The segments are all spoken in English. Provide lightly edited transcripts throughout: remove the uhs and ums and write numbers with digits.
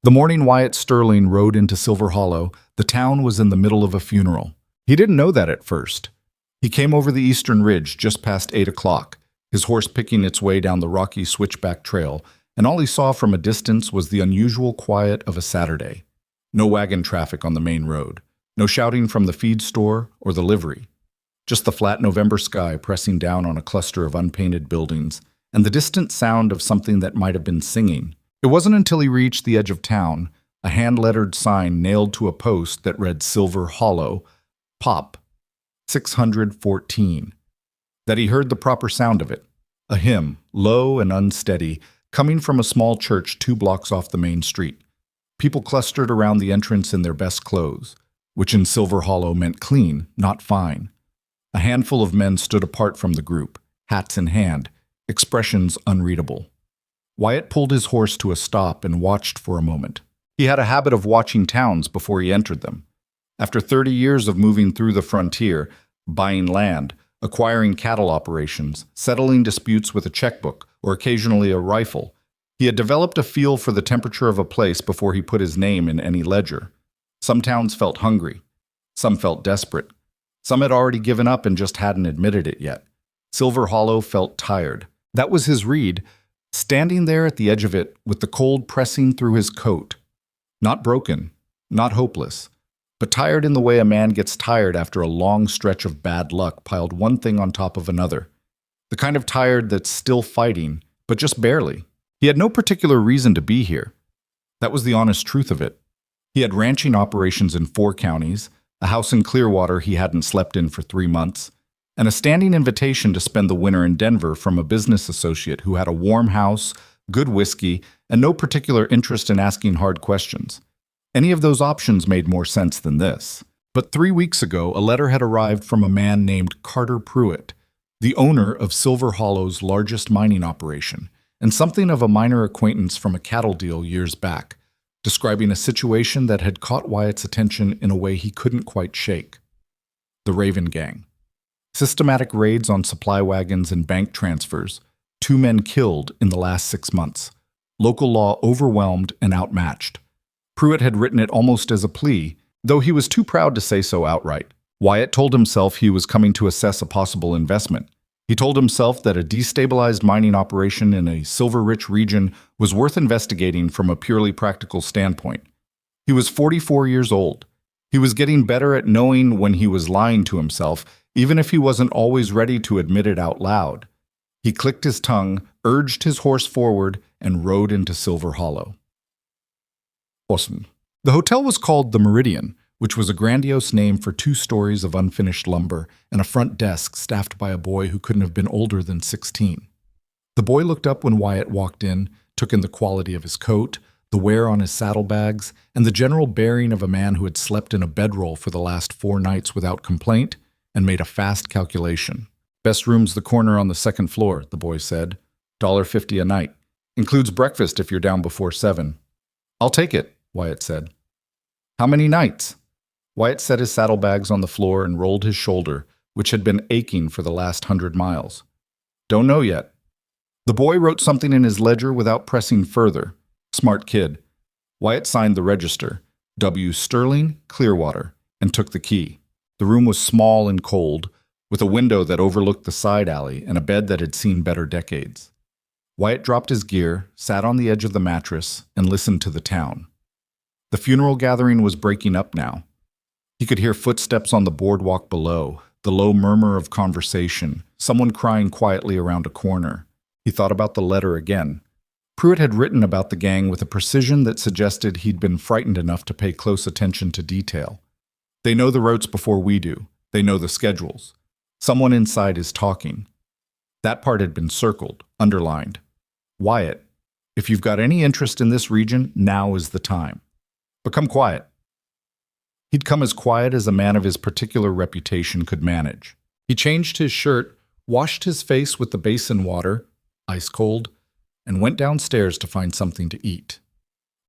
The morning Wyatt Sterling rode into Silver Hollow, the town was in the middle of a funeral. He didn't know that at first. He came over the eastern ridge just past 8 o'clock, his horse picking its way down the rocky switchback trail, and all he saw from a distance was the unusual quiet of a Saturday. No wagon traffic on the main road, no shouting from the feed store or the livery. Just the flat November sky pressing down on a cluster of unpainted buildings, and the distant sound of something that might have been singing. It wasn't until he reached the edge of town, a hand-lettered sign nailed to a post that read Silver Hollow, Pop, 614, that he heard the proper sound of it, a hymn, low and unsteady, coming from a small church 2 blocks off the main street. People clustered around the entrance in their best clothes, which in Silver Hollow meant clean, not fine. A handful of men stood apart from the group, hats in hand, expressions unreadable. Wyatt pulled his horse to a stop and watched for a moment. He had a habit of watching towns before he entered them. After 30 years of moving through the frontier, buying land, acquiring cattle operations, settling disputes with a checkbook or occasionally a rifle, he had developed a feel for the temperature of a place before he put his name in any ledger. Some towns felt hungry. Some felt desperate. Some had already given up and just hadn't admitted it yet. Silver Hollow felt tired. That was his read, standing there at the edge of it with the cold pressing through his coat. Not broken, not hopeless, but tired in the way a man gets tired after a long stretch of bad luck piled one thing on top of another. The kind of tired that's still fighting, but just barely. He had no particular reason to be here. That was the honest truth of it. He had ranching operations in 4 counties, a house in Clearwater he hadn't slept in for 3 months, and a standing invitation to spend the winter in Denver from a business associate who had a warm house, good whiskey, and no particular interest in asking hard questions. Any of those options made more sense than this. But 3 weeks ago, a letter had arrived from a man named Carter Pruitt, the owner of Silver Hollow's largest mining operation, and something of a minor acquaintance from a cattle deal years back, describing a situation that had caught Wyatt's attention in a way he couldn't quite shake. The Raven Gang. Systematic raids on supply wagons and bank transfers. 2 men killed in the last 6 months. Local law overwhelmed and outmatched. Pruitt had written it almost as a plea, though he was too proud to say so outright. Wyatt told himself he was coming to assess a possible investment. He told himself that a destabilized mining operation in a silver-rich region was worth investigating from a purely practical standpoint. He was 44 years old. He was getting better at knowing when he was lying to himself, even if he wasn't always ready to admit it out loud. He clicked his tongue, urged his horse forward, and rode into Silver Hollow. Awesome. The hotel was called the Meridian, which was a grandiose name for 2 stories of unfinished lumber and a front desk staffed by a boy who couldn't have been older than 16. The boy looked up when Wyatt walked in, took in the quality of his coat, the wear on his saddlebags, and the general bearing of a man who had slept in a bedroll for the last 4 nights without complaint, and made a fast calculation. "Best room's the corner on the 2nd floor," the boy said. $1.50 a night. Includes breakfast if you're down before 7. "I'll take it," Wyatt said. "How many nights?" Wyatt set his saddlebags on the floor and rolled his shoulder, which had been aching for the last 100 miles. "Don't know yet." The boy wrote something in his ledger without pressing further. Smart kid. Wyatt signed the register, W. Sterling, Clearwater, and took the key. The room was small and cold, with a window that overlooked the side alley and a bed that had seen better decades. Wyatt dropped his gear, sat on the edge of the mattress, and listened to the town. The funeral gathering was breaking up now. He could hear footsteps on the boardwalk below, the low murmur of conversation, someone crying quietly around a corner. He thought about the letter again. Pruitt had written about the gang with a precision that suggested he'd been frightened enough to pay close attention to detail. They know the routes before we do. They know the schedules. Someone inside is talking. That part had been circled, underlined. Wyatt, if you've got any interest in this region, now is the time. Become quiet. He'd come as quiet as a man of his particular reputation could manage. He changed his shirt, washed his face with the basin water, ice cold, and went downstairs to find something to eat.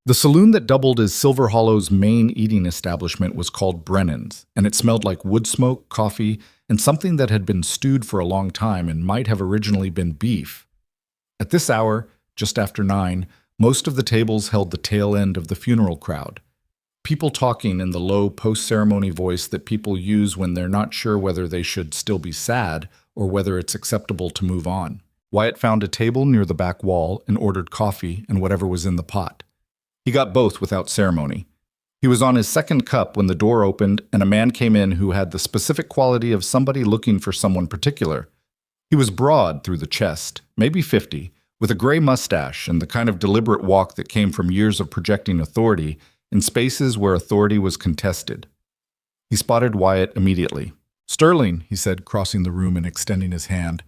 The saloon that doubled as Silver Hollow's main eating establishment was called Brennan's, and it smelled like wood smoke, coffee, and something that had been stewed for a long time and might have originally been beef. At this hour, just after 9, Most of the tables held the tail end of the funeral crowd. People talking in the low post-ceremony voice that people use when they're not sure whether they should still be sad or whether it's acceptable to move on. Wyatt found a table near the back wall and ordered coffee and whatever was in the pot. He got both without ceremony. He was on his second cup when the door opened and a man came in who had the specific quality of somebody looking for someone particular. He was broad through the chest, maybe 50, with a gray mustache and the kind of deliberate walk that came from years of projecting authority in spaces where authority was contested. He spotted Wyatt immediately. "Sterling," he said, crossing the room and extending his hand.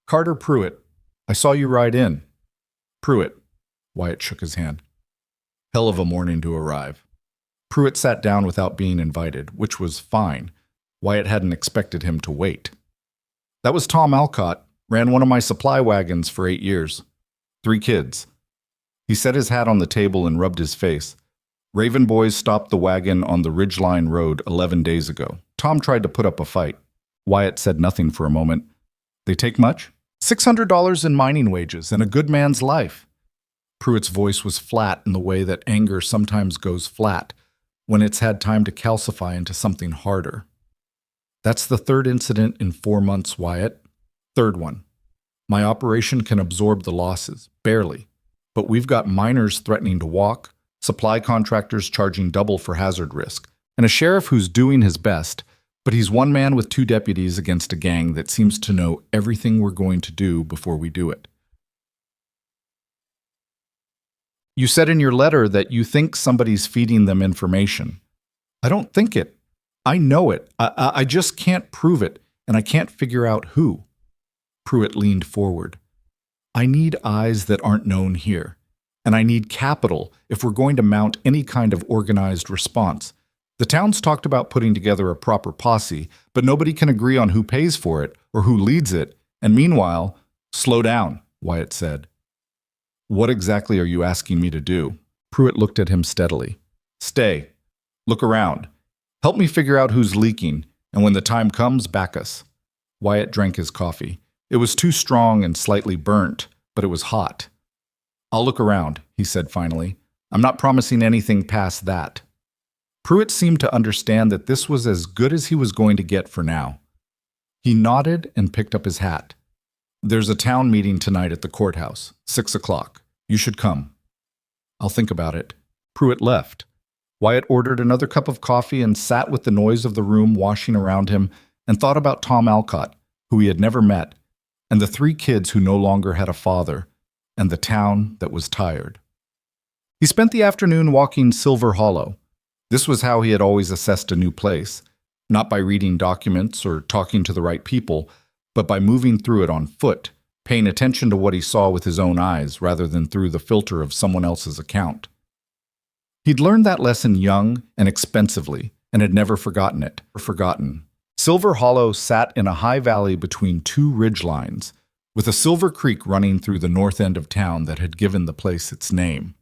"Carter Pruitt. I saw you ride in." "Pruitt." Wyatt shook his hand. "Hell of a morning to arrive." Pruitt sat down without being invited, which was fine. Wyatt hadn't expected him to wait. "That was Tom Alcott. Ran one of my supply wagons for 8 years. 3 kids." He set his hat on the table and rubbed his face. "Raven boys stopped the wagon on the Ridgeline Road 11 days ago. Tom tried to put up a fight." Wyatt said nothing for a moment. "They take much?" $600 in mining wages and a good man's life." Pruitt's voice was flat in the way that anger sometimes goes flat when it's had time to calcify into something harder. "That's the 3rd incident in 4 months, Wyatt. 3rd one. My operation can absorb the losses, barely. But we've got miners threatening to walk, supply contractors charging double for hazard risk, and a sheriff who's doing his best, but he's one man with 2 deputies against a gang that seems to know everything we're going to do before we do it." "You said in your letter that you think somebody's feeding them information." "I don't think it. I know it. I just can't prove it, and I can't figure out who." Pruitt leaned forward. "I need eyes that aren't known here. And I need capital if we're going to mount any kind of organized response. The town's talked about putting together a proper posse, but nobody can agree on who pays for it or who leads it. And meanwhile—" "Slow down," Wyatt said. "What exactly are you asking me to do?" Pruitt looked at him steadily. "Stay. Look around. Help me figure out who's leaking, and when the time comes, back us." Wyatt drank his coffee. It was too strong and slightly burnt, but it was hot. "I'll look around," he said finally. "I'm not promising anything past that." Pruitt seemed to understand that this was as good as he was going to get for now. He nodded and picked up his hat. "There's a town meeting tonight at the courthouse, 6 o'clock. You should come." "I'll think about it." Pruitt left. Wyatt ordered another cup of coffee and sat with the noise of the room washing around him and thought about Tom Alcott, who he had never met, and the 3 kids who no longer had a father, and the town that was tired. He spent the afternoon walking Silver Hollow. This was how he had always assessed a new place, not by reading documents or talking to the right people, but by moving through it on foot, paying attention to what he saw with his own eyes rather than through the filter of someone else's account. He'd learned that lesson young and expensively, and had never forgotten it. Silver Hollow sat in a high valley between 2 ridge lines, with a silver creek running through the north end of town that had given the place its name.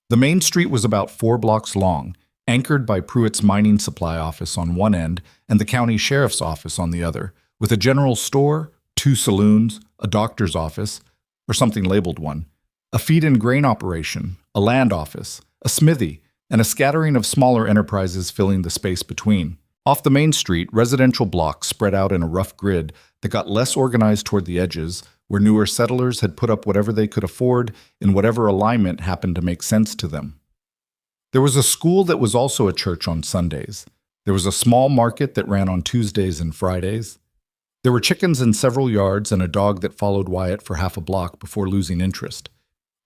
The main street was about 4 blocks long, anchored by Pruitt's mining supply office on one end and the county sheriff's office on the other, with a general store, 2 saloons, a doctor's office, or something labeled one, a feed and grain operation, a land office, a smithy, and a scattering of smaller enterprises filling the space between. Off the main street, residential blocks spread out in a rough grid that got less organized toward the edges, where newer settlers had put up whatever they could afford in whatever alignment happened to make sense to them. There was a school that was also a church on Sundays. There was a small market that ran on Tuesdays and Fridays. There were chickens in several yards and a dog that followed Wyatt for half a block before losing interest.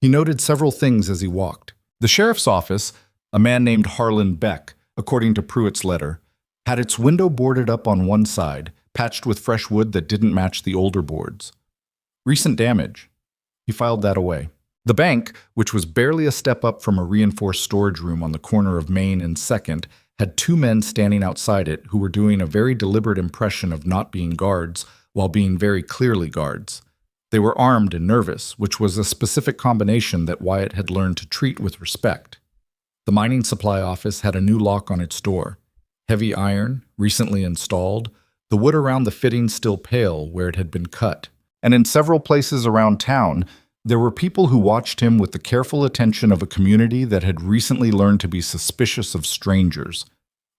He noted several things as he walked. The sheriff's office, a man named Harlan Beck, according to Pruitt's letter, had its window boarded up on one side, patched with fresh wood that didn't match the older boards. Recent damage. He filed that away. The bank, which was barely a step up from a reinforced storage room on the corner of Main and 2nd, had 2 men standing outside it who were doing a very deliberate impression of not being guards while being very clearly guards. They were armed and nervous, which was a specific combination that Wyatt had learned to treat with respect. The mining supply office had a new lock on its door. Heavy iron, recently installed, the wood around the fitting still pale where it had been cut. And in several places around town, There were people who watched him with the careful attention of a community that had recently learned to be suspicious of strangers.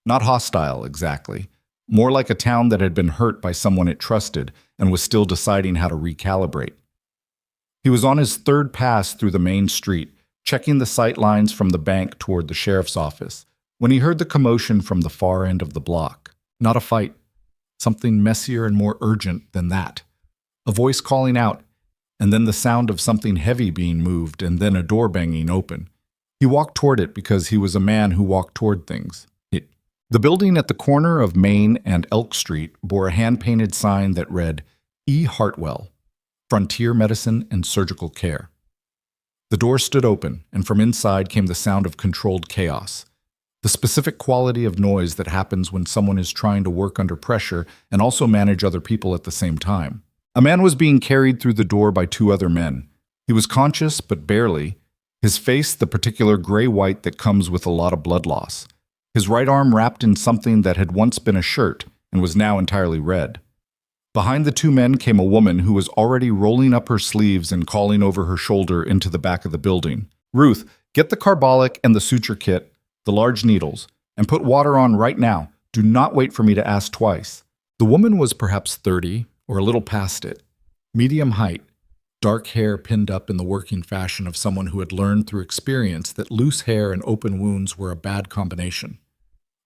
Not hostile, exactly. More like a town that had been hurt by someone it trusted and was still deciding how to recalibrate. He was on his third pass through the main street, checking the sight lines from the bank toward the sheriff's office, when he heard the commotion from the far end of the block. Not a fight. Something messier and more urgent than that. A voice calling out, and then the sound of something heavy being moved, and then a door banging open. He walked toward it because he was a man who walked toward things. The building at the corner of Main and Elk Street bore a hand-painted sign that read, E. Hartwell, Frontier Medicine and Surgical Care. The door stood open, and from inside came the sound of controlled chaos. The specific quality of noise that happens when someone is trying to work under pressure and also manage other people at the same time. A man was being carried through the door by two other men. He was conscious, but barely. His face the particular gray-white that comes with a lot of blood loss. His right arm wrapped in something that had once been a shirt and was now entirely red. Behind the two men came a woman who was already rolling up her sleeves and calling over her shoulder into the back of the building. "Ruth, get the carbolic and the suture kit, the large needles, and put water on right now. Do not wait for me to ask twice." The woman was perhaps 30, or a little past it. Medium height, dark hair pinned up in the working fashion of someone who had learned through experience that loose hair and open wounds were a bad combination.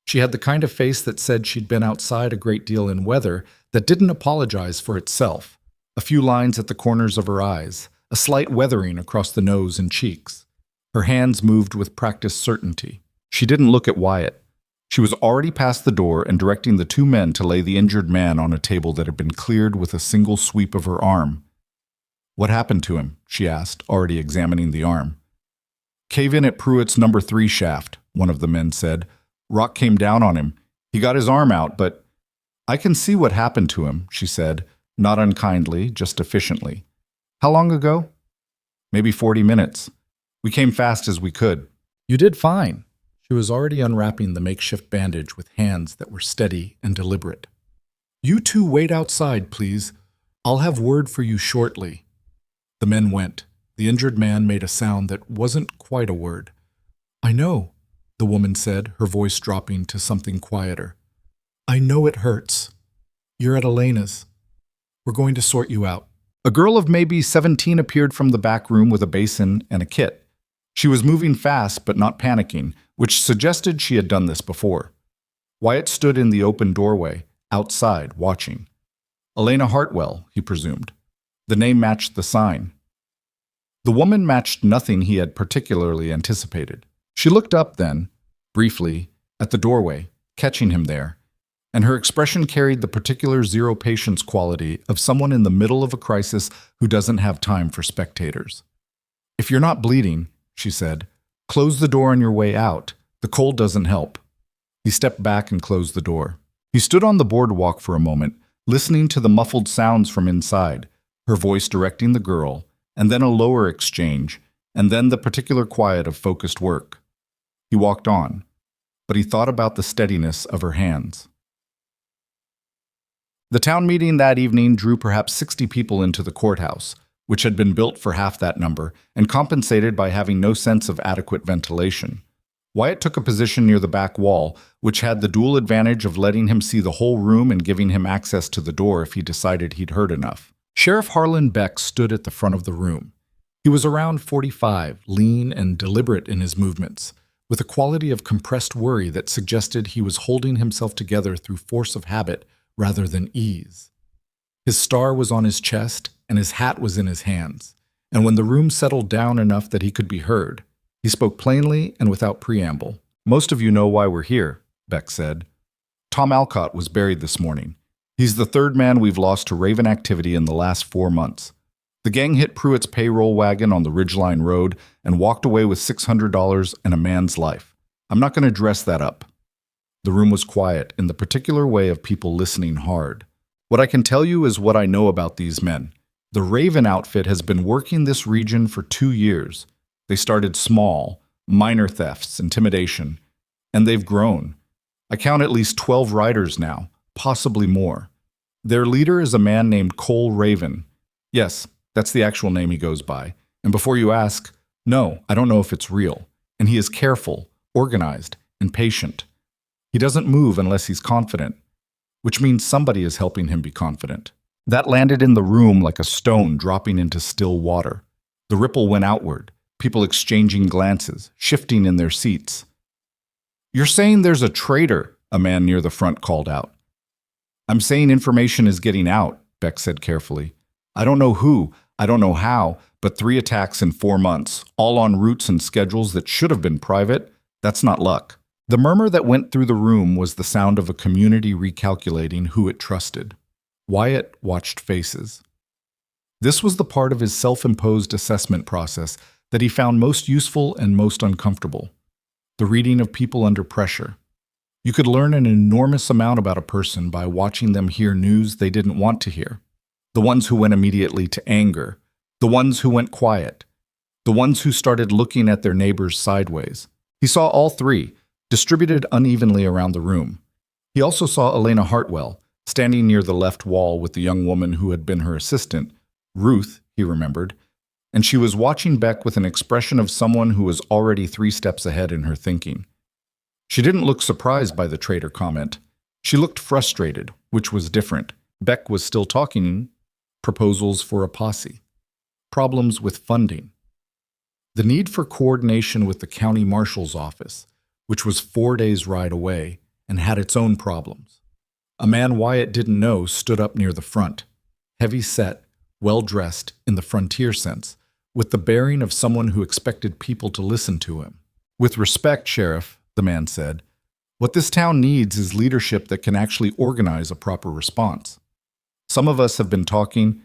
She had the kind of face that said she'd been outside a great deal in weather that didn't apologize for itself. A few lines at the corners of her eyes, a slight weathering across the nose and cheeks. Her hands moved with practiced certainty. She didn't look at Wyatt. She was already past the door and directing the two men to lay the injured man on a table that had been cleared with a single sweep of her arm. "What happened to him?" she asked, already examining the arm. "Cave in at Pruitt's number 3 shaft," one of the men said. "Rock came down on him. He got his arm out, but—" "I can see what happened to him," she said, not unkindly, just efficiently. "How long ago?" "Maybe 40 minutes. We came fast as we could." "You did fine." She was already unwrapping the makeshift bandage with hands that were steady and deliberate. "You two wait outside, please. I'll have word for you shortly." The men went. The injured man made a sound that wasn't quite a word. "I know," the woman said, her voice dropping to something quieter. "I know it hurts. You're at Elena's. We're going to sort you out." A girl of maybe 17 appeared from the back room with a basin and a kit. She was moving fast but not panicking, which suggested she had done this before. Wyatt stood in the open doorway, outside, watching. Elena Hartwell, he presumed. The name matched the sign. The woman matched nothing he had particularly anticipated. She looked up then, briefly, at the doorway, catching him there, and her expression carried the particular zero patience quality of someone in the middle of a crisis who doesn't have time for spectators. "If you're not bleeding," she said, "close the door on your way out. The cold doesn't help." He stepped back and closed the door. He stood on the boardwalk for a moment, listening to the muffled sounds from inside, her voice directing the girl, and then a lower exchange, and then the particular quiet of focused work. He walked on, but he thought about the steadiness of her hands. The town meeting that evening drew perhaps 60 people into the courthouse, which had been built for half that number and compensated by having no sense of adequate ventilation. Wyatt took a position near the back wall, which had the dual advantage of letting him see the whole room and giving him access to the door if he decided he'd heard enough. Sheriff Harlan Beck stood at the front of the room. He was around 45, lean and deliberate in his movements, with a quality of compressed worry that suggested he was holding himself together through force of habit rather than ease. His star was on his chest, and his hat was in his hands, and when the room settled down enough that he could be heard, he spoke plainly and without preamble. "Most of you know why we're here," Beck said. "Tom Alcott was buried this morning. He's the third man we've lost to Raven activity in the last 4 months. The gang hit Pruitt's payroll wagon on the Ridgeline Road and walked away with $600 and a man's life. I'm not going to dress that up." The room was quiet, in the particular way of people listening hard. "What I can tell you is what I know about these men. The Raven outfit has been working this region for 2 years. They started small, minor thefts, intimidation, and they've grown. I count at least 12 riders now, possibly more. Their leader is a man named Cole Raven. Yes, that's the actual name he goes by. And before you ask, no, I don't know if it's real. And he is careful, organized, and patient. He doesn't move unless he's confident, which means somebody is helping him be confident. That landed in the room like a stone dropping into still water. The ripple went outward, people exchanging glances, shifting in their seats. "You're saying there's a traitor," a man near the front called out. "I'm saying information is getting out," Beck said carefully. "I don't know who, I don't know how, but 3 attacks in 4 months, all on routes and schedules that should have been private, that's not luck." The murmur that went through the room was the sound of a community recalculating who it trusted. Wyatt watched faces. This was the part of his self-imposed assessment process that he found most useful and most uncomfortable. The reading of people under pressure. You could learn an enormous amount about a person by watching them hear news they didn't want to hear. The ones who went immediately to anger. The ones who went quiet. The ones who started looking at their neighbors sideways. He saw all three, distributed unevenly around the room. He also saw Elena Hartwell, standing near the left wall with the young woman who had been her assistant, Ruth, he remembered, and she was watching Beck with an expression of someone who was already 3 steps ahead in her thinking. She didn't look surprised by the traitor comment. She looked frustrated, which was different. Beck was still talking proposals for a posse. Problems with funding. The need for coordination with the county marshal's office, which was 4 days' ride away and had its own problems. A man Wyatt didn't know stood up near the front, heavy-set, well-dressed in the frontier sense, with the bearing of someone who expected people to listen to him. "With respect, Sheriff," the man said, "what this town needs is leadership that can actually organize a proper response. Some of us have been talking—"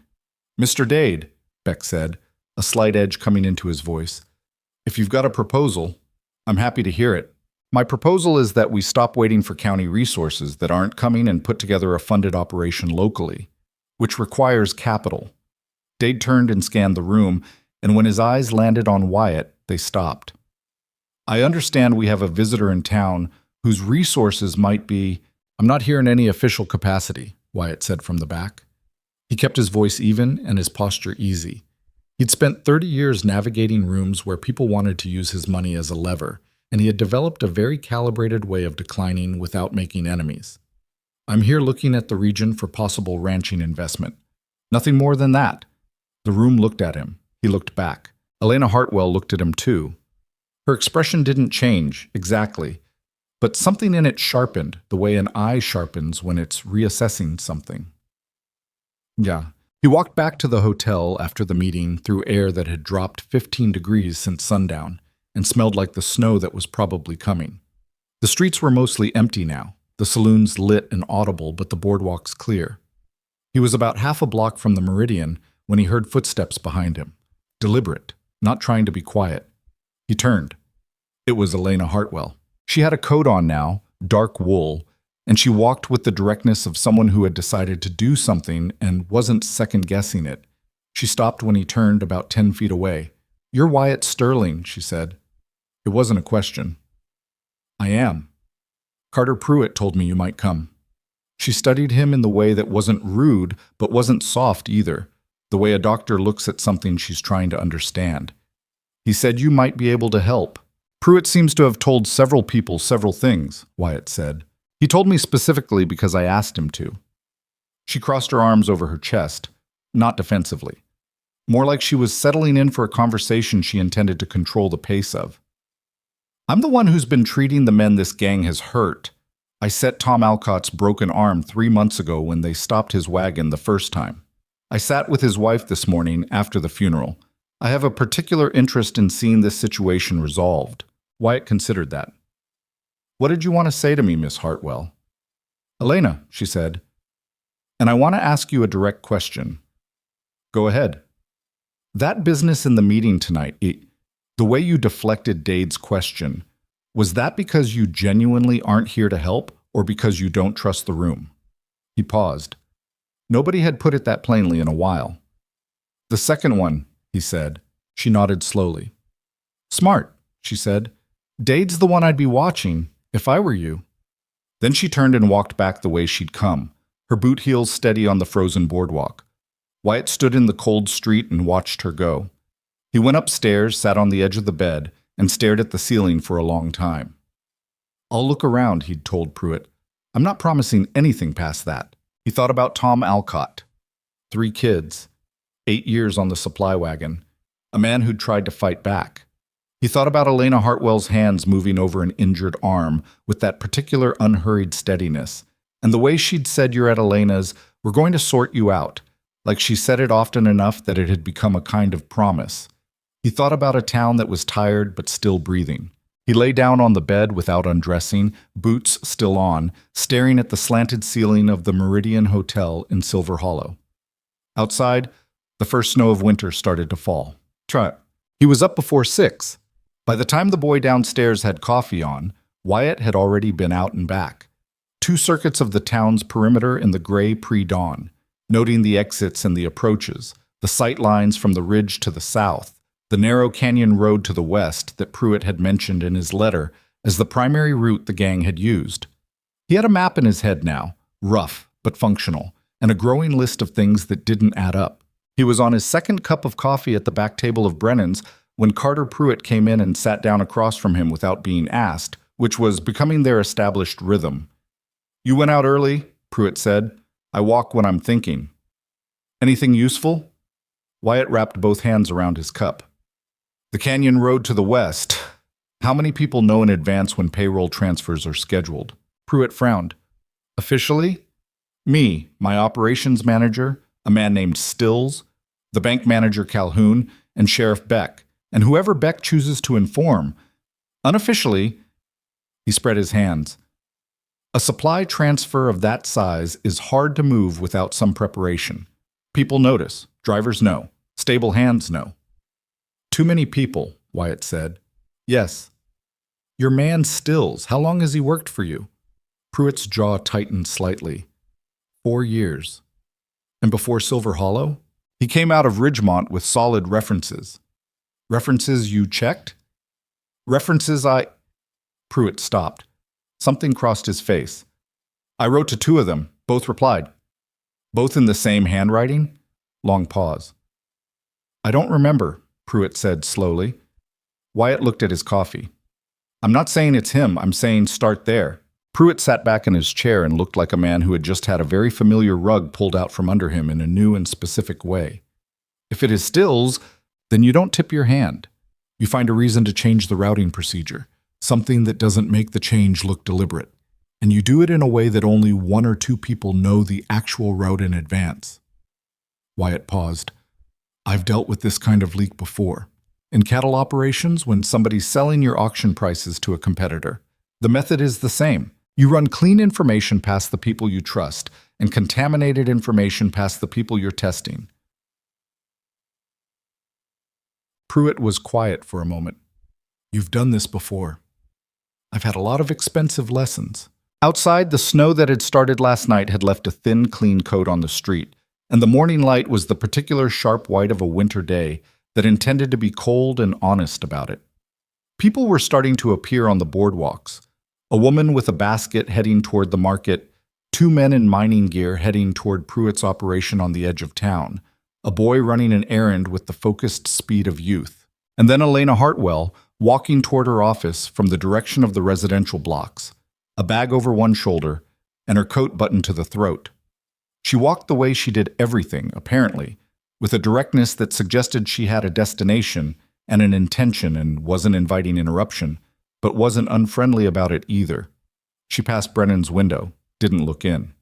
"Mr. Dade," Beck said, a slight edge coming into his voice, "if you've got a proposal, I'm happy to hear it. My proposal is that we stop waiting for county resources that aren't coming and put together a funded operation locally, which requires capital." Dade turned and scanned the room, and when his eyes landed on Wyatt, they stopped. "I understand we have a visitor in town whose resources might be—" "I'm not here in any official capacity," Wyatt said from the back. He kept his voice even and his posture easy. He'd spent 30 years navigating rooms where people wanted to use his money as a lever, and he had developed a very calibrated way of declining without making enemies. "I'm here looking at the region for possible ranching investment. Nothing more than that." The room looked at him. He looked back. Elena Hartwell looked at him too. Her expression didn't change, exactly, but something in it sharpened, the way an eye sharpens when it's reassessing something. Yeah. He walked back to the hotel after the meeting through air that had dropped 15 degrees since sundown and smelled like the snow that was probably coming. The streets were mostly empty now, the saloons lit and audible, but the boardwalks clear. He was about half a block from the Meridian when he heard footsteps behind him, deliberate, not trying to be quiet. He turned. It was Elena Hartwell. She had a coat on now, dark wool, and she walked with the directness of someone who had decided to do something and wasn't second-guessing it. She stopped when he turned about 10 feet away. "You're Wyatt Sterling," she said. It wasn't a question. "I am. Carter Pruitt told me you might come." She studied him in the way that wasn't rude, but wasn't soft either, the way a doctor looks at something she's trying to understand. "He said you might be able to help." "Pruitt seems to have told several people several things," Wyatt said. "He told me specifically because I asked him to." She crossed her arms over her chest, not defensively. More like she was settling in for a conversation she intended to control the pace of. "I'm the one who's been treating the men this gang has hurt. I set Tom Alcott's broken arm 3 months ago when they stopped his wagon the first time. I sat with his wife this morning after the funeral. I have a particular interest in seeing this situation resolved." Wyatt considered that. "What did you want to say to me, Miss Hartwell?" "Elena," she said, "and I want to ask you a direct question." "Go ahead." "That business in the meeting tonight, the way you deflected Dade's question, was that because you genuinely aren't here to help or because you don't trust the room?" He paused. Nobody had put it that plainly in a while. "The second one," he said. She nodded slowly. "Smart," she said. "Dade's the one I'd be watching, if I were you." Then she turned and walked back the way she'd come, her boot heels steady on the frozen boardwalk. Wyatt stood in the cold street and watched her go. He went upstairs, sat on the edge of the bed, and stared at the ceiling for a long time. "I'll look around," he'd told Pruitt. "I'm not promising anything past that." He thought about Tom Alcott. 3 kids, 8 years on the supply wagon, a man who'd tried to fight back. He thought about Elena Hartwell's hands moving over an injured arm with that particular unhurried steadiness, and the way she'd said, "You're at Elena's, we're going to sort you out," like she said it often enough that it had become a kind of promise. He thought about a town that was tired but still breathing. He lay down on the bed without undressing, boots still on, staring at the slanted ceiling of the Meridian Hotel in Silver Hollow. Outside, the first snow of winter started to fall. He was up before 6. By the time the boy downstairs had coffee on, Wyatt had already been out and back. 2 circuits of the town's perimeter in the gray pre-dawn, noting the exits and the approaches, the sight lines from the ridge to the south, the narrow canyon road to the west that Pruitt had mentioned in his letter as the primary route the gang had used. He had a map in his head now, rough but functional, and a growing list of things that didn't add up. He was on his second cup of coffee at the back table of Brennan's when Carter Pruitt came in and sat down across from him without being asked, which was becoming their established rhythm. "You went out early," Pruitt said. "I walk when I'm thinking." "Anything useful?" Wyatt wrapped both hands around his cup. "The canyon road to the west. How many people know in advance when payroll transfers are scheduled?" Pruitt frowned. "Officially? Me, my operations manager, a man named Stills, the bank manager Calhoun, and Sheriff Beck, and whoever Beck chooses to inform. Unofficially," he spread his hands, "a supply transfer of that size is hard to move without some preparation. People notice, drivers know, stable hands know." "Too many people," Wyatt said. "Yes." "Your man Stills, how long has he worked for you?" Pruitt's jaw tightened slightly. 4 years. "And before Silver Hollow?" "He came out of Ridgemont with solid references." "References you checked?" "References I—" Pruitt stopped. Something crossed his face. "I wrote to 2 of them. Both replied." "Both in the same handwriting?" Long pause. "I don't remember," Pruitt said slowly. Wyatt looked at his coffee. "I'm not saying it's him. I'm saying start there." Pruitt sat back in his chair and looked like a man who had just had a very familiar rug pulled out from under him in a new and specific way. "If it is Stills, then you don't tip your hand. You find a reason to change the routing procedure, something that doesn't make the change look deliberate. And you do it in a way that only 1 or 2 people know the actual route in advance." Wyatt paused. "I've dealt with this kind of leak before. In cattle operations, when somebody's selling your auction prices to a competitor, the method is the same. You run clean information past the people you trust and contaminated information past the people you're testing." Pruitt was quiet for a moment. "You've done this before." "I've had a lot of expensive lessons." Outside, the snow that had started last night had left a thin, clean coat on the street, and the morning light was the particular sharp white of a winter day that intended to be cold and honest about it. People were starting to appear on the boardwalks. A woman with a basket heading toward the market, 2 men in mining gear heading toward Pruitt's operation on the edge of town, a boy running an errand with the focused speed of youth, and then Elena Hartwell walking toward her office from the direction of the residential blocks, a bag over one shoulder and her coat buttoned to the throat. She walked the way she did everything, apparently, with a directness that suggested she had a destination and an intention and wasn't inviting interruption, but wasn't unfriendly about it either. She passed Brennan's window, didn't look in.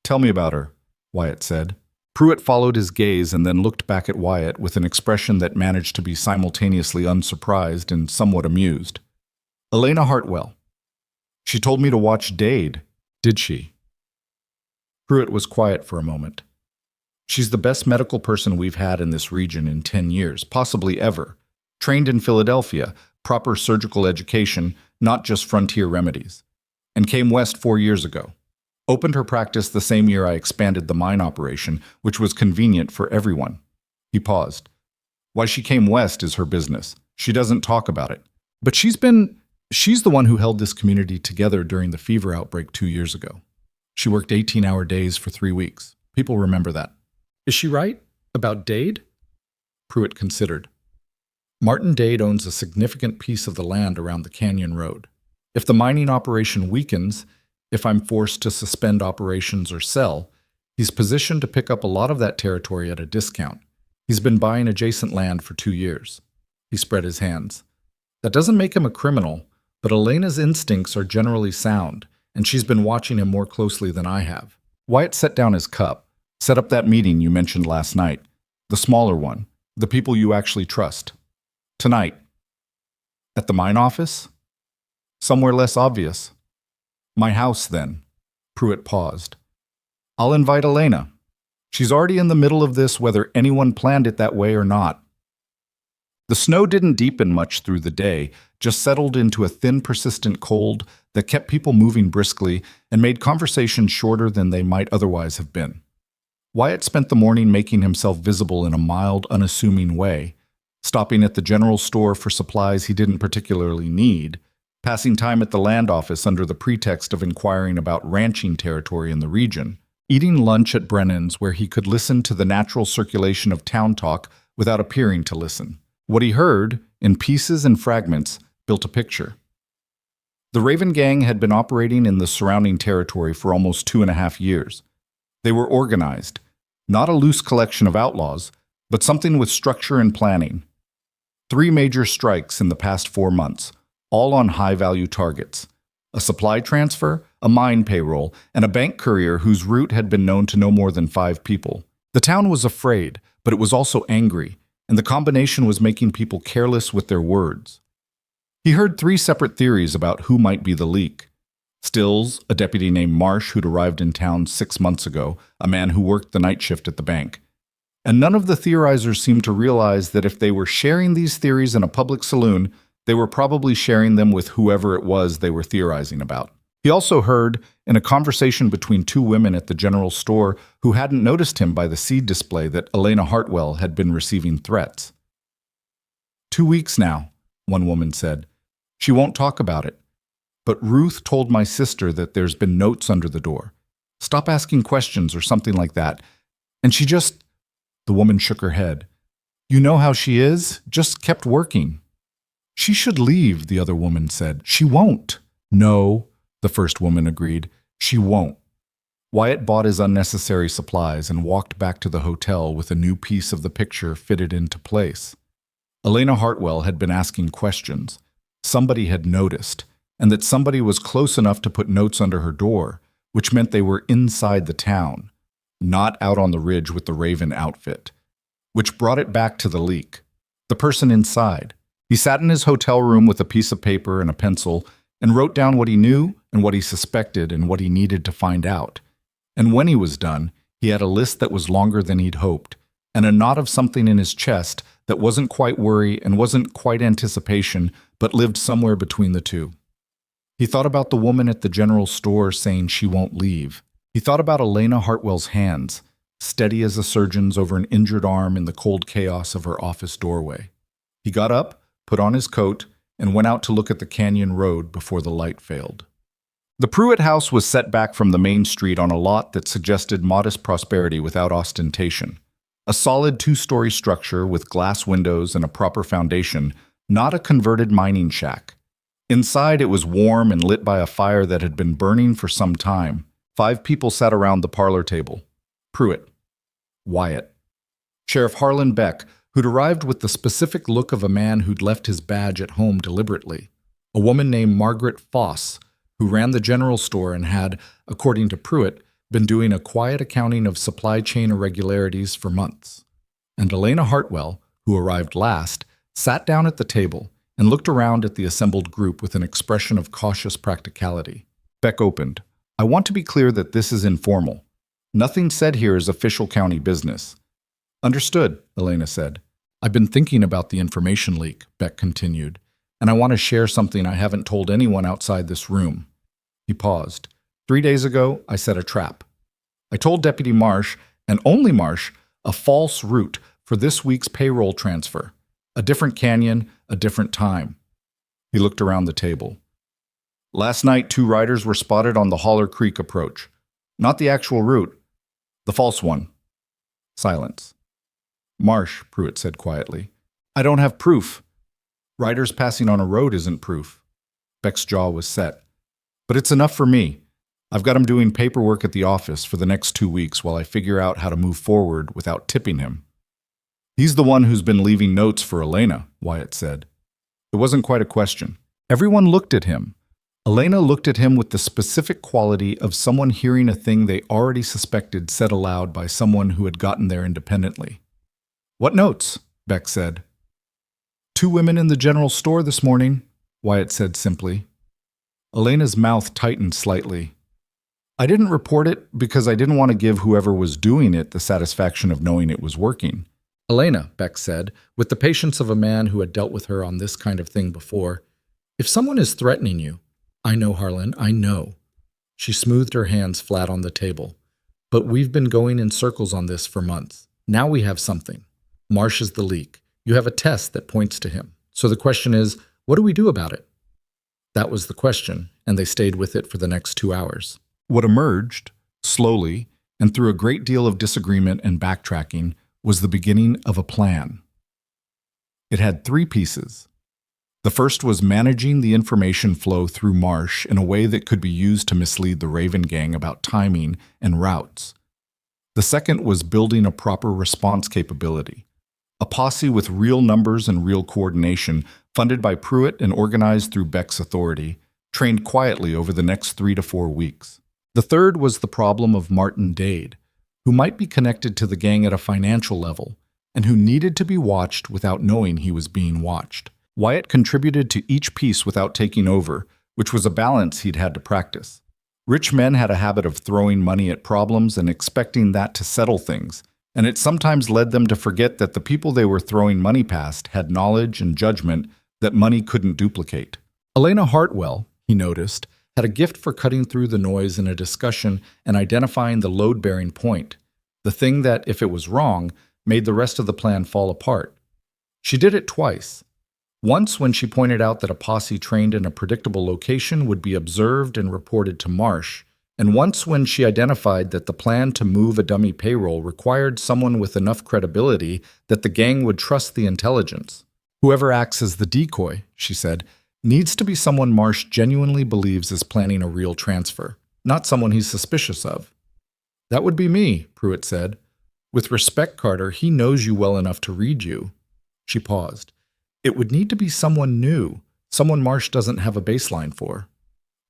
"Tell me about her," Wyatt said. Pruitt followed his gaze and then looked back at Wyatt with an expression that managed to be simultaneously unsurprised and somewhat amused. "Elena Hartwell. She told me to watch Dade. Did she?" Pruitt was quiet for a moment. "She's the best medical person we've had in this region in 10 years, possibly ever. Trained in Philadelphia, proper surgical education, not just frontier remedies. And came west 4 years ago. Opened her practice the same year I expanded the mine operation, which was convenient for everyone." He paused. "Why she came west is her business. She doesn't talk about it. But she's the one who held this community together during the fever outbreak 2 years ago. She worked 18-hour days for 3 weeks. People remember that." "Is she right? About Dade?" Pruitt considered. Martin Dade owns a significant piece of the land around the canyon road. If the mining operation weakens, if I'm forced to suspend operations or sell, he's positioned to pick up a lot of that territory at a discount. He's been buying adjacent land for 2 years. He spread his hands. That doesn't make him a criminal, but Elena's instincts are generally sound, and she's been watching him more closely than I have. Wyatt set down his cup, set up that meeting you mentioned last night, the smaller one, the people you actually trust. Tonight. At the mine office? Somewhere less obvious. My house, then. Pruitt paused. I'll invite Elena. She's already in the middle of this whether anyone planned it that way or not. The snow didn't deepen much through the day, just settled into a thin, persistent cold that kept people moving briskly and made conversations shorter than they might otherwise have been. Wyatt spent the morning making himself visible in a mild, unassuming way, stopping at the general store for supplies he didn't particularly need, passing time at the land office under the pretext of inquiring about ranching territory in the region, eating lunch at Brennan's where he could listen to the natural circulation of town talk without appearing to listen. What he heard, in pieces and fragments, built a picture. The Raven Gang had been operating in the surrounding territory for almost 2.5 years. They were organized, not a loose collection of outlaws, but something with structure and planning. 3 major strikes in the past 4 months, all on high-value targets. A supply transfer, a mine payroll, and a bank courier whose route had been known to no more than 5 people. The town was afraid, but it was also angry, and the combination was making people careless with their words. He heard 3 separate theories about who might be the leak. Stills, a deputy named Marsh who'd arrived in town 6 months ago, a man who worked the night shift at the bank. And none of the theorizers seemed to realize that if they were sharing these theories in a public saloon, they were probably sharing them with whoever it was they were theorizing about. He also heard, in a conversation between 2 women at the general store who hadn't noticed him by the seed display, that Elena Hartwell had been receiving threats. 2 weeks now, one woman said. She won't talk about it. But Ruth told my sister that there's been notes under the door. Stop asking questions or something like that. And she just... The woman shook her head. You know how she is? Just kept working. She should leave, the other woman said. She won't. No, the first woman agreed. She won't. Wyatt bought his unnecessary supplies and walked back to the hotel with a new piece of the picture fitted into place. Elena Hartwell had been asking questions. Somebody had noticed, and that somebody was close enough to put notes under her door, which meant they were inside the town, not out on the ridge with the Raven outfit, which brought it back to the leak. The person inside. He sat in his hotel room with a piece of paper and a pencil and wrote down what he knew and what he suspected and what he needed to find out. And when he was done, he had a list that was longer than he'd hoped, and a knot of something in his chest that wasn't quite worry and wasn't quite anticipation, but lived somewhere between the two. He thought about the woman at the general store saying she won't leave. He thought about Elena Hartwell's hands, steady as a surgeon's over an injured arm in the cold chaos of her office doorway. He got up, put on his coat, and went out to look at the canyon road before the light failed. The Pruitt house was set back from the main street on a lot that suggested modest prosperity without ostentation. A solid 2-story structure with glass windows and a proper foundation, not a converted mining shack. Inside, it was warm and lit by a fire that had been burning for some time. 5 people sat around the parlor table. Pruitt. Wyatt. Sheriff Harlan Beck, who'd arrived with the specific look of a man who'd left his badge at home deliberately. A woman named Margaret Foss, who ran the general store and had, according to Pruitt, been doing a quiet accounting of supply chain irregularities for months. And Elena Hartwell, who arrived last, sat down at the table and looked around at the assembled group with an expression of cautious practicality. Beck opened. I want to be clear that this is informal. Nothing said here is official county business. Understood, Elena said. I've been thinking about the information leak, Beck continued, and I want to share something I haven't told anyone outside this room. He paused. 3 days ago, I set a trap. I told Deputy Marsh, and only Marsh, a false route for this week's payroll transfer. A different canyon, a different time. He looked around the table. Last night, 2 riders were spotted on the Holler Creek approach. Not the actual route, the false one. Silence. Marsh, Pruitt said quietly. I don't have proof. Riders passing on a road isn't proof. Beck's jaw was set. But it's enough for me. I've got him doing paperwork at the office for the next 2 weeks while I figure out how to move forward without tipping him. He's the one who's been leaving notes for Elena, Wyatt said. It wasn't quite a question. Everyone looked at him. Elena looked at him with the specific quality of someone hearing a thing they already suspected said aloud by someone who had gotten there independently. What notes? Beck said. 2 women in the general store this morning, Wyatt said simply. Elena's mouth tightened slightly. I didn't report it because I didn't want to give whoever was doing it the satisfaction of knowing it was working. Elena, Beck said, with the patience of a man who had dealt with her on this kind of thing before, if someone is threatening you, I know, Harlan, I know. She smoothed her hands flat on the table. But we've been going in circles on this for months. Now we have something. Marsh is the leak. You have a test that points to him. So the question is, what do we do about it? That was the question, and they stayed with it for the next 2 hours. What emerged, slowly, and through a great deal of disagreement and backtracking, was the beginning of a plan. It had 3 pieces. The first was managing the information flow through Marsh in a way that could be used to mislead the Raven Gang about timing and routes. The second was building a proper response capability, a posse with real numbers and real coordination, funded by Pruitt and organized through Beck's authority, trained quietly over the next 3 to 4 weeks. The third was the problem of Martin Dade, who might be connected to the gang at a financial level, and who needed to be watched without knowing he was being watched. Wyatt contributed to each piece without taking over, which was a balance he'd had to practice. Rich men had a habit of throwing money at problems and expecting that to settle things, and it sometimes led them to forget that the people they were throwing money past had knowledge and judgment that money couldn't duplicate. Elena Hartwell, he noticed, had a gift for cutting through the noise in a discussion and identifying the load-bearing point, the thing that, if it was wrong, made the rest of the plan fall apart. She did it twice. Once when she pointed out that a posse trained in a predictable location would be observed and reported to Marsh, and once when she identified that the plan to move a dummy payroll required someone with enough credibility that the gang would trust the intelligence. Whoever acts as the decoy, she said, needs to be someone Marsh genuinely believes is planning a real transfer, not someone he's suspicious of. That would be me, Pruitt said. With respect, Carter, he knows you well enough to read you. She paused. It would need to be someone new, someone Marsh doesn't have a baseline for.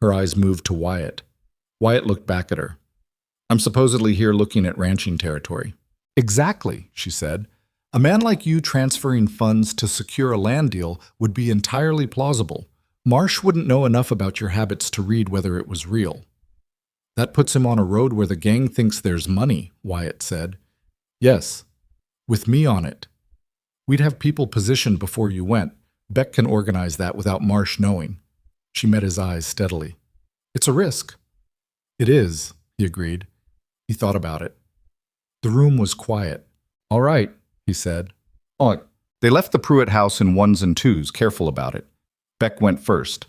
Her eyes moved to Wyatt. Wyatt looked back at her. I'm supposedly here looking at ranching territory. Exactly, she said. A man like you transferring funds to secure a land deal would be entirely plausible. Marsh wouldn't know enough about your habits to read whether it was real. That puts him on a road where the gang thinks there's money, Wyatt said. Yes, with me on it. We'd have people positioned before you went. Beck can organize that without Marsh knowing. She met his eyes steadily. It's a risk. It is, he agreed. He thought about it. The room was quiet. All right, he said. They left the Pruitt house in 1s and 2s, careful about it. Beck went first.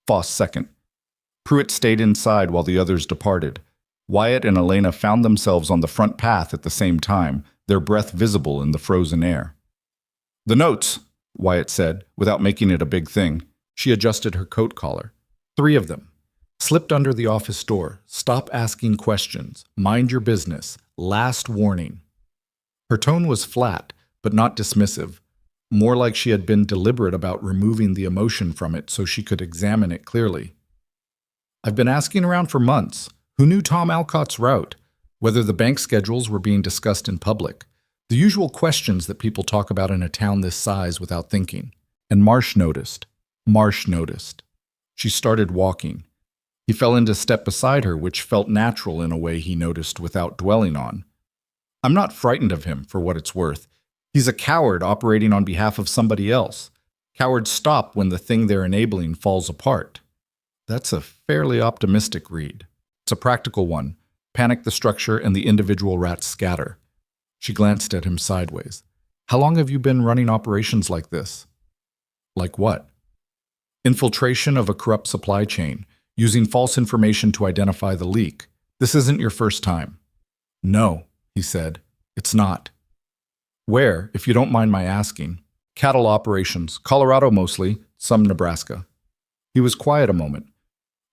Foss second. Pruitt stayed inside while the others departed. Wyatt and Elena found themselves on the front path at the same time, their breath visible in the frozen air. The notes, Wyatt said, without making it a big thing. She adjusted her coat collar. 3 of them. Slipped under the office door. Stop asking questions. Mind your business. Last warning. Her tone was flat, but not dismissive. More like she had been deliberate about removing the emotion from it so she could examine it clearly. I've been asking around for months. Who knew Tom Alcott's route? Whether the bank schedules were being discussed in public. The usual questions that people talk about in a town this size without thinking. And Marsh noticed. She started walking. He fell into step beside her, which felt natural in a way he noticed without dwelling on. I'm not frightened of him, for what it's worth. He's a coward operating on behalf of somebody else. Cowards stop when the thing they're enabling falls apart. That's a fairly optimistic read. It's a practical one. Panic the structure and the individual rats scatter. She glanced at him sideways. How long have you been running operations like this? Like what? Infiltration of a corrupt supply chain, using false information to identify the leak. This isn't your first time. No, he said. It's not. Where, if you don't mind my asking? Cattle operations, Colorado mostly, some Nebraska. He was quiet a moment.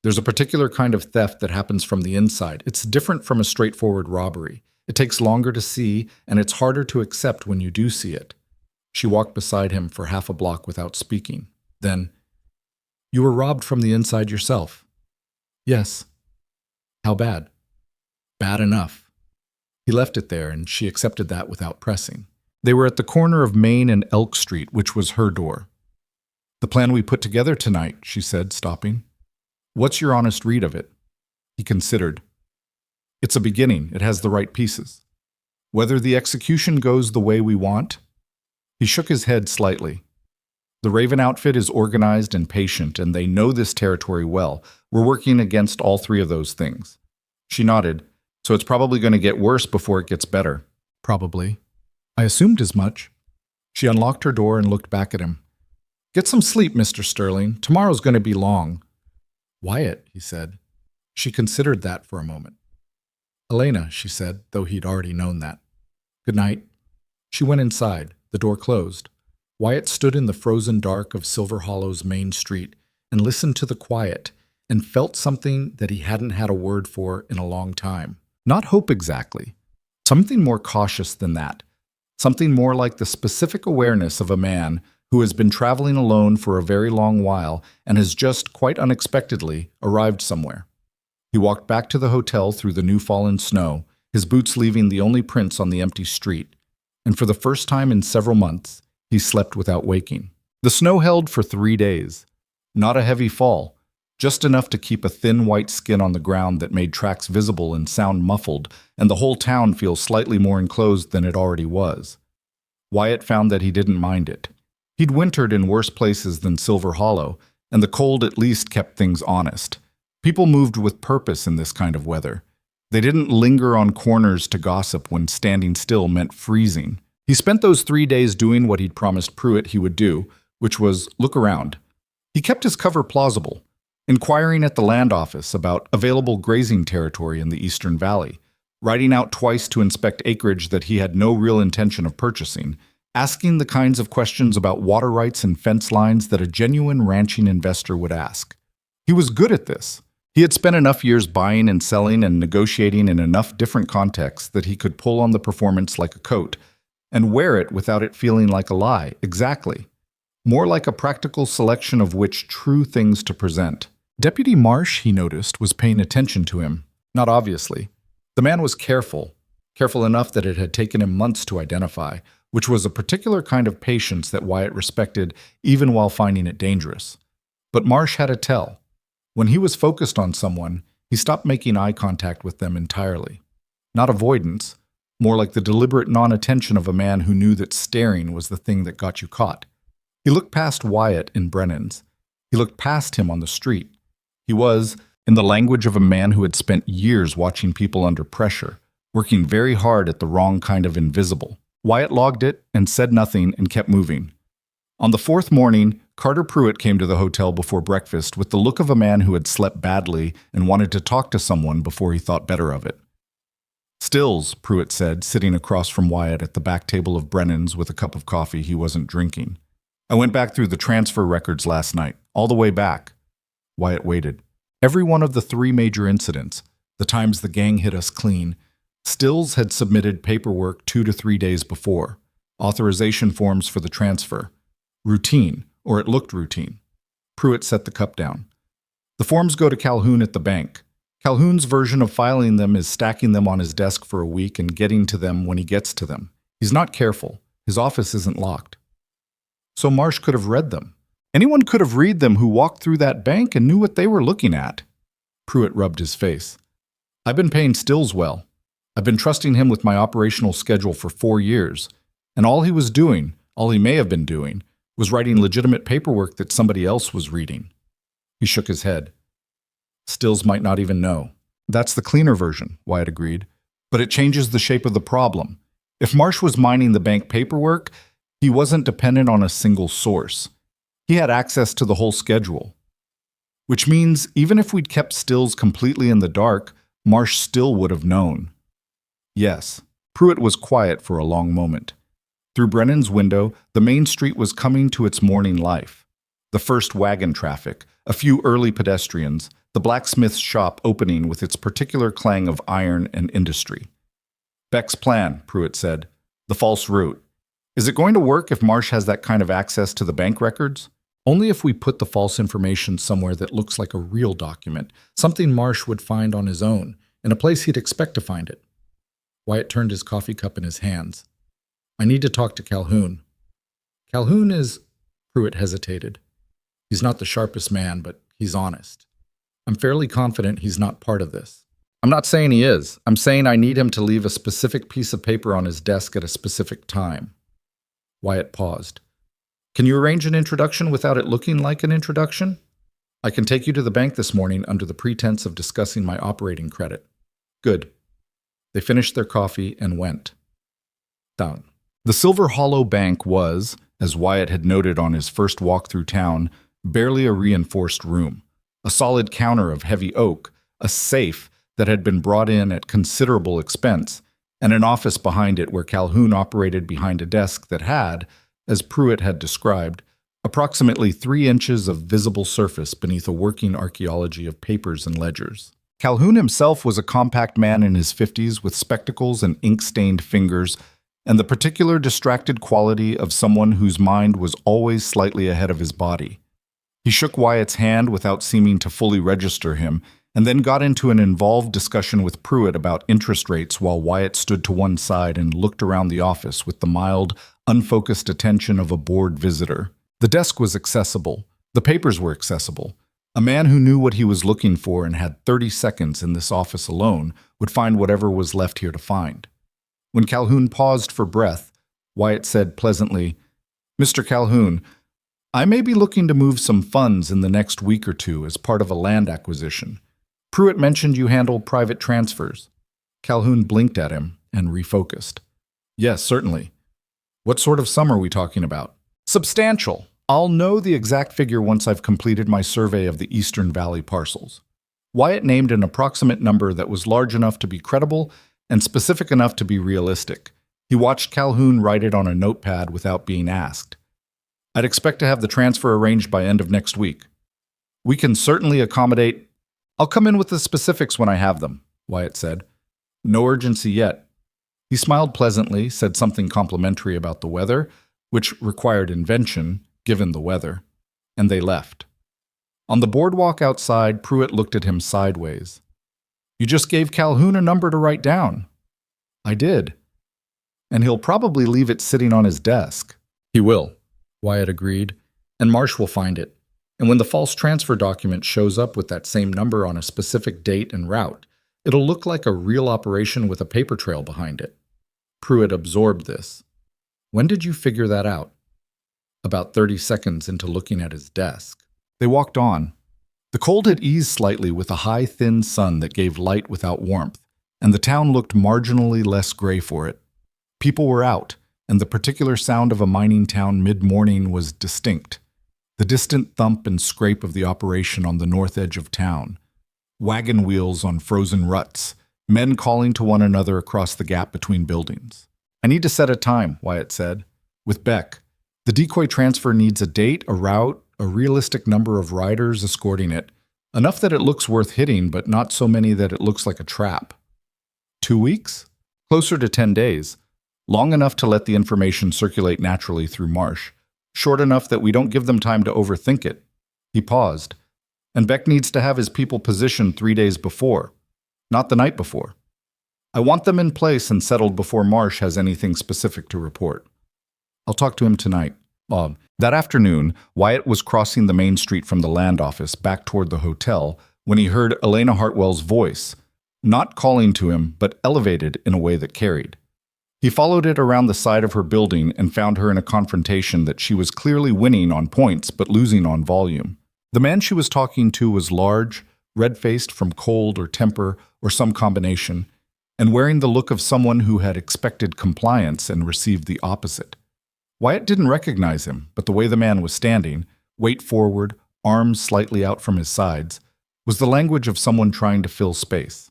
There's a particular kind of theft that happens from the inside. It's different from a straightforward robbery. It takes longer to see, and it's harder to accept when you do see it. She walked beside him for half a block without speaking. Then, "You were robbed from the inside yourself." "Yes." "How bad?" "Bad enough." He left it there, and she accepted that without pressing. They were at the corner of Main and Elk Street, which was her door. "The plan we put together tonight," she said, stopping. "What's your honest read of it?" He considered. "It's a beginning. It has the right pieces. Whether the execution goes the way we want?" He shook his head slightly. "The Raven outfit is organized and patient, and they know this territory well. We're working against all three of those things." She nodded. "So it's probably going to get worse before it gets better." "Probably. I assumed as much." She unlocked her door and looked back at him. "Get some sleep, Mr. Sterling. Tomorrow's going to be long." "Wyatt," he said. She considered that for a moment. "Elena," she said, though he'd already known that. "Good night." She went inside. The door closed. Wyatt stood in the frozen dark of Silver Hollow's main street and listened to the quiet and felt something that he hadn't had a word for in a long time. Not hope exactly. Something more cautious than that. Something more like the specific awareness of a man who has been traveling alone for a very long while and has just, quite unexpectedly, arrived somewhere. He walked back to the hotel through the new-fallen snow, his boots leaving the only prints on the empty street, and for the first time in several months, he slept without waking. The snow held for 3 days. Not a heavy fall, just enough to keep a thin white skin on the ground that made tracks visible and sound muffled, and the whole town feel slightly more enclosed than it already was. Wyatt found that he didn't mind it. He'd wintered in worse places than Silver Hollow, and the cold at least kept things honest. People moved with purpose in this kind of weather. They didn't linger on corners to gossip when standing still meant freezing. He spent those 3 days doing what he'd promised Pruitt he would do, which was look around. He kept his cover plausible, inquiring at the land office about available grazing territory in the Eastern Valley, riding out twice to inspect acreage that he had no real intention of purchasing, asking the kinds of questions about water rights and fence lines that a genuine ranching investor would ask. He was good at this. He had spent enough years buying and selling and negotiating in enough different contexts that he could pull on the performance like a coat and wear it without it feeling like a lie, exactly. More like a practical selection of which true things to present. Deputy Marsh, he noticed, was paying attention to him. Not obviously. The man was careful enough that it had taken him months to identify, which was a particular kind of patience that Wyatt respected even while finding it dangerous. But Marsh had a tell. When he was focused on someone, he stopped making eye contact with them entirely. Not avoidance, more like the deliberate non-attention of a man who knew that staring was the thing that got you caught. He looked past Wyatt in Brennan's. He looked past him on the street. He was, in the language of a man who had spent years watching people under pressure, working very hard at the wrong kind of invisible. Wyatt logged it and said nothing and kept moving. On the fourth morning, Carter Pruitt came to the hotel before breakfast with the look of a man who had slept badly and wanted to talk to someone before he thought better of it. "Stills," Pruitt said, sitting across from Wyatt at the back table of Brennan's with a cup of coffee he wasn't drinking. "I went back through the transfer records last night, all the way back." Wyatt waited. Every one of the 3 major incidents, the times the gang hit us clean, Stills had submitted paperwork 2 to 3 days before, authorization forms for the transfer. Routine, or it looked routine. Pruitt set the cup down. "The forms go to Calhoun at the bank. Calhoun's version of filing them is stacking them on his desk for a week and getting to them when he gets to them. He's not careful. His office isn't locked." So Marsh could have read them. Anyone could have read them who walked through that bank and knew what they were looking at. Pruitt rubbed his face. "I've been paying Stills well. I've been trusting him with my operational schedule for 4 years, and all he was doing, all he may have been doing, was writing legitimate paperwork that somebody else was reading." He shook his head. "Stills might not even know." "That's the cleaner version," Wyatt agreed. "But it changes the shape of the problem. If Marsh was mining the bank paperwork, he wasn't dependent on a single source. He had access to the whole schedule. Which means even if we'd kept Stills completely in the dark, Marsh still would have known." "Yes." Pruitt was quiet for a long moment. Through Brennan's window, the main street was coming to its morning life. The first wagon traffic, a few early pedestrians, the blacksmith's shop opening with its particular clang of iron and industry. "Beck's plan," Pruitt said. "The false route. Is it going to work if Marsh has that kind of access to the bank records?" "Only if we put the false information somewhere that looks like a real document, something Marsh would find on his own, in a place he'd expect to find it." Wyatt turned his coffee cup in his hands. "I need to talk to Calhoun." "Calhoun is—" Pruitt hesitated. "He's not the sharpest man, but he's honest. I'm fairly confident he's not part of this." "I'm not saying he is. I'm saying I need him to leave a specific piece of paper on his desk at a specific time." Wyatt paused. "Can you arrange an introduction without it looking like an introduction?" "I can take you to the bank this morning under the pretense of discussing my operating credit." "Good." They finished their coffee and went. Down. The Silver Hollow Bank was, as Wyatt had noted on his first walk through town, barely a reinforced room. A solid counter of heavy oak, a safe that had been brought in at considerable expense, and an office behind it where Calhoun operated behind a desk that had, as Pruitt had described, approximately 3 inches of visible surface beneath a working archaeology of papers and ledgers. Calhoun himself was a compact man in his 50s with spectacles and ink-stained fingers, and the particular distracted quality of someone whose mind was always slightly ahead of his body. He shook Wyatt's hand without seeming to fully register him, and then got into an involved discussion with Pruitt about interest rates while Wyatt stood to one side and looked around the office with the mild, unfocused attention of a bored visitor. The desk was accessible. The papers were accessible. A man who knew what he was looking for and had 30 seconds in this office alone would find whatever was left here to find. When Calhoun paused for breath, Wyatt said pleasantly, "Mr. Calhoun, I may be looking to move some funds in the next week or two as part of a land acquisition. Pruitt mentioned you handle private transfers." Calhoun blinked at him and refocused. "Yes, certainly. What sort of sum are we talking about?" "Substantial. I'll know the exact figure once I've completed my survey of the Eastern Valley parcels." Wyatt named an approximate number that was large enough to be credible and specific enough to be realistic. He watched Calhoun write it on a notepad without being asked. "I'd expect to have the transfer arranged by end of next week." "We can certainly accommodate—" "I'll come in with the specifics when I have them," Wyatt said. "No urgency yet." He smiled pleasantly, said something complimentary about the weather, which required invention, given the weather, and they left. On the boardwalk outside, Pruitt looked at him sideways. "You just gave Calhoun a number to write down." "I did. And he'll probably leave it sitting on his desk." "He will," Wyatt agreed, "and Marsh will find it. And when the false transfer document shows up with that same number on a specific date and route, it'll look like a real operation with a paper trail behind it." Pruitt absorbed this. "When did you figure that out?" "About 30 seconds into looking at his desk." They walked on. The cold had eased slightly with a high, thin sun that gave light without warmth, and the town looked marginally less gray for it. People were out, and the particular sound of a mining town mid-morning was distinct. The distant thump and scrape of the operation on the north edge of town. Wagon wheels on frozen ruts, men calling to one another across the gap between buildings. "I need to set a time," Wyatt said. "With Beck. The decoy transfer needs a date, a route, a realistic number of riders escorting it. Enough that it looks worth hitting, but not so many that it looks like a trap." 2 weeks? Closer to 10 days. Long enough to let the information circulate naturally through Marsh. Short enough that we don't give them time to overthink it. He paused. "And Beck needs to have his people positioned 3 days before, not the night before. I want them in place and settled before Marsh has anything specific to report." "I'll talk to him tonight." That afternoon, Wyatt was crossing the main street from the land office back toward the hotel when he heard Elena Hartwell's voice, not calling to him, but elevated in a way that carried. He followed it around the side of her building and found her in a confrontation that she was clearly winning on points but losing on volume. The man she was talking to was large, red-faced from cold or temper or some combination, and wearing the look of someone who had expected compliance and received the opposite. Wyatt didn't recognize him, but the way the man was standing, weight forward, arms slightly out from his sides, was the language of someone trying to fill space.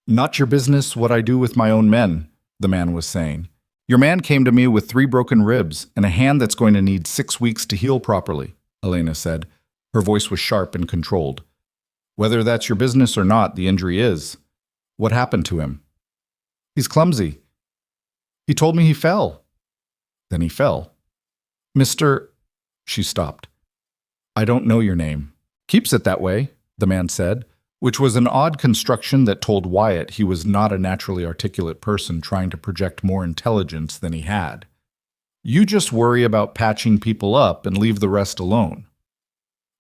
"Not your business what I do with my own men," the man was saying. Your man came to me with 3 broken ribs and a hand that's going to need 6 weeks to heal properly, Elena said. Her voice was sharp and controlled. Whether that's your business or not, the injury is. What happened to him? He's clumsy. He told me he fell. Then he fell. Mr. She stopped. I don't know your name. Keeps it that way, the man said, which was an odd construction that told Wyatt he was not a naturally articulate person trying to project more intelligence than he had. You just worry about patching people up and leave the rest alone.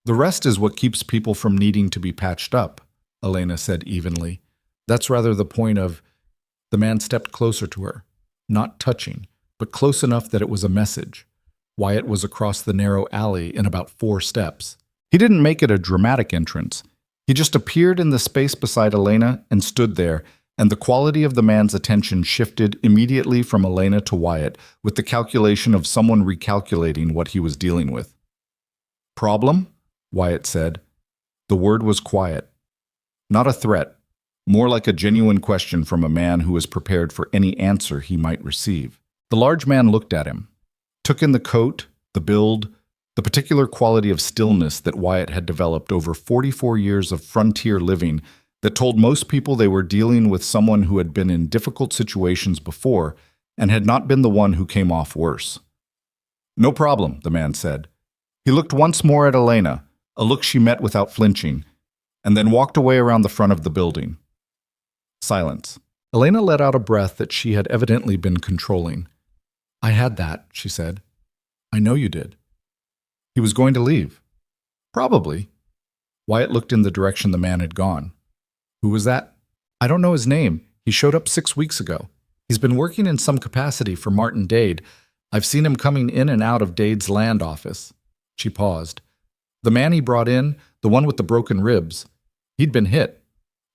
The rest is what keeps people from needing to be patched up, Elena said evenly. That's rather the point of... The man stepped closer to her, not touching, but close enough that it was a message. Wyatt was across the narrow alley in about 4 steps. He didn't make it a dramatic entrance. He just appeared in the space beside Elena and stood there, and the quality of the man's attention shifted immediately from Elena to Wyatt with the calculation of someone recalculating what he was dealing with. Problem? Wyatt said. The word was quiet. Not a threat, more like a genuine question from a man who was prepared for any answer he might receive. The large man looked at him, took in the coat, the build, the particular quality of stillness that Wyatt had developed over 44 years of frontier living that told most people they were dealing with someone who had been in difficult situations before and had not been the one who came off worse. No problem, the man said. He looked once more at Elena, a look she met without flinching, and then walked away around the front of the building. Silence. Elena let out a breath that she had evidently been controlling. I had that, she said. I know you did. He was going to leave. Probably. Wyatt looked in the direction the man had gone. Who was that? I don't know his name. He showed up 6 weeks ago. He's been working in some capacity for Martin Dade. I've seen him coming in and out of Dade's land office. She paused. The man he brought in, the one with the broken ribs, he'd been hit.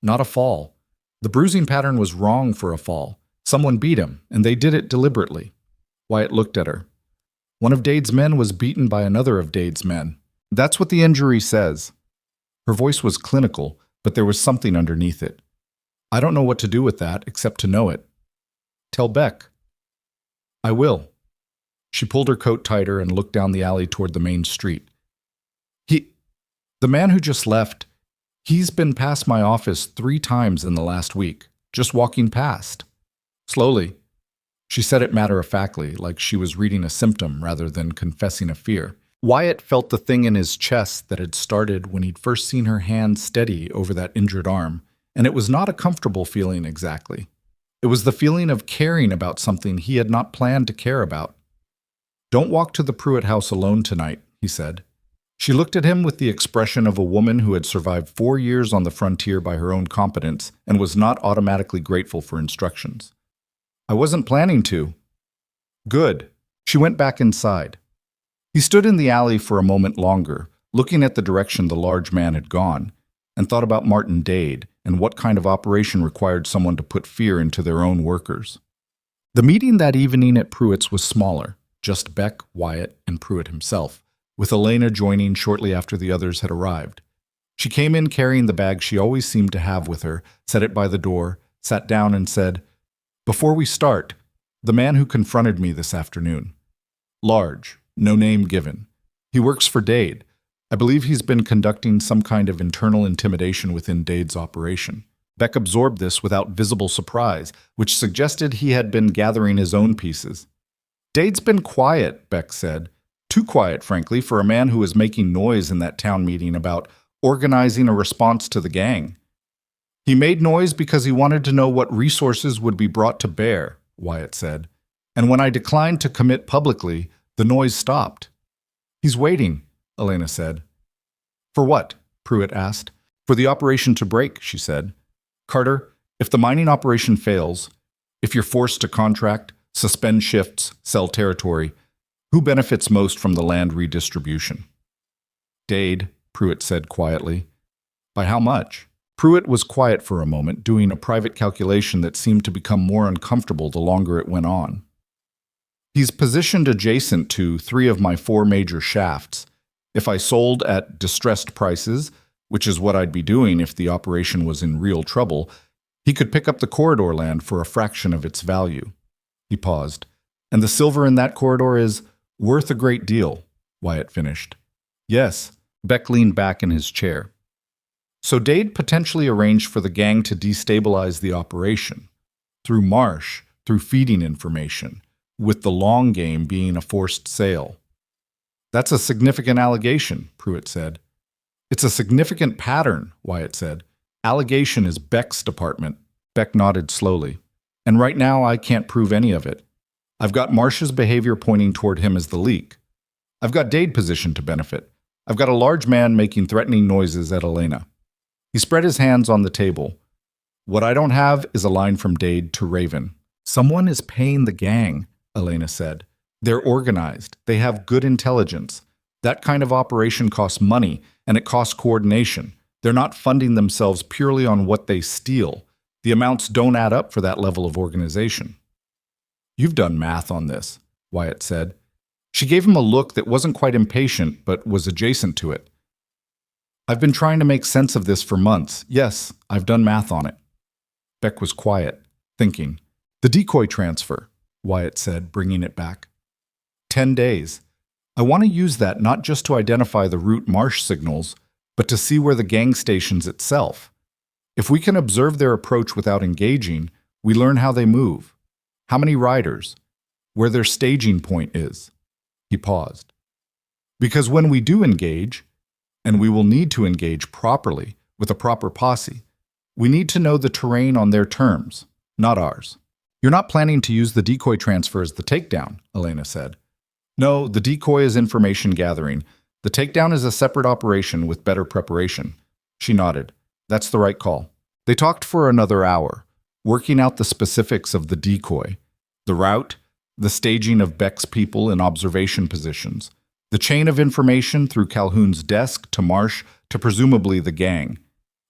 Not a fall. The bruising pattern was wrong for a fall. Someone beat him, and they did it deliberately. Wyatt looked at her. One of Dade's men was beaten by another of Dade's men. That's what the injury says. Her voice was clinical, but there was something underneath it. I don't know what to do with that, except to know it. Tell Beck. I will. She pulled her coat tighter and looked down the alley toward the main street. The man who just left, he's been past my office 3 times in the last week, just walking past. Slowly. She said it matter-of-factly, like she was reading a symptom rather than confessing a fear. Wyatt felt the thing in his chest that had started when he'd first seen her hand steady over that injured arm, and it was not a comfortable feeling exactly. It was the feeling of caring about something he had not planned to care about. Don't walk to the Pruitt house alone tonight, he said. She looked at him with the expression of a woman who had survived 4 years on the frontier by her own competence and was not automatically grateful for instructions. I wasn't planning to. Good. She went back inside. He stood in the alley for a moment longer, looking at the direction the large man had gone, and thought about Martin Dade and what kind of operation required someone to put fear into their own workers. The meeting that evening at Pruitt's was smaller, just Beck, Wyatt, and Pruitt himself, with Elena joining shortly after the others had arrived. She came in carrying the bag she always seemed to have with her, set it by the door, sat down and said, Before we start, the man who confronted me this afternoon. Large, no name given. He works for Dade. I believe he's been conducting some kind of internal intimidation within Dade's operation. Beck absorbed this without visible surprise, which suggested he had been gathering his own pieces. Dade's been quiet, Beck said. Too quiet, frankly, for a man who was making noise in that town meeting about organizing a response to the gang. He made noise because he wanted to know what resources would be brought to bear, Wyatt said. And when I declined to commit publicly, the noise stopped. He's waiting, Elena said. For what? Pruitt asked. For the operation to break, she said. Carter, if the mining operation fails, if you're forced to contract, suspend shifts, sell territory, who benefits most from the land redistribution? Dade, Pruitt said quietly. By how much? Pruitt was quiet for a moment, doing a private calculation that seemed to become more uncomfortable the longer it went on. He's positioned adjacent to 3 of my 4 major shafts. If I sold at distressed prices, which is what I'd be doing if the operation was in real trouble, he could pick up the corridor land for a fraction of its value. He paused. And the silver in that corridor is worth a great deal, Wyatt finished. Yes, Beck leaned back in his chair. So Dade potentially arranged for the gang to destabilize the operation. Through Marsh, through feeding information, with the long game being a forced sale. That's a significant allegation, Pruitt said. It's a significant pattern, Wyatt said. Allegation is Beck's department. Beck nodded slowly. And right now I can't prove any of it. I've got Marsh's behavior pointing toward him as the leak. I've got Dade positioned to benefit. I've got a large man making threatening noises at Elena. He spread his hands on the table. What I don't have is a line from Dade to Raven. Someone is paying the gang, Elena said. They're organized. They have good intelligence. That kind of operation costs money, and it costs coordination. They're not funding themselves purely on what they steal. The amounts don't add up for that level of organization. You've done math on this, Wyatt said. She gave him a look that wasn't quite impatient, but was adjacent to it. I've been trying to make sense of this for months. Yes, I've done math on it. Beck was quiet, thinking. The decoy transfer, Wyatt said, bringing it back. 10 days. I want to use that not just to identify the route Marsh signals, but to see where the gang stations itself. If we can observe their approach without engaging, we learn how they move, how many riders, where their staging point is. He paused. Because when we do engage, and we will need to engage properly with a proper posse, we need to know the terrain on their terms, not ours. You're not planning to use the decoy transfer as the takedown, Elena said. No, the decoy is information gathering. The takedown is a separate operation with better preparation. She nodded. That's the right call. They talked for another hour, working out the specifics of the decoy, the route, the staging of Beck's people in observation positions, the chain of information through Calhoun's desk to Marsh to presumably the gang.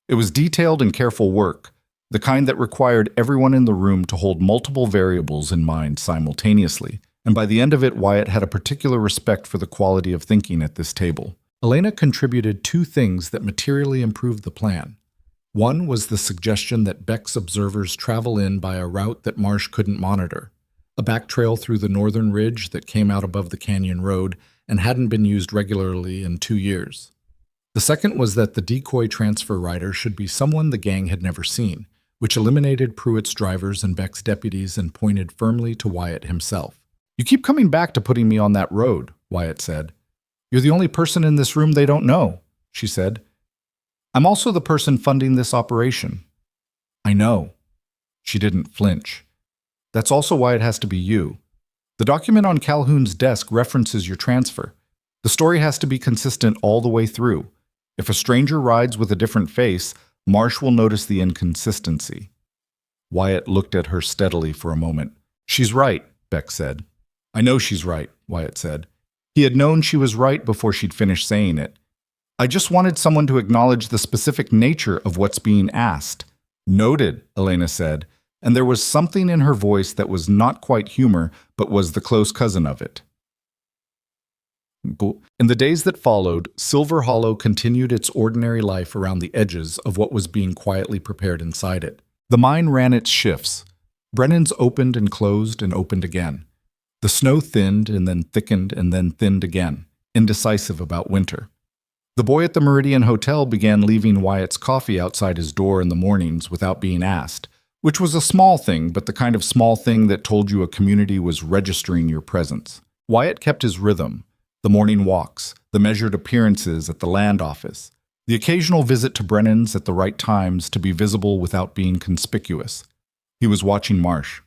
It was detailed and careful work, the kind that required everyone in the room to hold multiple variables in mind simultaneously, and by the end of it, Wyatt had a particular respect for the quality of thinking at this table. Elena contributed 2 things that materially improved the plan. One was the suggestion that Beck's observers travel in by a route that Marsh couldn't monitor, a back trail through the northern ridge that came out above the canyon road and hadn't been used regularly in 2 years. The second was that the decoy transfer rider should be someone the gang had never seen, which eliminated Pruitt's drivers and Beck's deputies and pointed firmly to Wyatt himself. You keep coming back to putting me on that road, Wyatt said. You're the only person in this room they don't know, she said. I'm also the person funding this operation. I know. She didn't flinch. That's also why it has to be you. The document on Calhoun's desk references your transfer. The story has to be consistent all the way through. If a stranger rides with a different face, Marsh will notice the inconsistency. Wyatt looked at her steadily for a moment. She's right, Beck said. I know she's right, Wyatt said. He had known she was right before she'd finished saying it. I just wanted someone to acknowledge the specific nature of what's being asked. Noted, Elena said, and there was something in her voice that was not quite humor, but was the close cousin of it. In the days that followed, Silver Hollow continued its ordinary life around the edges of what was being quietly prepared inside it. The mine ran its shifts. Brennan's opened and closed and opened again. The snow thinned and then thinned again, indecisive about winter. The boy at the Meridian Hotel began leaving Wyatt's coffee outside his door in the mornings without being asked, which was a small thing, but the kind of small thing that told you a community was registering your presence. Wyatt kept his rhythm, the morning walks, the measured appearances at the land office, the occasional visit to Brennan's at the right times to be visible without being conspicuous. He was watching Marsh.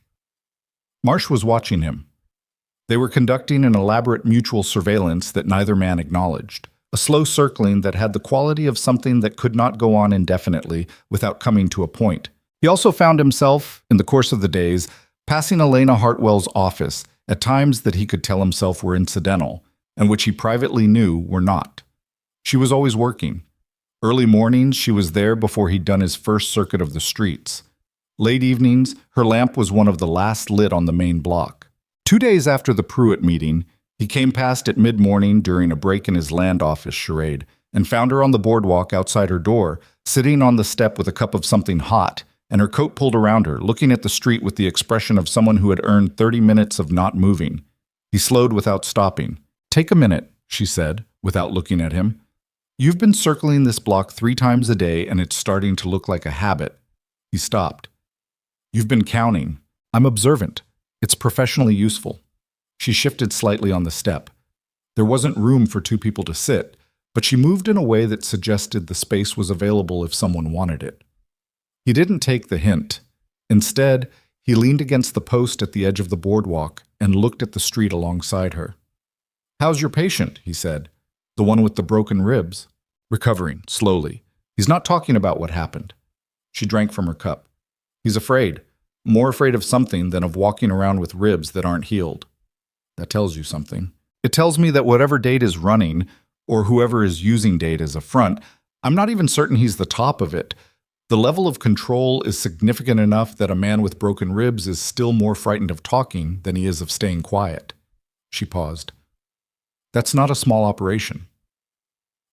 Marsh was watching him. They were conducting an elaborate mutual surveillance that neither man acknowledged, a slow circling that had the quality of something that could not go on indefinitely without coming to a point. He also found himself, in the course of the days, passing Elena Hartwell's office at times that he could tell himself were incidental, and which he privately knew were not. She was always working. Early mornings, she was there before he'd done his first circuit of the streets. Late evenings, her lamp was one of the last lit on the main block. 2 days after the Pruitt meeting, he came past at mid-morning during a break in his land office charade and found her on the boardwalk outside her door, sitting on the step with a cup of something hot and her coat pulled around her, looking at the street with the expression of someone who had earned 30 minutes of not moving. He slowed without stopping. "Take a minute," she said, without looking at him. "You've been circling this block 3 times a day, and it's starting to look like a habit." He stopped. "You've been counting. I'm observant. It's professionally useful." She shifted slightly on the step. There wasn't room for 2 people to sit, but she moved in a way that suggested the space was available if someone wanted it. He didn't take the hint. Instead, he leaned against the post at the edge of the boardwalk and looked at the street alongside her. "How's your patient?" he said. "The one with the broken ribs?" "Recovering, slowly. He's not talking about what happened." She drank from her cup. "He's afraid. More afraid of something than of walking around with ribs that aren't healed." "That tells you something." "It tells me that whatever date is running, or whoever is using date as a front, I'm not even certain he's the top of it. The level of control is significant enough that a man with broken ribs is still more frightened of talking than he is of staying quiet." She paused. "That's not a small operation."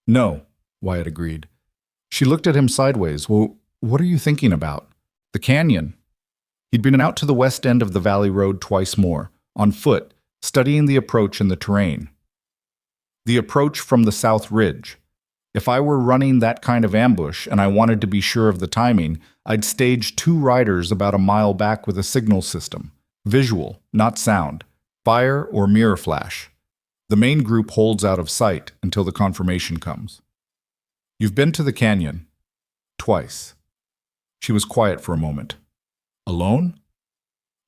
"No," Wyatt agreed. She looked at him sideways. "Well, what are you thinking about?" "The canyon." He'd been out to the west end of the valley road twice more, on foot, studying the approach and the terrain. The approach from the south ridge. If I were running that kind of ambush and I wanted to be sure of the timing, I'd stage 2 riders about a mile back with a signal system. Visual, not sound. Fire or mirror flash. The main group holds out of sight until the confirmation comes. "You've been to the canyon?" "Twice." She was quiet for a moment. "Alone?"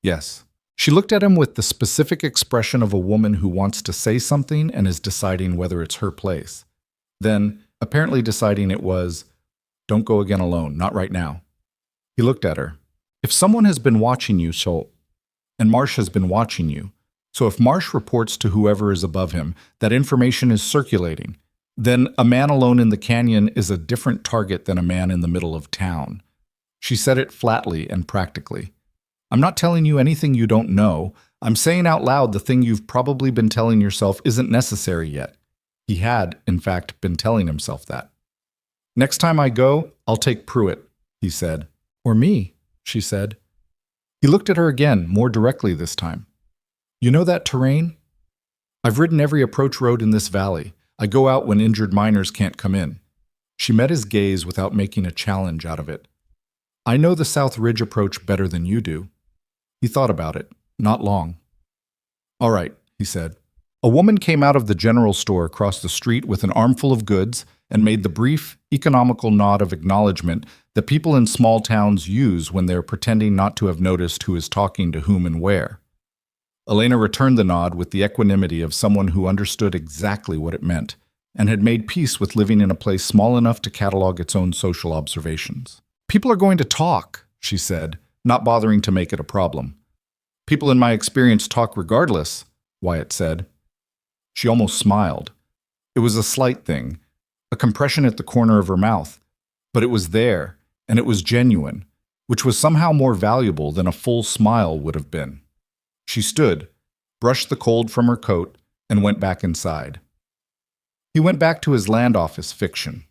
"Yes." She looked at him with the specific expression of a woman who wants to say something and is deciding whether it's her place. Then, apparently deciding it was, "Don't go again alone, not right now." He looked at her. "If someone has been watching you, and Marsh has been watching you, so if Marsh reports to whoever is above him that information is circulating, then a man alone in the canyon is a different target than a man in the middle of town." She said it flatly and practically. "I'm not telling you anything you don't know. I'm saying out loud the thing you've probably been telling yourself isn't necessary yet." He had, in fact, been telling himself that. "Next time I go, I'll take Pruitt," he said. "Or me," she said. He looked at her again, more directly this time. "You know that terrain? I've ridden every approach road in this valley. I go out when injured miners can't come in." She met his gaze without making a challenge out of it. "I know the South Ridge approach better than you do." He thought about it. Not long. "All right," he said. A woman came out of the general store across the street with an armful of goods and made the brief, economical nod of acknowledgement that people in small towns use when they're pretending not to have noticed who is talking to whom and where. Elena returned the nod with the equanimity of someone who understood exactly what it meant and had made peace with living in a place small enough to catalog its own social observations. "People are going to talk," she said, not bothering to make it a problem. "People in my experience talk regardless," Wyatt said. She almost smiled. It was a slight thing, a compression at the corner of her mouth, but it was there, and it was genuine, which was somehow more valuable than a full smile would have been. She stood, brushed the cold from her coat, and went back inside. He went back to his land office fiction.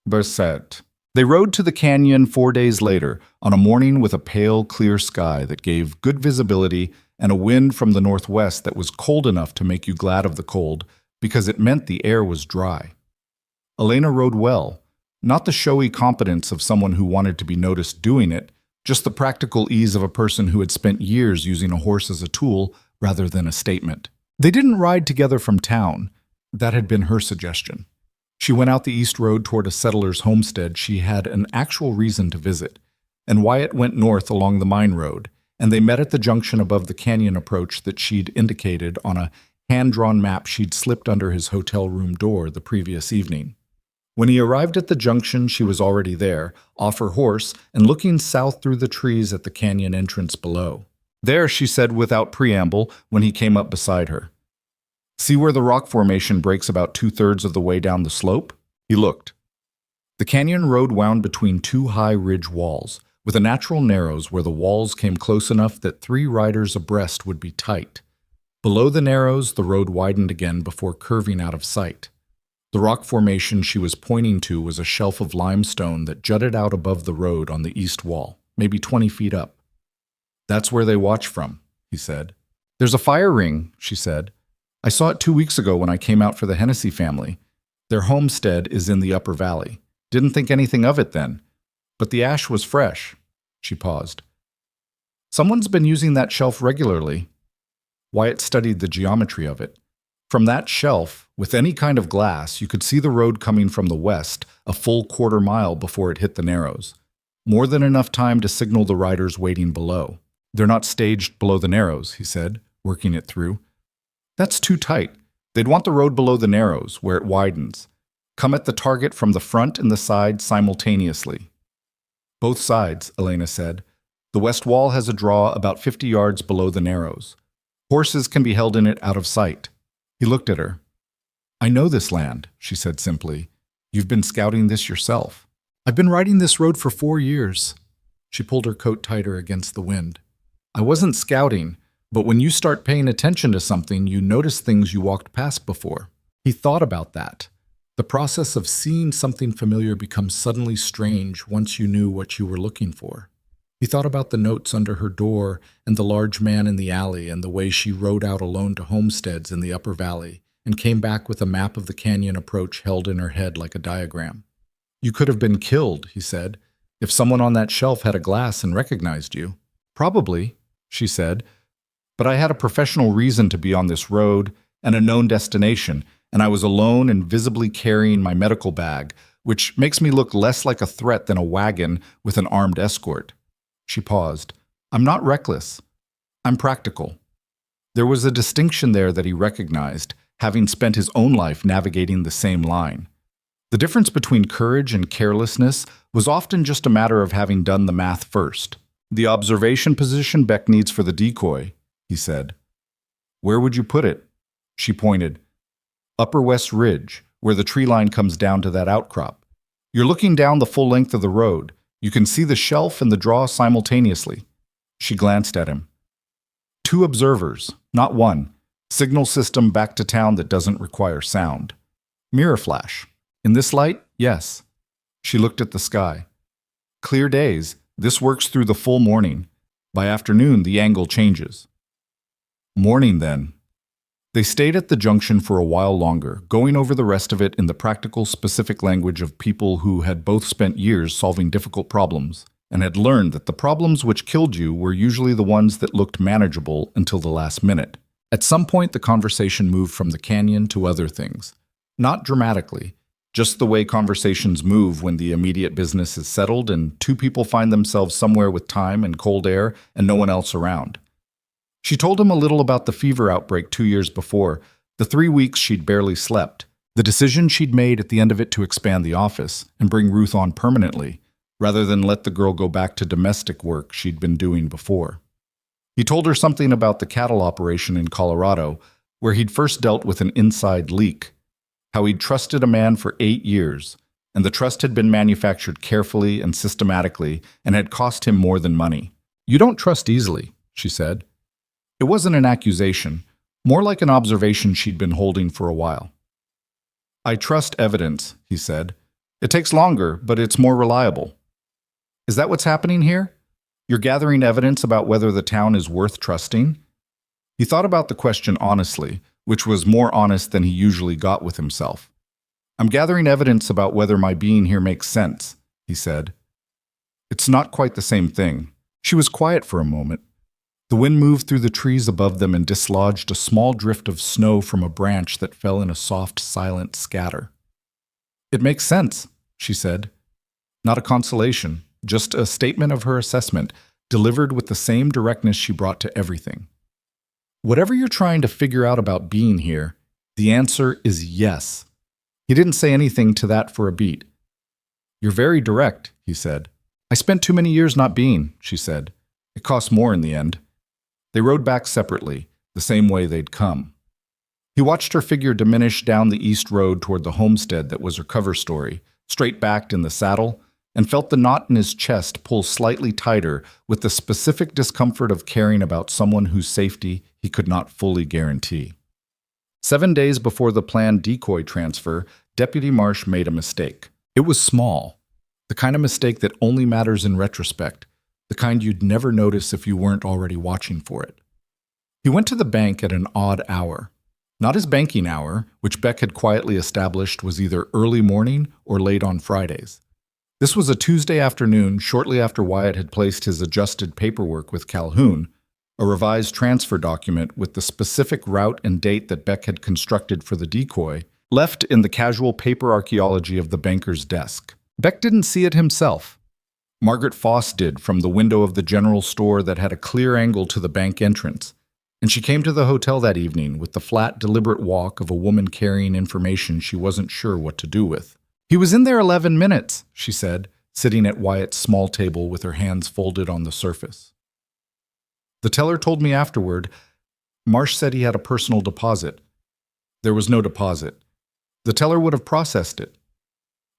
Berset. They rode to the canyon 4 days later, on a morning with a pale, clear sky that gave good visibility and a wind from the northwest that was cold enough to make you glad of the cold because it meant the air was dry. Elena rode well, not the showy competence of someone who wanted to be noticed doing it, just the practical ease of a person who had spent years using a horse as a tool rather than a statement. They didn't ride together from town. That had been her suggestion. She went out the east road toward a settler's homestead she had an actual reason to visit, and Wyatt went north along the mine road, and they met at the junction above the canyon approach that she'd indicated on a hand-drawn map she'd slipped under his hotel room door the previous evening. When he arrived at the junction, she was already there, off her horse, and looking south through the trees at the canyon entrance below. "There," she said without preamble when he came up beside her. "See where the rock formation breaks about 2/3 of the way down the slope?" He looked. The canyon road wound between 2 high ridge walls, with a natural narrows where the walls came close enough that 3 riders abreast would be tight. Below the narrows, the road widened again before curving out of sight. The rock formation she was pointing to was a shelf of limestone that jutted out above the road on the east wall, maybe 20 feet up. "That's where they watch from," he said. "There's a fire ring," she said. "I saw it 2 weeks ago when I came out for the Hennessy family. Their homestead is in the upper valley. Didn't think anything of it then. But the ash was fresh." She paused. "Someone's been using that shelf regularly." Wyatt studied the geometry of it. From that shelf, with any kind of glass, you could see the road coming from the west a full quarter-mile before it hit the Narrows. More than enough time to signal the riders waiting below. "They're not staged below the Narrows," he said, working it through. "That's too tight. They'd want the road below the Narrows, where it widens. Come at the target from the front and the side simultaneously." "Both sides," Elena said. "The west wall has a draw about 50 yards below the Narrows. Horses can be held in it out of sight." He looked at her. "I know this land," she said simply. "You've been scouting this yourself." "I've been riding this road for 4 years." She pulled her coat tighter against the wind. "I wasn't scouting, but when you start paying attention to something, you notice things you walked past before." He thought about that. The process of seeing something familiar becomes suddenly strange once you knew what you were looking for. He thought about the notes under her door and the large man in the alley and the way she rode out alone to homesteads in the upper valley and came back with a map of the canyon approach held in her head like a diagram. "You could have been killed," he said, "if someone on that shelf had a glass and recognized you." "Probably," she said, "but I had a professional reason to be on this road and a known destination, and I was alone and visibly carrying my medical bag, which makes me look less like a threat than a wagon with an armed escort." She paused. "I'm not reckless. I'm practical." There was a distinction there that he recognized, having spent his own life navigating the same line. The difference between courage and carelessness was often just a matter of having done the math first. "The observation position Beck needs for the decoy," he said. "Where would you put it?" She pointed. "Upper West Ridge, where the tree line comes down to that outcrop. You're looking down the full length of the road. You can see the shelf and the draw simultaneously." She glanced at him. "2 observers, not one. Signal system back to town that doesn't require sound. Mirror flash. In this light, yes." She looked at the sky. "Clear days. This works through the full morning. By afternoon, the angle changes." "Morning, then." They stayed at the junction for a while longer, going over the rest of it in the practical, specific language of people who had both spent years solving difficult problems and had learned that the problems which killed you were usually the ones that looked manageable until the last minute. At some point, the conversation moved from the canyon to other things. Not dramatically, just the way conversations move when the immediate business is settled and 2 people find themselves somewhere with time and cold air and no one else around. She told him a little about the fever outbreak 2 years before, the 3 weeks she'd barely slept, the decision she'd made at the end of it to expand the office and bring Ruth on permanently, rather than let the girl go back to domestic work she'd been doing before. He told her something about the cattle operation in Colorado, where he'd first dealt with an inside leak, how he'd trusted a man for 8 years, and the trust had been manufactured carefully and systematically and had cost him more than money. "You don't trust easily," she said. It wasn't an accusation, more like an observation she'd been holding for a while. "I trust evidence," he said. "It takes longer, but it's more reliable." "Is that what's happening here? You're gathering evidence about whether the town is worth trusting?" He thought about the question honestly, which was more honest than he usually got with himself. "I'm gathering evidence about whether my being here makes sense," he said. "It's not quite the same thing." She was quiet for a moment. The wind moved through the trees above them and dislodged a small drift of snow from a branch that fell in a soft, silent scatter. "It makes sense," she said. Not a consolation, just a statement of her assessment, delivered with the same directness she brought to everything. "Whatever you're trying to figure out about being here, the answer is yes." He didn't say anything to that for a beat. "You're very direct," he said. "I spent too many years not being," she said. "It costs more in the end." They rode back separately, the same way they'd come. He watched her figure diminish down the east road toward the homestead that was her cover story, straight-backed in the saddle, and felt the knot in his chest pull slightly tighter with the specific discomfort of caring about someone whose safety he could not fully guarantee. 7 days before the planned decoy transfer, Deputy Marsh made a mistake. It was small. The kind of mistake that only matters in retrospect. The kind you'd never notice if you weren't already watching for it. He went to the bank at an odd hour. Not his banking hour, which Beck had quietly established was either early morning or late on Fridays. This was a Tuesday afternoon, shortly after Wyatt had placed his adjusted paperwork with Calhoun, a revised transfer document with the specific route and date that Beck had constructed for the decoy, left in the casual paper archaeology of the banker's desk. Beck didn't see it himself. Margaret Foss did from the window of the general store that had a clear angle to the bank entrance, and she came to the hotel that evening with the flat, deliberate walk of a woman carrying information she wasn't sure what to do with. "He was in there 11 minutes, she said, sitting at Wyatt's small table with her hands folded on the surface. The teller told me afterward, Marsh said he had a personal deposit. There was no deposit. The teller would have processed it.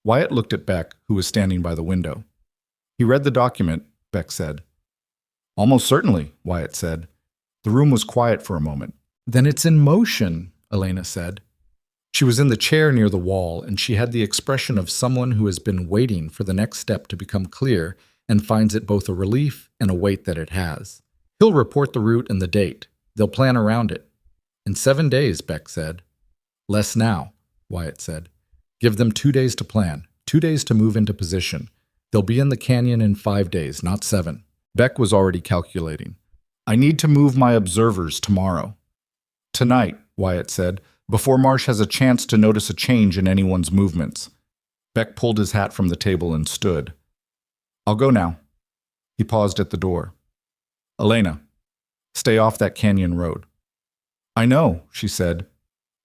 Wyatt looked at Beck, who was standing by the window. He read the document, Beck said. Almost certainly, Wyatt said. The room was quiet for a moment. Then it's in motion, Elena said. She was in the chair near the wall, and she had the expression of someone who has been waiting for the next step to become clear and finds it both a relief and a weight that it has. He'll report the route and the date. They'll plan around it. In 7 days, Beck said. Less now, Wyatt said. Give them 2 days to plan, 2 days to move into position. They'll be in the canyon in 5 days, not 7. Beck was already calculating. I need to move my observers tomorrow. Tonight, Wyatt said, before Marsh has a chance to notice a change in anyone's movements. Beck pulled his hat from the table and stood. I'll go now. He paused at the door. Elena, stay off that canyon road. I know, she said.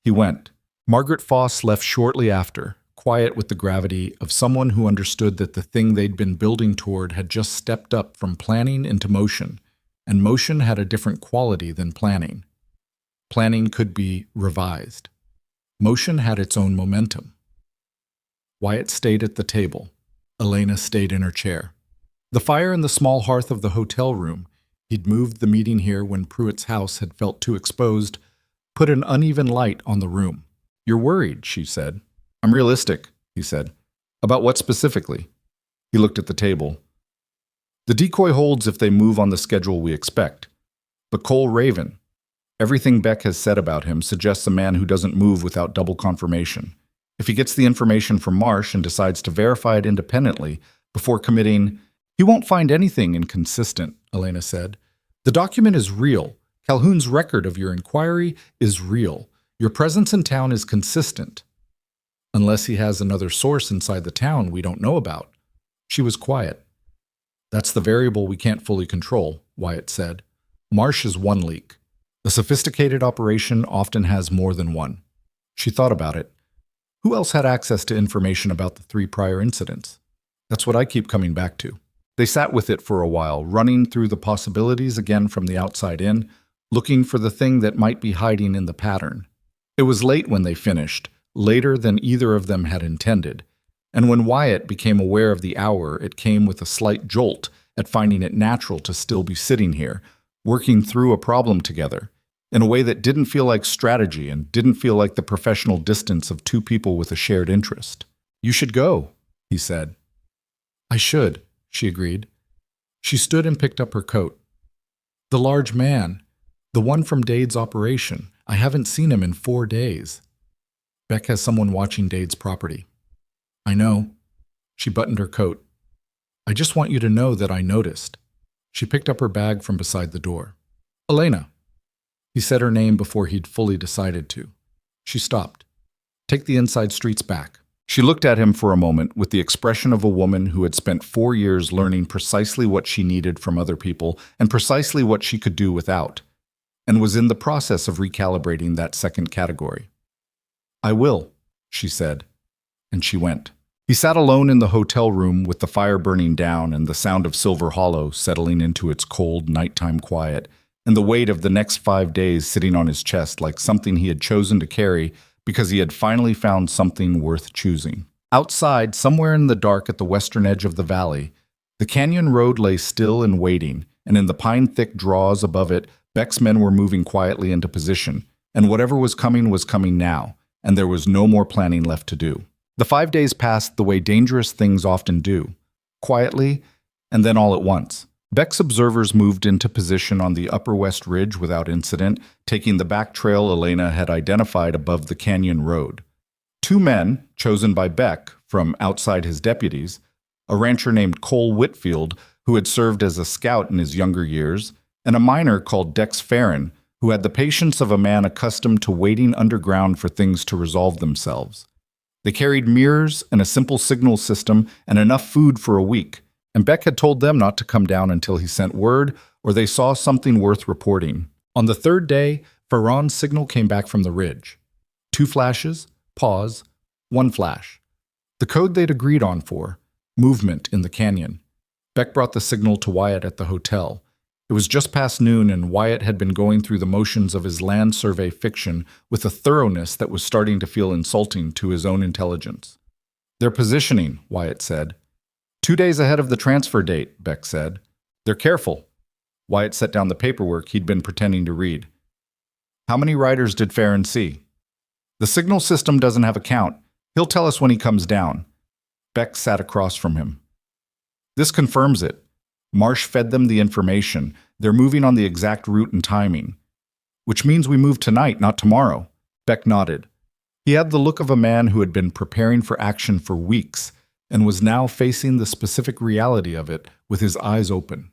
He went. Margaret Foss left shortly after, quiet with the gravity of someone who understood that the thing they'd been building toward had just stepped up from planning into motion, and motion had a different quality than planning. Planning could be revised. Motion had its own momentum. Wyatt stayed at the table. Elena stayed in her chair. The fire in the small hearth of the hotel room, he'd moved the meeting here when Pruitt's house had felt too exposed, put an uneven light on the room. You're worried, she said. I'm realistic, he said. About what specifically? He looked at the table. The decoy holds if they move on the schedule we expect. But Cole Raven, everything Beck has said about him suggests a man who doesn't move without double confirmation. If he gets the information from Marsh and decides to verify it independently before committing, he won't find anything inconsistent, Elena said. The document is real. Calhoun's record of your inquiry is real. Your presence in town is consistent. Unless he has another source inside the town we don't know about. She was quiet. That's the variable we can't fully control, Wyatt said. Marsh is one leak. A sophisticated operation often has more than one. She thought about it. Who else had access to information about the 3 prior incidents? That's what I keep coming back to. They sat with it for a while, running through the possibilities again from the outside in, looking for the thing that might be hiding in the pattern. It was late when they finished, later than either of them had intended, and when Wyatt became aware of the hour, it came with a slight jolt at finding it natural to still be sitting here, working through a problem together, in a way that didn't feel like strategy and didn't feel like the professional distance of 2 people with a shared interest. You should go, he said. I should, she agreed. She stood and picked up her coat. The large man, the one from Dade's operation, I haven't seen him in 4 days. Beck has someone watching Dade's property. I know. She buttoned her coat. I just want you to know that I noticed. She picked up her bag from beside the door. Elena. He said her name before he'd fully decided to. She stopped. Take the inside streets back. She looked at him for a moment with the expression of a woman who had spent 4 years learning precisely what she needed from other people and precisely what she could do without, and was in the process of recalibrating that second category. I will, she said, and she went. He sat alone in the hotel room with the fire burning down and the sound of Silver Hollow settling into its cold nighttime quiet, and the weight of the next 5 days sitting on his chest like something he had chosen to carry because he had finally found something worth choosing. Outside, somewhere in the dark at the western edge of the valley, the canyon road lay still and waiting, and in the pine-thick draws above it, Beck's men were moving quietly into position, and whatever was coming now, and there was no more planning left to do. The 5 days passed the way dangerous things often do, quietly, and then all at once. Beck's observers moved into position on the Upper West Ridge without incident, taking the back trail Elena had identified above the canyon road. 2 men, chosen by Beck from outside his deputies, a rancher named Cole Whitfield, who had served as a scout in his younger years, and a miner called Dex Farron, who had the patience of a man accustomed to waiting underground for things to resolve themselves. They carried mirrors and a simple signal system and enough food for a week, and Beck had told them not to come down until he sent word or they saw something worth reporting. On the 3rd day, Farron's signal came back from the ridge. 2 flashes, pause, 1 flash. The code they'd agreed on for movement in the canyon. Beck brought the signal to Wyatt at the hotel. It was just past noon, and Wyatt had been going through the motions of his land survey fiction with a thoroughness that was starting to feel insulting to his own intelligence. "They're positioning," Wyatt said. 2 days ahead of the transfer date, Beck said. "They're careful." Wyatt set down the paperwork he'd been pretending to read. "How many riders did Farron see?" "The signal system doesn't have a count. He'll tell us when he comes down." Beck sat across from him. "This confirms it. Marsh fed them the information. They're moving on the exact route and timing." "Which means we move tonight, not tomorrow." Beck nodded. He had the look of a man who had been preparing for action for weeks and was now facing the specific reality of it with his eyes open.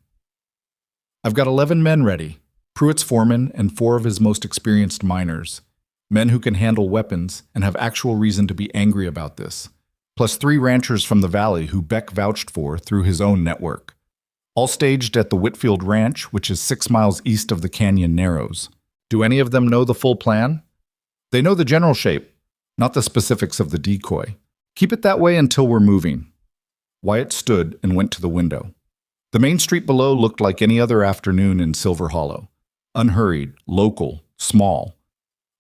"I've got 11 men ready, Pruitt's foreman and 4 of his most experienced miners, men who can handle weapons and have actual reason to be angry about this, plus 3 ranchers from the valley who Beck vouched for through his own network. All staged at the Whitfield Ranch, which is 6 miles east of the canyon narrows. Do any of them know the full plan?" "They know the general shape, not the specifics of the decoy. Keep it that way until we're moving." Wyatt stood and went to the window. The main street below looked like any other afternoon in Silver Hollow. Unhurried, local, small.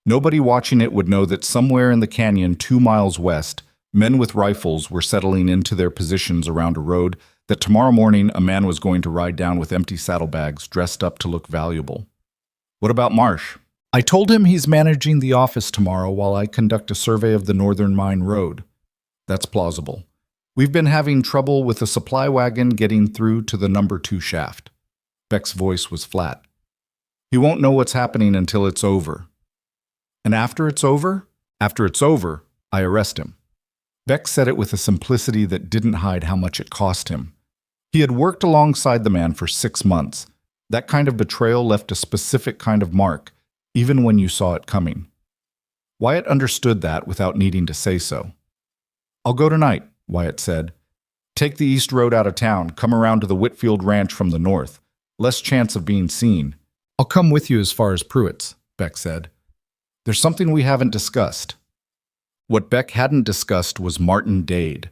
Nobody watching it would know that somewhere in the canyon 2 miles west, men with rifles were settling into their positions around a road that tomorrow morning a man was going to ride down with empty saddlebags dressed up to look valuable. "What about Marsh?" "I told him he's managing the office tomorrow while I conduct a survey of the Northern Mine Road." "That's plausible. We've been having trouble with a supply wagon getting through to the number 2 shaft." Beck's voice was flat. "He won't know what's happening until it's over." "And after it's over?" "After it's over, I arrest him." Beck said it with a simplicity that didn't hide how much it cost him. He had worked alongside the man for 6 months. That kind of betrayal left a specific kind of mark, even when you saw it coming. Wyatt understood that without needing to say so. "I'll go tonight," Wyatt said. "Take the east road out of town, come around to the Whitfield Ranch from the north. Less chance of being seen." "I'll come with you as far as Pruitt's," Beck said. "There's something we haven't discussed." What Beck hadn't discussed was Martin Dade.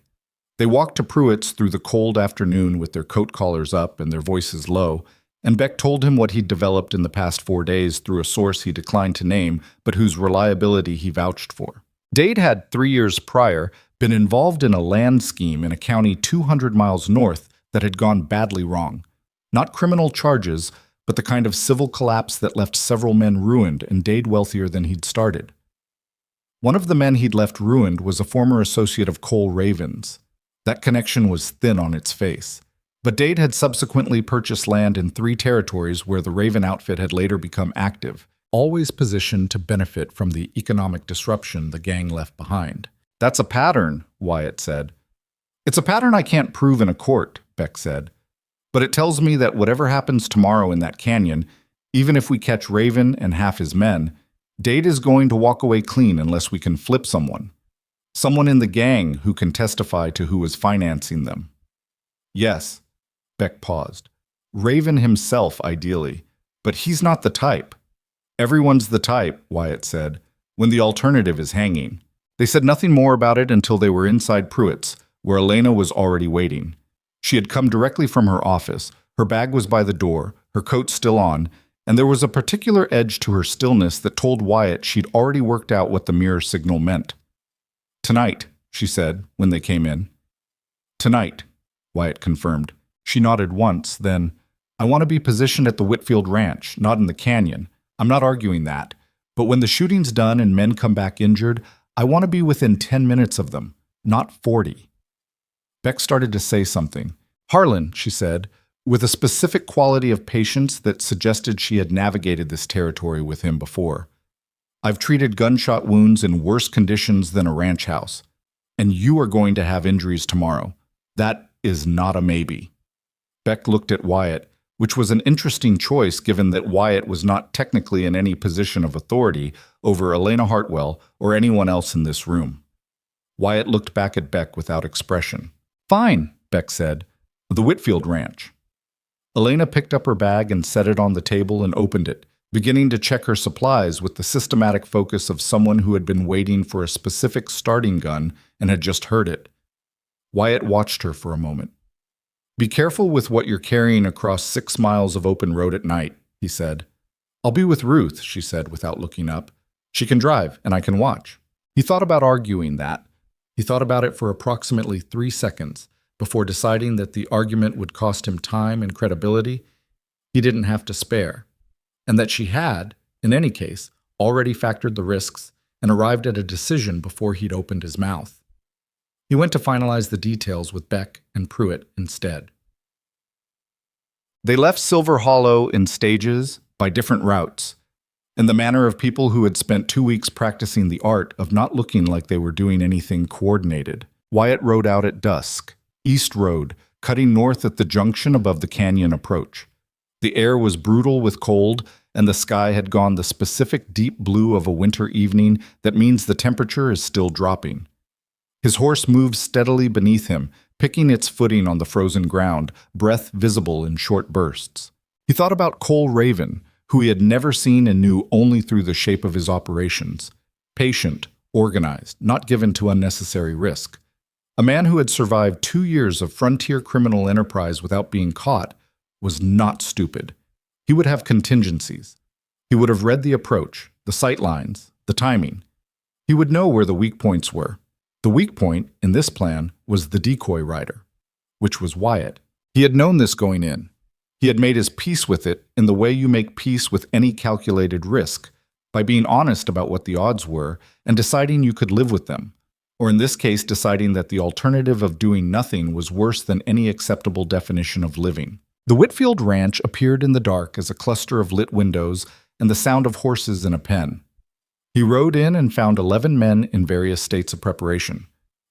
They walked to Pruitt's through the cold afternoon with their coat collars up and their voices low, and Beck told him what he'd developed in the past 4 days through a source he declined to name, but whose reliability he vouched for. Dade had 3 years prior been involved in a land scheme in a county 200 miles north that had gone badly wrong. Not criminal charges, but the kind of civil collapse that left several men ruined and Dade wealthier than he'd started. One of the men he'd left ruined was a former associate of Cole Raven's. That connection was thin on its face. But Dade had subsequently purchased land in 3 territories where the Raven outfit had later become active, always positioned to benefit from the economic disruption the gang left behind. "That's a pattern," Wyatt said. "It's a pattern I can't prove in a court," Beck said. "But it tells me that whatever happens tomorrow in that canyon, even if we catch Raven and half his men, Dade is going to walk away clean unless we can flip someone. Someone in the gang who can testify to who is financing them." "Yes." Beck paused. "Raven himself, ideally. But he's not the type." "Everyone's the type," Wyatt said, "when the alternative is hanging." They said nothing more about it until they were inside Pruitt's, where Elena was already waiting. She had come directly from her office. Her bag was by the door, her coat still on, and there was a particular edge to her stillness that told Wyatt she'd already worked out what the mirror signal meant. "Tonight," she said when they came in. "Tonight," Wyatt confirmed. She nodded once, then, "I want to be positioned at the Whitfield Ranch, not in the canyon. I'm not arguing that. But when the shooting's done and men come back injured, I want to be within 10 minutes of them, not 40. Beck started to say something. Harlan, she said, with a specific quality of patience that suggested she had navigated this territory with him before. I've treated gunshot wounds in worse conditions than a ranch house, and you are going to have injuries tomorrow. That is not a maybe. Beck looked at Wyatt, which was an interesting choice given that Wyatt was not technically in any position of authority over Elena Hartwell or anyone else in this room. Wyatt looked back at Beck without expression. Fine, Beck said. The Whitfield Ranch. Elena picked up her bag and set it on the table and opened it, beginning to check her supplies with the systematic focus of someone who had been waiting for a specific starting gun and had just heard it. Wyatt watched her for a moment. Be careful with what you're carrying across 6 miles of open road at night, he said. I'll be with Ruth, she said without looking up. She can drive, and I can watch. He thought about arguing that. He thought about it for approximately 3 seconds before deciding that the argument would cost him time and credibility he didn't have to spare, and that she had, in any case, already factored the risks and arrived at a decision before he'd opened his mouth. He went to finalize the details with Beck and Pruitt instead. They left Silver Hollow in stages by different routes, in the manner of people who had spent 2 weeks practicing the art of not looking like they were doing anything coordinated. Wyatt rode out at dusk, East Road, cutting north at the junction above the canyon approach. The air was brutal with cold, and the sky had gone the specific deep blue of a winter evening that means the temperature is still dropping. His horse moved steadily beneath him, picking its footing on the frozen ground, breath visible in short bursts. He thought about Cole Raven, who he had never seen and knew only through the shape of his operations. Patient, organized, not given to unnecessary risk. A man who had survived 2 years of frontier criminal enterprise without being caught was not stupid. He would have contingencies. He would have read the approach, the sight lines, the timing. He would know where the weak points were. The weak point in this plan was the decoy rider, which was Wyatt. He had known this going in. He had made his peace with it in the way you make peace with any calculated risk, by being honest about what the odds were and deciding you could live with them, or in this case deciding that the alternative of doing nothing was worse than any acceptable definition of living. The Whitfield Ranch appeared in the dark as a cluster of lit windows and the sound of horses in a pen. He rode in and found 11 men in various states of preparation,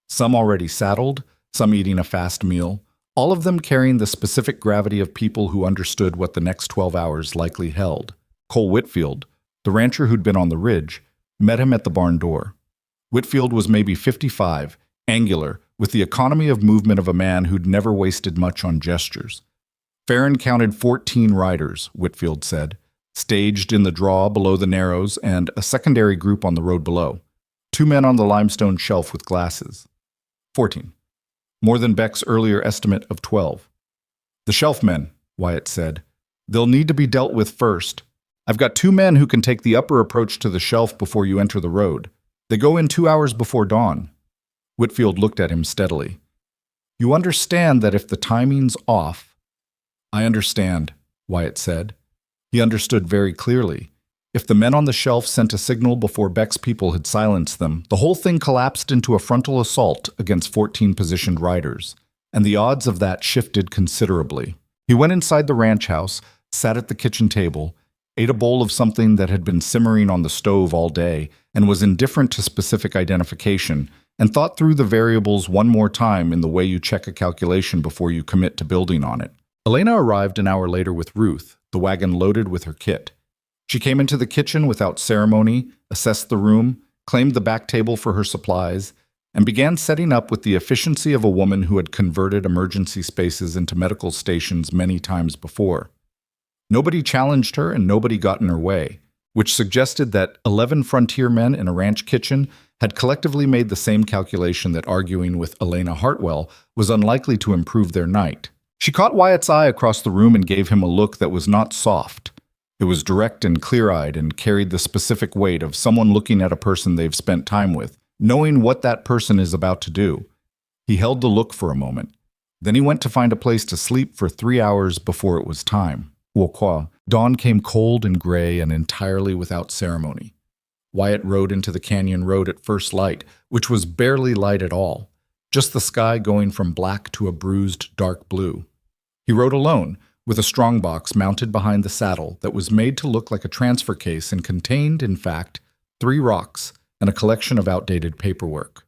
some already saddled, some eating a fast meal, all of them carrying the specific gravity of people who understood what the next 12 hours likely held. Cole Whitfield, the rancher who'd been on the ridge, met him at the barn door. Whitfield was maybe 55, angular, with the economy of movement of a man who'd never wasted much on gestures. Farron counted 14 riders, Whitfield said, staged in the draw below the narrows and a secondary group on the road below. 2 men on the limestone shelf with glasses. 14. More than Beck's earlier estimate of 12. The shelf men, Wyatt said. They'll need to be dealt with first. I've got 2 men who can take the upper approach to the shelf before you enter the road. They go in 2 hours before dawn. Whitfield looked at him steadily. You understand that if the timing's off... I understand, Wyatt said. He understood very clearly. If the men on the shelf sent a signal before Beck's people had silenced them, the whole thing collapsed into a frontal assault against 14 positioned riders, and the odds of that shifted considerably. He went inside the ranch house, sat at the kitchen table, ate a bowl of something that had been simmering on the stove all day and was indifferent to specific identification, and thought through the variables one more time in the way you check a calculation before you commit to building on it. Elena arrived an hour later with Ruth, the wagon loaded with her kit. She came into the kitchen without ceremony, assessed the room, claimed the back table for her supplies, and began setting up with the efficiency of a woman who had converted emergency spaces into medical stations many times before. Nobody challenged her and nobody got in her way, which suggested that 11 frontier men in a ranch kitchen had collectively made the same calculation that arguing with Elena Hartwell was unlikely to improve their night. She caught Wyatt's eye across the room and gave him a look that was not soft. It was direct and clear-eyed and carried the specific weight of someone looking at a person they've spent time with, knowing what that person is about to do. He held the look for a moment. Then he went to find a place to sleep for 3 hours before it was time. Dawn came cold and gray and entirely without ceremony. Wyatt rode into the canyon road at first light, which was barely light at all, just the sky going from black to a bruised dark blue. He rode alone, with a strongbox mounted behind the saddle that was made to look like a transfer case and contained, in fact, 3 rocks and a collection of outdated paperwork.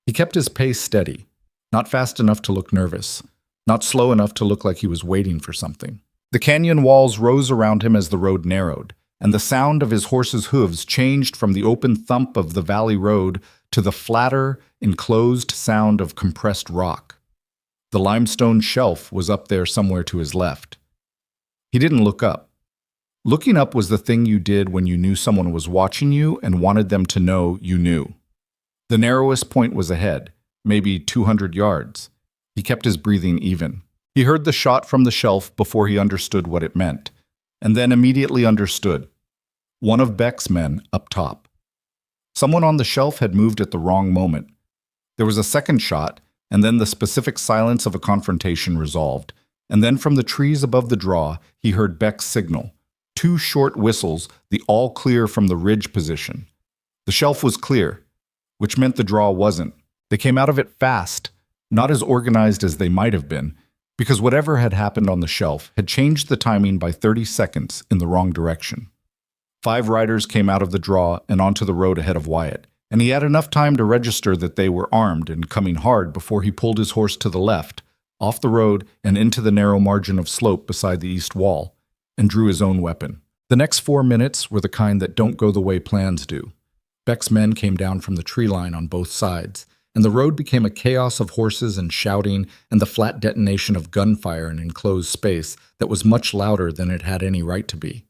He kept his pace steady, not fast enough to look nervous, not slow enough to look like he was waiting for something. The canyon walls rose around him as the road narrowed, and the sound of his horse's hooves changed from the open thump of the valley road to the flatter, enclosed sound of compressed rock. The limestone shelf was up there somewhere to his left. He didn't look up. Looking up was the thing you did when you knew someone was watching you and wanted them to know you knew. The narrowest point was ahead, maybe 200 yards. He kept his breathing even. He heard the shot from the shelf before he understood what it meant, and then immediately understood. One of Beck's men up top. Someone on the shelf had moved at the wrong moment. There was a second shot, and then the specific silence of a confrontation resolved. And then from the trees above the draw, he heard Beck's signal. 2 short whistles, the all clear from the ridge position. The shelf was clear, which meant the draw wasn't. They came out of it fast, not as organized as they might have been, because whatever had happened on the shelf had changed the timing by 30 seconds in the wrong direction. 5 riders came out of the draw and onto the road ahead of Wyatt, and he had enough time to register that they were armed and coming hard before he pulled his horse to the left, off the road and into the narrow margin of slope beside the east wall, and drew his own weapon. The next 4 minutes were the kind that don't go the way plans do. Beck's men came down from the tree line on both sides, and the road became a chaos of horses and shouting and the flat detonation of gunfire in enclosed space that was much louder than it had any right to be.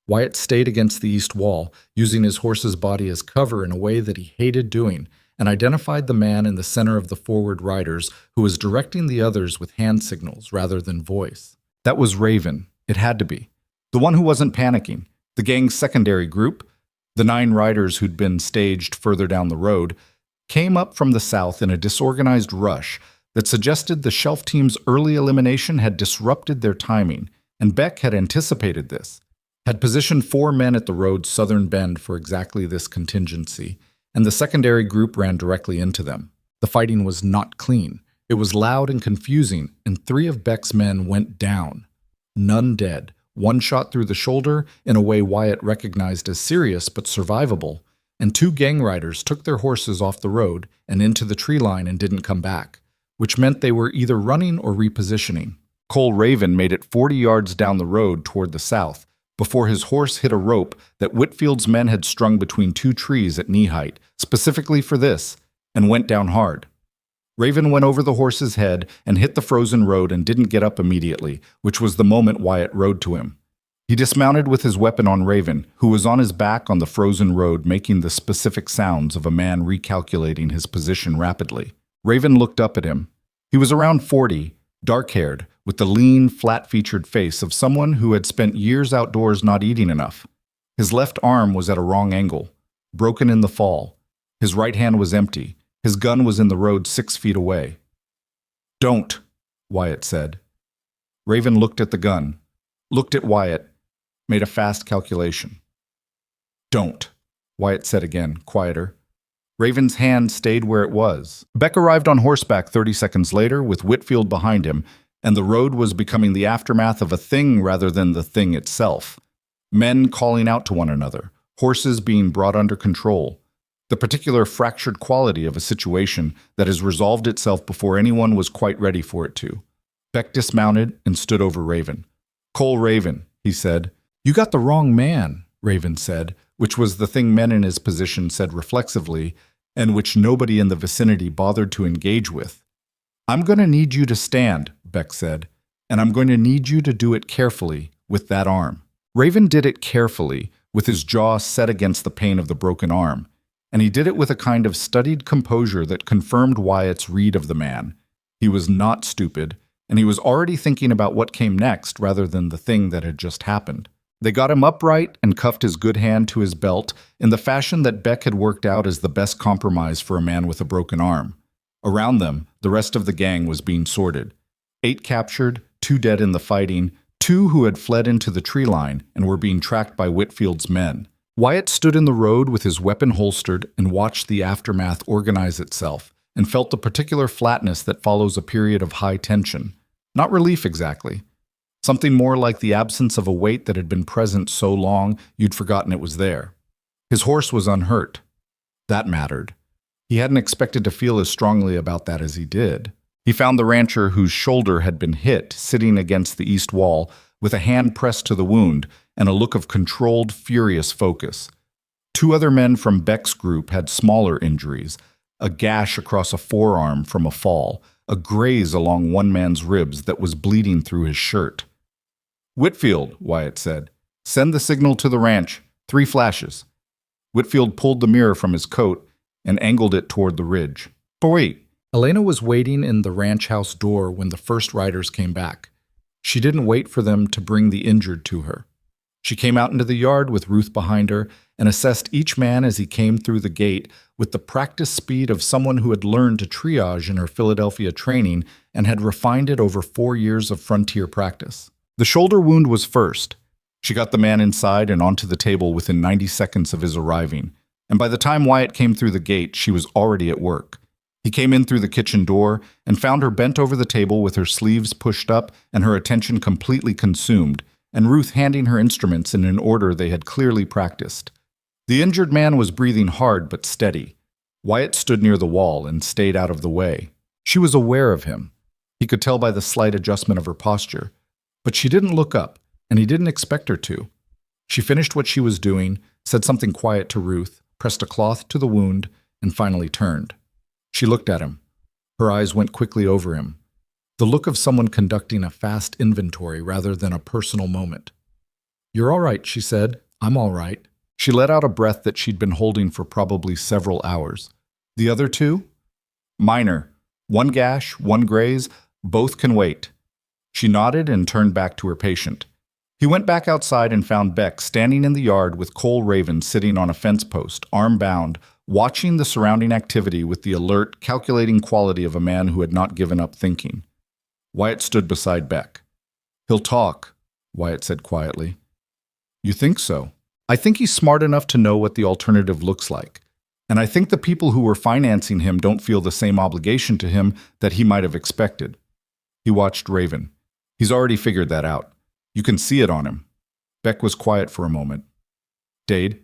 Wyatt stayed against the east wall, using his horse's body as cover in a way that he hated doing, and identified the man in the center of the forward riders who was directing the others with hand signals rather than voice. That was Raven. It had to be. The one who wasn't panicking. The gang's secondary group, the 9 riders who'd been staged further down the road, came up from the south in a disorganized rush that suggested the shelf team's early elimination had disrupted their timing, and Beck had anticipated this. Had positioned 4 men at the road's southern bend for exactly this contingency, and the secondary group ran directly into them. The fighting was not clean. It was loud and confusing, and 3 of Beck's men went down. None dead. 1 shot through the shoulder in a way Wyatt recognized as serious but survivable, and 2 gang riders took their horses off the road and into the tree line and didn't come back, which meant they were either running or repositioning. Cole Raven made it 40 yards down the road toward the south, before his horse hit a rope that Whitfield's men had strung between 2 trees at knee height, specifically for this, and went down hard. Raven went over the horse's head and hit the frozen road and didn't get up immediately, which was the moment Wyatt rode to him. He dismounted with his weapon on Raven, who was on his back on the frozen road making the specific sounds of a man recalculating his position rapidly. Raven looked up at him. He was around 40, dark-haired, with the lean, flat-featured face of someone who had spent years outdoors not eating enough. His left arm was at a wrong angle, broken in the fall. His right hand was empty. His gun was in the road 6 feet away. "Don't," Wyatt said. Raven looked at the gun, looked at Wyatt, made a fast calculation. "Don't," Wyatt said again, quieter. Raven's hand stayed where it was. Beck arrived on horseback 30 seconds later with Whitfield behind him, and the road was becoming the aftermath of a thing rather than the thing itself. Men calling out to one another, horses being brought under control, the particular fractured quality of a situation that has resolved itself before anyone was quite ready for it to. Beck dismounted and stood over Raven. "Cole Raven," he said. "You got the wrong man," Raven said, which was the thing men in his position said reflexively, and which nobody in the vicinity bothered to engage with. "I'm going to need you to stand," Beck said, "and I'm going to need you to do it carefully with that arm." Raven did it carefully, with his jaw set against the pain of the broken arm, and he did it with a kind of studied composure that confirmed Wyatt's read of the man. He was not stupid, and he was already thinking about what came next rather than the thing that had just happened. They got him upright and cuffed his good hand to his belt in the fashion that Beck had worked out as the best compromise for a man with a broken arm. Around them, the rest of the gang was being sorted. 8 captured, 2 dead in the fighting, 2 who had fled into the tree line and were being tracked by Whitfield's men. Wyatt stood in the road with his weapon holstered and watched the aftermath organize itself, and felt the particular flatness that follows a period of high tension. Not relief exactly. Something more like the absence of a weight that had been present so long you'd forgotten it was there. His horse was unhurt. That mattered. He hadn't expected to feel as strongly about that as he did. He found the rancher whose shoulder had been hit sitting against the east wall with a hand pressed to the wound and a look of controlled, furious focus. Two other men from Beck's group had smaller injuries, a gash across a forearm from a fall, a graze along one man's ribs that was bleeding through his shirt. "Whitfield," Wyatt said, "send the signal to the ranch. 3 flashes." Whitfield pulled the mirror from his coat and angled it toward the ridge. But wait. Elena was waiting in the ranch house door when the first riders came back. She didn't wait for them to bring the injured to her. She came out into the yard with Ruth behind her and assessed each man as he came through the gate with the practiced speed of someone who had learned to triage in her Philadelphia training and had refined it over 4 years of frontier practice. The shoulder wound was first. She got the man inside and onto the table within 90 seconds of his arriving, and by the time Wyatt came through the gate, she was already at work. He came in through the kitchen door and found her bent over the table with her sleeves pushed up and her attention completely consumed, and Ruth handing her instruments in an order they had clearly practiced. The injured man was breathing hard but steady. Wyatt stood near the wall and stayed out of the way. She was aware of him. He could tell by the slight adjustment of her posture. But she didn't look up, and he didn't expect her to. She finished what she was doing, said something quiet to Ruth, pressed a cloth to the wound, and finally turned. She looked at him. Her eyes went quickly over him. The look of someone conducting a fast inventory rather than a personal moment. "You're all right," she said. "I'm all right." She let out a breath that she'd been holding for probably several hours. "The other 2? "Minor. 1 gash, 1 graze. Both can wait." She nodded and turned back to her patient. He went back outside and found Beck standing in the yard with Cole Raven sitting on a fence post, arm bound, watching the surrounding activity with the alert, calculating quality of a man who had not given up thinking. Wyatt stood beside Beck. "He'll talk," Wyatt said quietly. "You think so?" "I think he's smart enough to know what the alternative looks like. And I think the people who were financing him don't feel the same obligation to him that he might have expected." He watched Raven. "He's already figured that out. You can see it on him." Beck was quiet for a moment. "Dade?"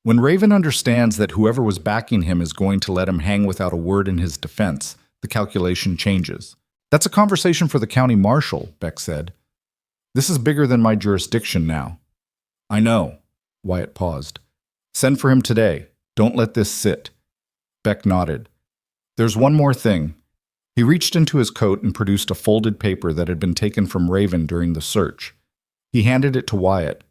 "When Raven understands that whoever was backing him is going to let him hang without a word in his defense, the calculation changes." "That's a conversation for the county marshal," Beck said. "This is bigger than my jurisdiction now." "I know." Wyatt paused. "Send for him today. Don't let this sit." Beck nodded. "There's one more thing." He reached into his coat and produced a folded paper that had been taken from Raven during the search. He handed it to Wyatt.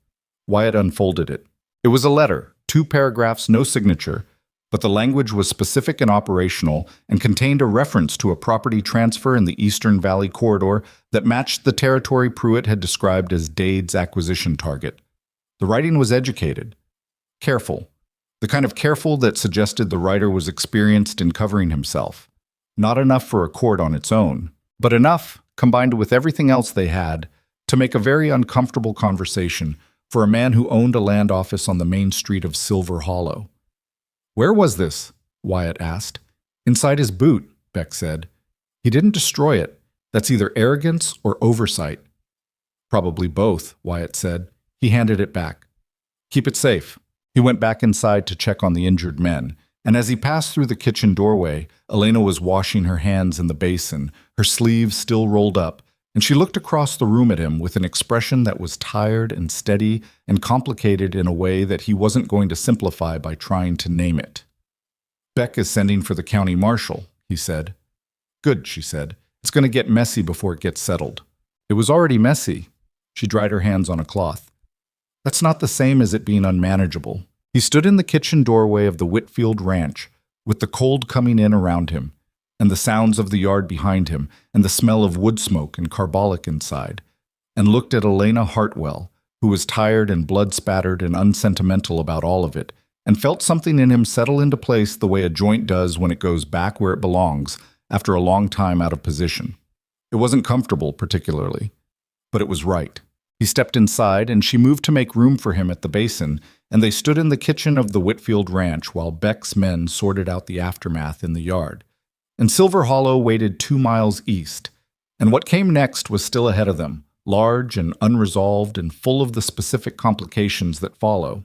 Wyatt unfolded it. It was a letter, 2 paragraphs, no signature, but the language was specific and operational and contained a reference to a property transfer in the Eastern Valley corridor that matched the territory Pruitt had described as Dade's acquisition target. The writing was educated, careful, the kind of careful that suggested the writer was experienced in covering himself. Not enough for a court on its own, but enough, combined with everything else they had, to make a very uncomfortable conversation for a man who owned a land office on the main street of Silver Hollow. "Where was this?" Wyatt asked. "Inside his boot," Beck said. "He didn't destroy it. That's either arrogance or oversight." "Probably both," Wyatt said. He handed it back. "Keep it safe." He went back inside to check on the injured men, and as he passed through the kitchen doorway, Elena was washing her hands in the basin, her sleeves still rolled up, and she looked across the room at him with an expression that was tired and steady and complicated in a way that he wasn't going to simplify by trying to name it. "Beck is sending for the county marshal," he said. "Good," she said. "It's going to get messy before it gets settled." "It was already messy." She dried her hands on a cloth. "That's not the same as it being unmanageable." He stood in the kitchen doorway of the Whitfield ranch, with the cold coming in around him, and the sounds of the yard behind him, and the smell of wood smoke and carbolic inside, and looked at Elena Hartwell, who was tired and blood-spattered and unsentimental about all of it, and felt something in him settle into place the way a joint does when it goes back where it belongs after a long time out of position. It wasn't comfortable, particularly, but it was right. He stepped inside, and she moved to make room for him at the basin, and they stood in the kitchen of the Whitfield Ranch while Beck's men sorted out the aftermath in the yard. And Silver Hollow waited 2 miles east, and what came next was still ahead of them, large and unresolved and full of the specific complications that follow.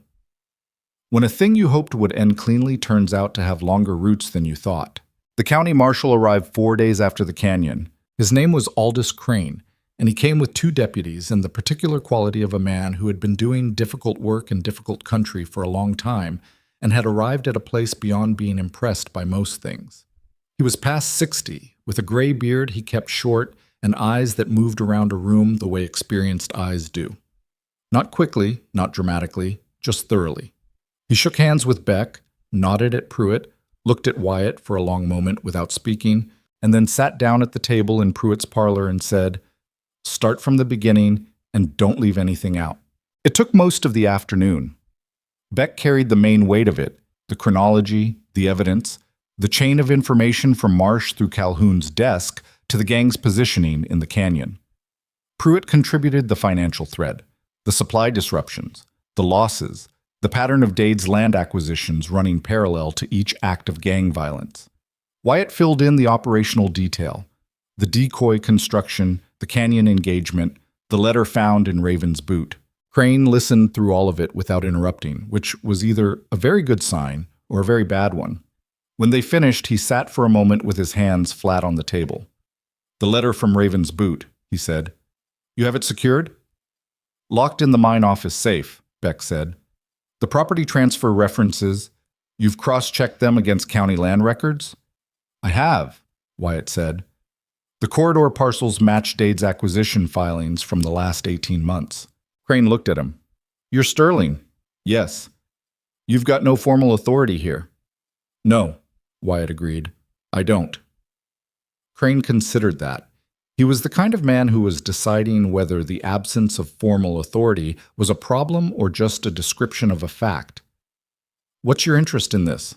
When a thing you hoped would end cleanly turns out to have longer roots than you thought. The county marshal arrived 4 days after the canyon. His name was Aldous Crane, and he came with 2 deputies and the particular quality of a man who had been doing difficult work in difficult country for a long time and had arrived at a place beyond being impressed by most things. He was past 60, with a gray beard he kept short and eyes that moved around a room the way experienced eyes do. Not quickly, not dramatically, just thoroughly. He shook hands with Beck, nodded at Pruitt, looked at Wyatt for a long moment without speaking, and then sat down at the table in Pruitt's parlor and said, "Start from the beginning and don't leave anything out." It took most of the afternoon. Beck carried the main weight of it, the chronology, the evidence, the chain of information from Marsh through Calhoun's desk to the gang's positioning in the canyon. Pruitt contributed the financial thread, the supply disruptions, the losses, the pattern of Dade's land acquisitions running parallel to each act of gang violence. Wyatt filled in the operational detail, the decoy construction, the canyon engagement, the letter found in Raven's boot. Crane listened through all of it without interrupting, which was either a very good sign or a very bad one. When they finished, he sat for a moment with his hands flat on the table. "The letter from Raven's boot," he said. "You have it secured?" "Locked in the mine office safe," Beck said. "The property transfer references, you've cross-checked them against county land records?" "I have," Wyatt said. "The corridor parcels match Dade's acquisition filings from the last 18 months. Crane looked at him. "You're Sterling?" "Yes." "You've got no formal authority here." "No," Wyatt agreed. "I don't." Crane considered that. He was the kind of man who was deciding whether the absence of formal authority was a problem or just a description of a fact. "What's your interest in this?"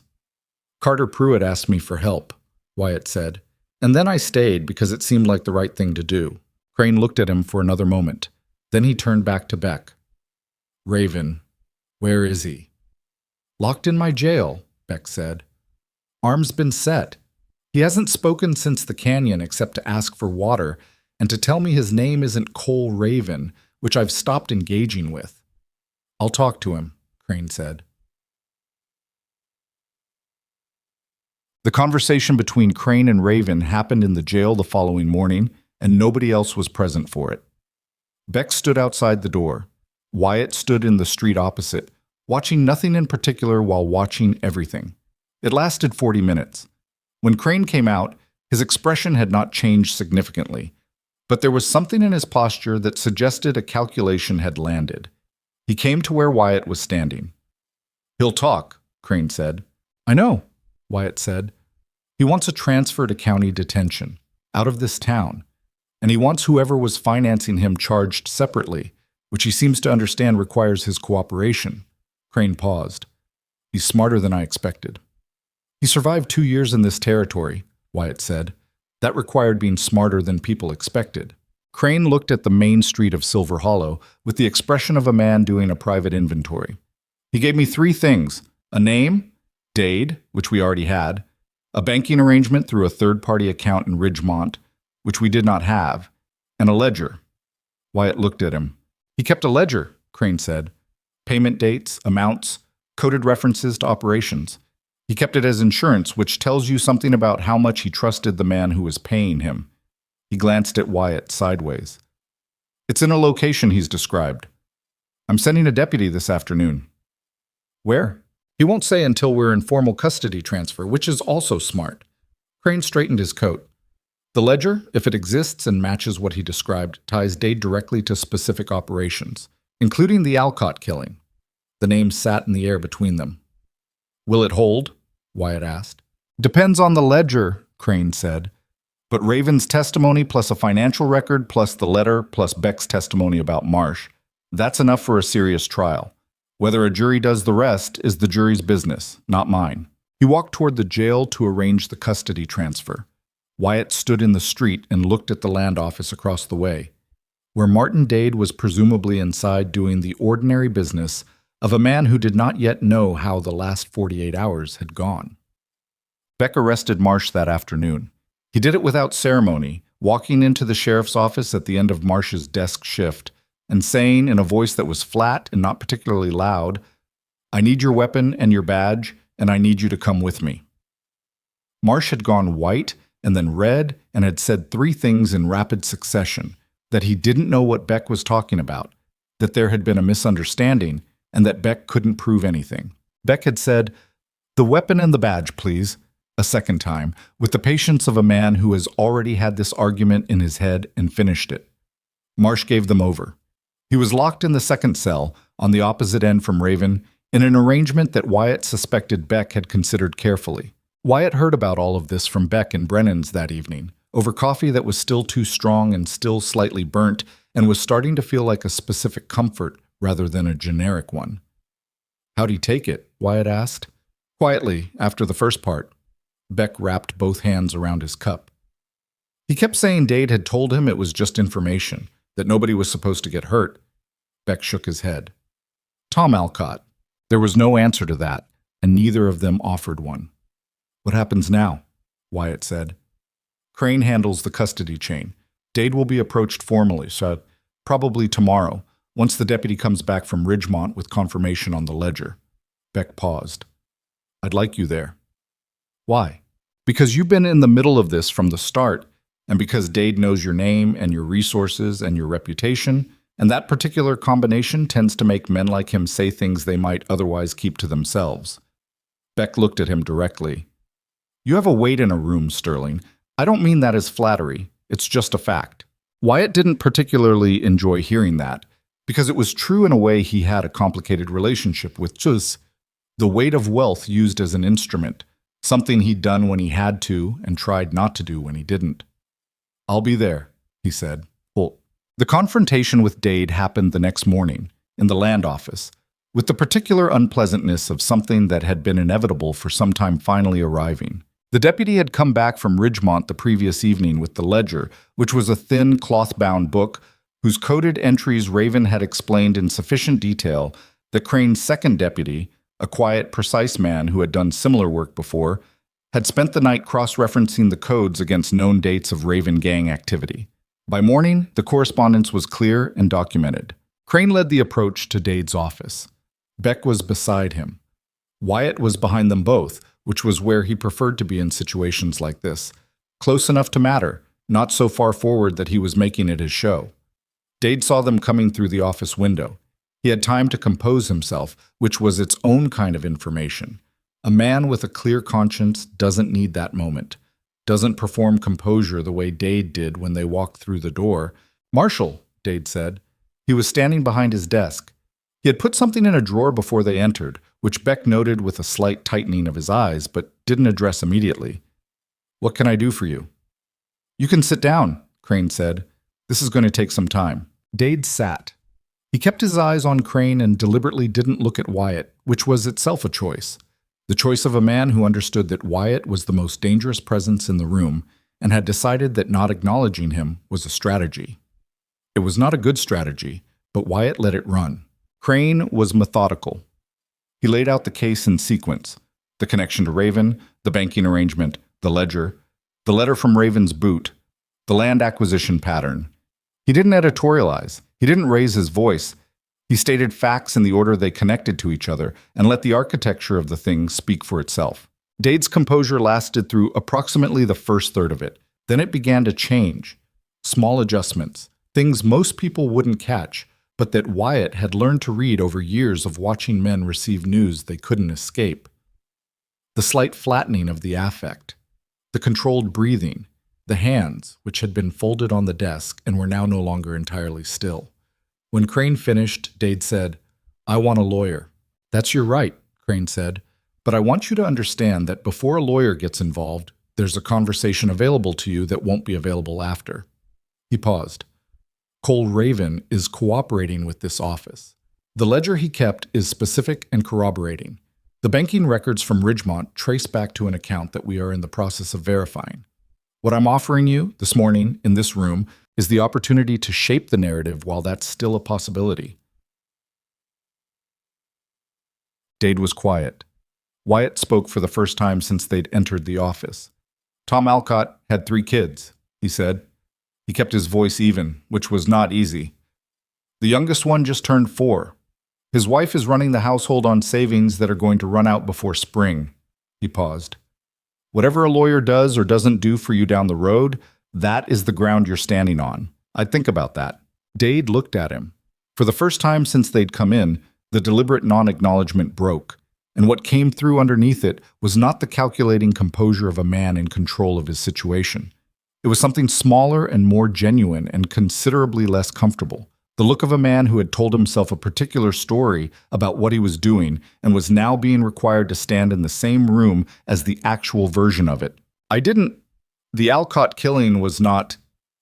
"Carter Pruitt asked me for help," Wyatt said. "And then I stayed because it seemed like the right thing to do." Crane looked at him for another moment. Then he turned back to Beck. "Raven, where is he?" "Locked in my jail," Beck said. "Arm's been set. He hasn't spoken since the canyon except to ask for water and to tell me his name isn't Cole Raven, which I've stopped engaging with." "I'll talk to him," Crane said. The conversation between Crane and Raven happened in the jail the following morning, and nobody else was present for it. Beck stood outside the door. Wyatt stood in the street opposite, watching nothing in particular while watching everything. It lasted 40 minutes. When Crane came out, his expression had not changed significantly, but there was something in his posture that suggested a calculation had landed. He came to where Wyatt was standing. "He'll talk," Crane said. "I know," Wyatt said. "He wants a transfer to county detention, out of this town, and he wants whoever was financing him charged separately, which he seems to understand requires his cooperation." Crane paused. "He's smarter than I expected." "He survived 2 years in this territory," Wyatt said. "That required being smarter than people expected." Crane looked at the main street of Silver Hollow with the expression of a man doing a private inventory. "He gave me 3 things: a name, Dade, which we already had, a banking arrangement through a third-party account in Ridgemont, which we did not have, and a ledger." Wyatt looked at him. "He kept a ledger," Crane said. "Payment dates, amounts, coded references to operations. He kept it as insurance, which tells you something about how much he trusted the man who was paying him." He glanced at Wyatt sideways. "It's in a location he's described. I'm sending a deputy this afternoon." "Where?" "He won't say until we're in formal custody transfer, which is also smart." Crane straightened his coat. "The ledger, if it exists and matches what he described, ties Dade directly to specific operations, including the Alcott killing." The names sat in the air between them. "Will it hold?" Wyatt asked. "Depends on the ledger," Crane said. "But Raven's testimony plus a financial record plus the letter plus Beck's testimony about Marsh, that's enough for a serious trial. Whether a jury does the rest is the jury's business, not mine." He walked toward the jail to arrange the custody transfer. Wyatt stood in the street and looked at the land office across the way. where Martin Dade was presumably inside doing the ordinary business of a man who did not yet know how the last 48 hours had gone. Beck arrested Marsh that afternoon. He did it without ceremony, walking into the sheriff's office at the end of Marsh's desk shift and saying in a voice that was flat and not particularly loud, "I need your weapon and your badge, and I need you to come with me." Marsh had gone white and then red and had said 3 things in rapid succession: that he didn't know what Beck was talking about, that there had been a misunderstanding, and that Beck couldn't prove anything. Beck had said, "The weapon and the badge, please," a second time, with the patience of a man who has already had this argument in his head and finished it. Marsh gave them over. He was locked in the second cell, on the opposite end from Raven, in an arrangement that Wyatt suspected Beck had considered carefully. Wyatt heard about all of this from Beck and Brennan's that evening, over coffee that was still too strong and still slightly burnt, and was starting to feel like a specific comfort rather than a generic one. "How'd he take it?" Wyatt asked. "Quietly, after the first part." Beck wrapped both hands around his cup. "He kept saying Dade had told him it was just information, that nobody was supposed to get hurt." Beck shook his head. "Tom Alcott." There was no answer to that, and neither of them offered one. "What happens now?" Wyatt said. "Crane handles the custody chain. Dade will be approached formally, so probably tomorrow, once the deputy comes back from Ridgemont with confirmation on the ledger." Beck paused. "I'd like you there." "Why?" "Because you've been in the middle of this from the start, and because Dade knows your name and your resources and your reputation, and that particular combination tends to make men like him say things they might otherwise keep to themselves." Beck looked at him directly. "You have a weight in a room, Sterling. I don't mean that as flattery. It's just a fact." Wyatt didn't particularly enjoy hearing that, because it was true in a way he had a complicated relationship with Chus, the weight of wealth used as an instrument, something he'd done when he had to and tried not to do when he didn't. "I'll be there," he said. "Well, the confrontation with Dade happened the next morning, in the land office, with the particular unpleasantness of something that had been inevitable for some time finally arriving. The deputy had come back from Ridgemont the previous evening with the ledger, which was a thin, cloth-bound book whose coded entries Raven had explained in sufficient detail that Crane's second deputy, a quiet, precise man who had done similar work before, had spent the night cross-referencing the codes against known dates of Raven gang activity. By morning, the correspondence was clear and documented. Crane led the approach to Dade's office. Beck was beside him. Wyatt was behind them both, which was where he preferred to be in situations like this. Close enough to matter, not so far forward that he was making it his show. Dade saw them coming through the office window. He had time to compose himself, which was its own kind of information. A man with a clear conscience doesn't need that moment, doesn't perform composure the way Dade did when they walked through the door. "Marshal," Dade said. He was standing behind his desk. He had put something in a drawer before they entered, which Beck noted with a slight tightening of his eyes, but didn't address immediately. "What can I do for you?" "You can sit down," Crane said. "This is going to take some time." Dade sat. He kept his eyes on Crane and deliberately didn't look at Wyatt, which was itself a choice. The choice of a man who understood that Wyatt was the most dangerous presence in the room and had decided that not acknowledging him was a strategy. It was not a good strategy, but Wyatt let it run. Crane was methodical. He laid out the case in sequence: the connection to Raven, the banking arrangement, the ledger, the letter from Raven's boot, the land acquisition pattern. He didn't editorialize. He didn't raise his voice. He stated facts in the order they connected to each other and let the architecture of the thing speak for itself. Dade's composure lasted through approximately the first third of it. Then it began to change. Small adjustments, things most people wouldn't catch, but that Wyatt had learned to read over years of watching men receive news they couldn't escape. The slight flattening of the affect, the controlled breathing, the hands, which had been folded on the desk and were now no longer entirely still. When Crane finished, Dade said, "I want a lawyer." "That's your right," Crane said, "but I want you to understand that before a lawyer gets involved, there's a conversation available to you that won't be available after." He paused. "Cole Raven is cooperating with this office. The ledger he kept is specific and corroborating. The banking records from Ridgemont trace back to an account that we are in the process of verifying. What I'm offering you this morning in this room is the opportunity to shape the narrative while that's still a possibility. Dade was quiet. Wyatt spoke for the first time since they'd entered the office. Tom Alcott had 3 kids, he said. He kept his voice even, which was not easy. The youngest one just turned 4. His wife is running the household on savings that are going to run out before spring. He paused. Whatever a lawyer does or doesn't do for you down the road, that is the ground you're standing on. I'd think about that. Dade looked at him. For the first time since they'd come in, the deliberate non-acknowledgement broke, and what came through underneath it was not the calculating composure of a man in control of his situation. It was something smaller and more genuine and considerably less comfortable. The look of a man who had told himself a particular story about what he was doing and was now being required to stand in the same room as the actual version of it. The Alcott killing was not...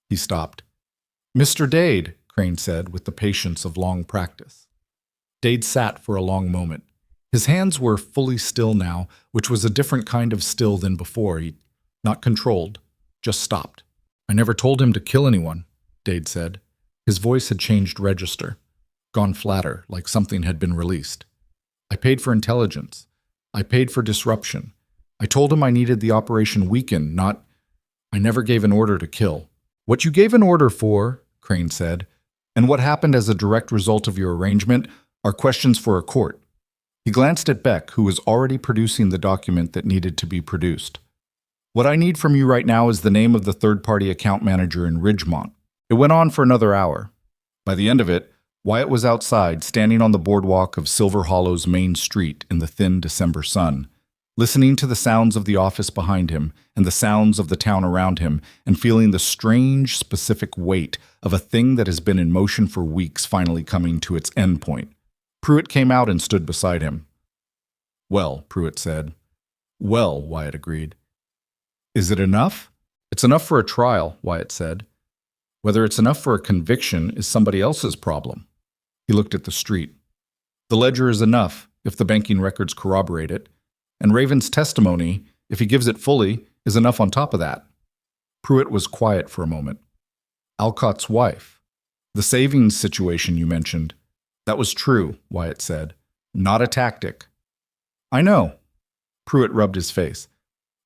He stopped. Mr. Dade, Crane said with the patience of long practice. Dade sat for a long moment. His hands were fully still now, which was a different kind of still than before. He, not controlled, just stopped. I never told him to kill anyone, Dade said. His voice had changed register, gone flatter, like something had been released. I paid for intelligence. I paid for disruption. I told him I needed the operation weakened, not... I never gave an order to kill. What you gave an order for, Crane said, and what happened as a direct result of your arrangement are questions for a court. He glanced at Beck, who was already producing the document that needed to be produced. What I need from you right now is the name of the third-party account manager in Ridgemont. It went on for another hour. By the end of it, Wyatt was outside, standing on the boardwalk of Silver Hollow's main street in the thin December sun, listening to the sounds of the office behind him and the sounds of the town around him, and feeling the strange, specific weight of a thing that has been in motion for weeks finally coming to its end point. Pruitt came out and stood beside him. Well, Pruitt said. Well, Wyatt agreed. Is it enough? It's enough for a trial, Wyatt said. Whether it's enough for a conviction is somebody else's problem. He looked at the street. The ledger is enough, if the banking records corroborate it, and Raven's testimony, if he gives it fully, is enough on top of that. Pruitt was quiet for a moment. Alcott's wife. The savings situation you mentioned. That was true, Wyatt said. Not a tactic. I know. Pruitt rubbed his face.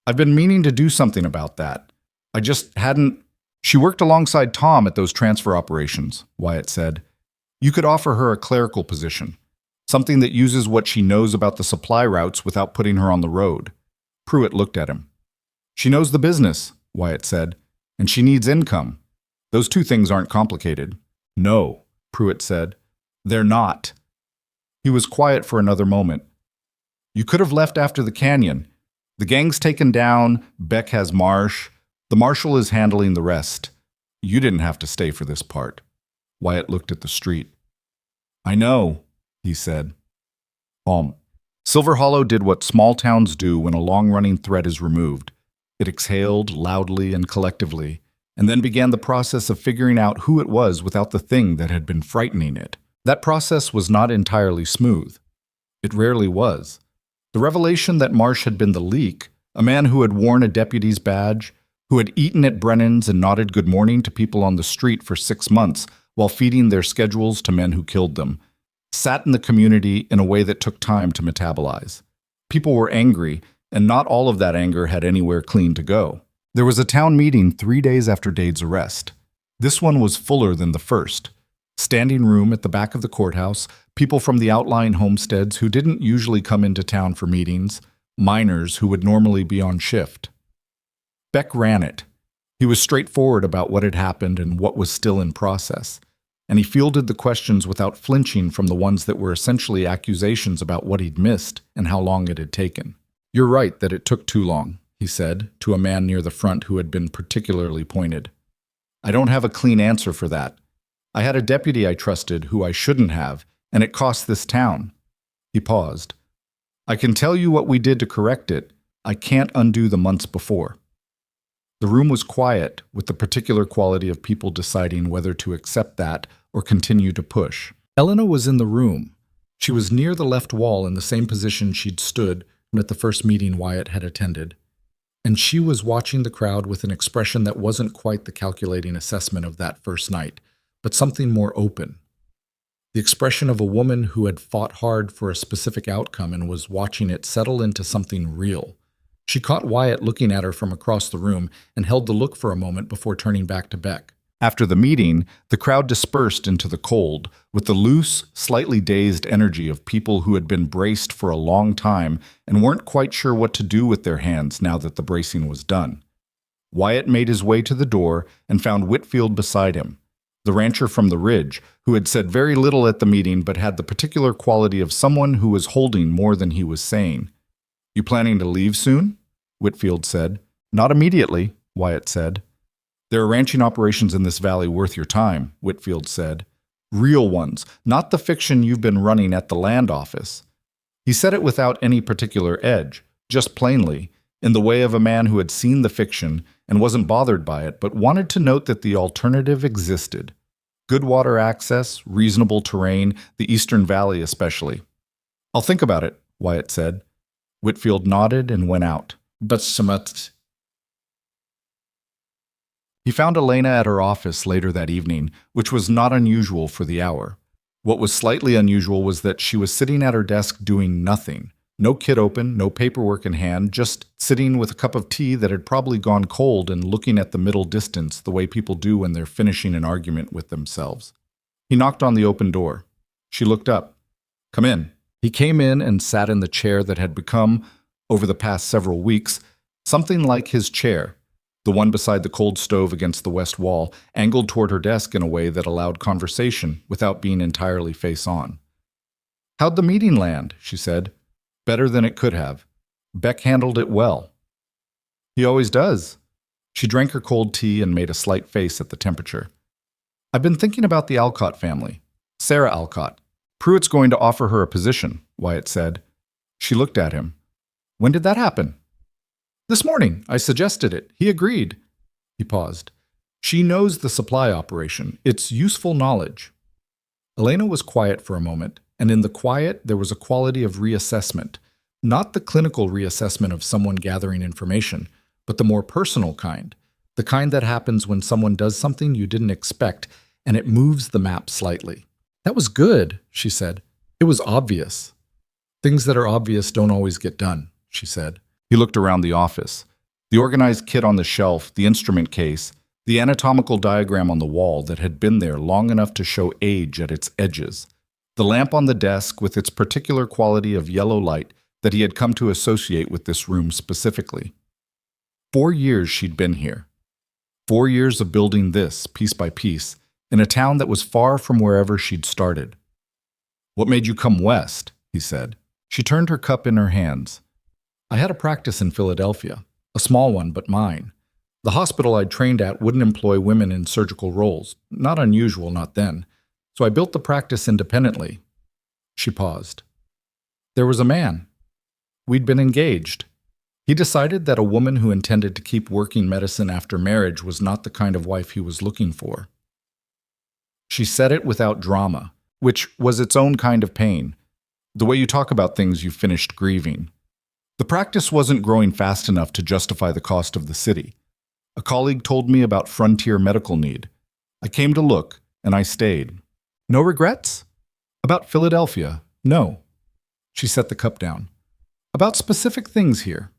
I've been meaning to do something about that. I just hadn't... She worked alongside Tom at those transfer operations, Wyatt said. You could offer her a clerical position, something that uses what she knows about the supply routes without putting her on the road. Pruitt looked at him. She knows the business, Wyatt said, and she needs income. Those 2 things aren't complicated. No, Pruitt said. They're not. He was quiet for another moment. You could have left after the canyon. The gang's taken down, Beck has Marsh. The marshal is handling the rest. You didn't have to stay for this part. Wyatt looked at the street. I know, he said. Silver Hollow did what small towns do when a long-running threat is removed. It exhaled loudly and collectively, and then began the process of figuring out who it was without the thing that had been frightening it. That process was not entirely smooth. It rarely was. The revelation that Marsh had been the leak, a man who had worn a deputy's badge, who had eaten at Brennan's and nodded good morning to people on the street for 6 months while feeding their schedules to men who killed them, sat in the community in a way that took time to metabolize. People were angry, and not all of that anger had anywhere clean to go. There was a town meeting 3 days after Dade's arrest. This one was fuller than the first. Standing room at the back of the courthouse, people from the outlying homesteads who didn't usually come into town for meetings, miners who would normally be on shift. Beck ran it. He was straightforward about what had happened and what was still in process, and he fielded the questions without flinching from the ones that were essentially accusations about what he'd missed and how long it had taken. You're right that it took too long, he said, to a man near the front who had been particularly pointed. I don't have a clean answer for that. I had a deputy I trusted who I shouldn't have, and it cost this town. He paused. I can tell you what we did to correct it. I can't undo the months before. The room was quiet, with the particular quality of people deciding whether to accept that or continue to push. Elena was in the room. She was near the left wall in the same position she'd stood at the first meeting Wyatt had attended, and she was watching the crowd with an expression that wasn't quite the calculating assessment of that first night, but something more open. The expression of a woman who had fought hard for a specific outcome and was watching it settle into something real. She caught Wyatt looking at her from across the room and held the look for a moment before turning back to Beck. After the meeting, the crowd dispersed into the cold, with the loose, slightly dazed energy of people who had been braced for a long time and weren't quite sure what to do with their hands now that the bracing was done. Wyatt made his way to the door and found Whitfield beside him, the rancher from the Ridge, who had said very little at the meeting but had the particular quality of someone who was holding more than he was saying. "You planning to leave soon?" Whitfield said. "Not immediately," Wyatt said. "There are ranching operations in this valley worth your time," Whitfield said. "Real ones, not the fiction you've been running at the land office." He said it without any particular edge, just plainly, in the way of a man who had seen the fiction and wasn't bothered by it, but wanted to note that the alternative existed. Good water access, reasonable terrain, the Eastern Valley especially. "I'll think about it," Wyatt said. Whitfield nodded and went out. He found Elena at her office later that evening, which was not unusual for the hour. What was slightly unusual was that she was sitting at her desk doing nothing. No kit open, no paperwork in hand, just sitting with a cup of tea that had probably gone cold and looking at the middle distance the way people do when they're finishing an argument with themselves. He knocked on the open door. She looked up. "Come in." He came in and sat in the chair that had become, over the past several weeks, something like his chair, the one beside the cold stove against the west wall, angled toward her desk in a way that allowed conversation without being entirely face-on. "How'd the meeting land?" she said. "Better than it could have. Beck handled it well." "He always does." She drank her cold tea and made a slight face at the temperature. "I've been thinking about the Alcott family. Sarah Alcott. Pruitt's going to offer her a position," Wyatt said. She looked at him. "When did that happen?" "This morning. I suggested it. He agreed." He paused. "She knows the supply operation. It's useful knowledge." Elena was quiet for a moment, and in the quiet there was a quality of reassessment, not the clinical reassessment of someone gathering information, but the more personal kind, the kind that happens when someone does something you didn't expect and it moves the map slightly. "That was good," she said. "It was obvious." "Things that are obvious don't always get done," she said. He looked around the office. The organized kit on the shelf, the instrument case, the anatomical diagram on the wall that had been there long enough to show age at its edges, the lamp on the desk with its particular quality of yellow light that he had come to associate with this room specifically. 4 years she'd been here. 4 years of building this, piece by piece, in a town that was far from wherever she'd started. "What made you come west?" he said. She turned her cup in her hands. "I had a practice in Philadelphia, a small one, but mine. The hospital I'd trained at wouldn't employ women in surgical roles, not unusual, not then. So I built the practice independently." She paused. "There was a man. We'd been engaged. He decided that a woman who intended to keep working medicine after marriage was not the kind of wife he was looking for." She said it without drama, which was its own kind of pain, the way you talk about things you've finished grieving. The practice wasn't growing fast enough to justify the cost of the city. A colleague told me about frontier medical need. I came to look, and I stayed. "No regrets?" "About Philadelphia, no." She set the cup down. "About specific things here?"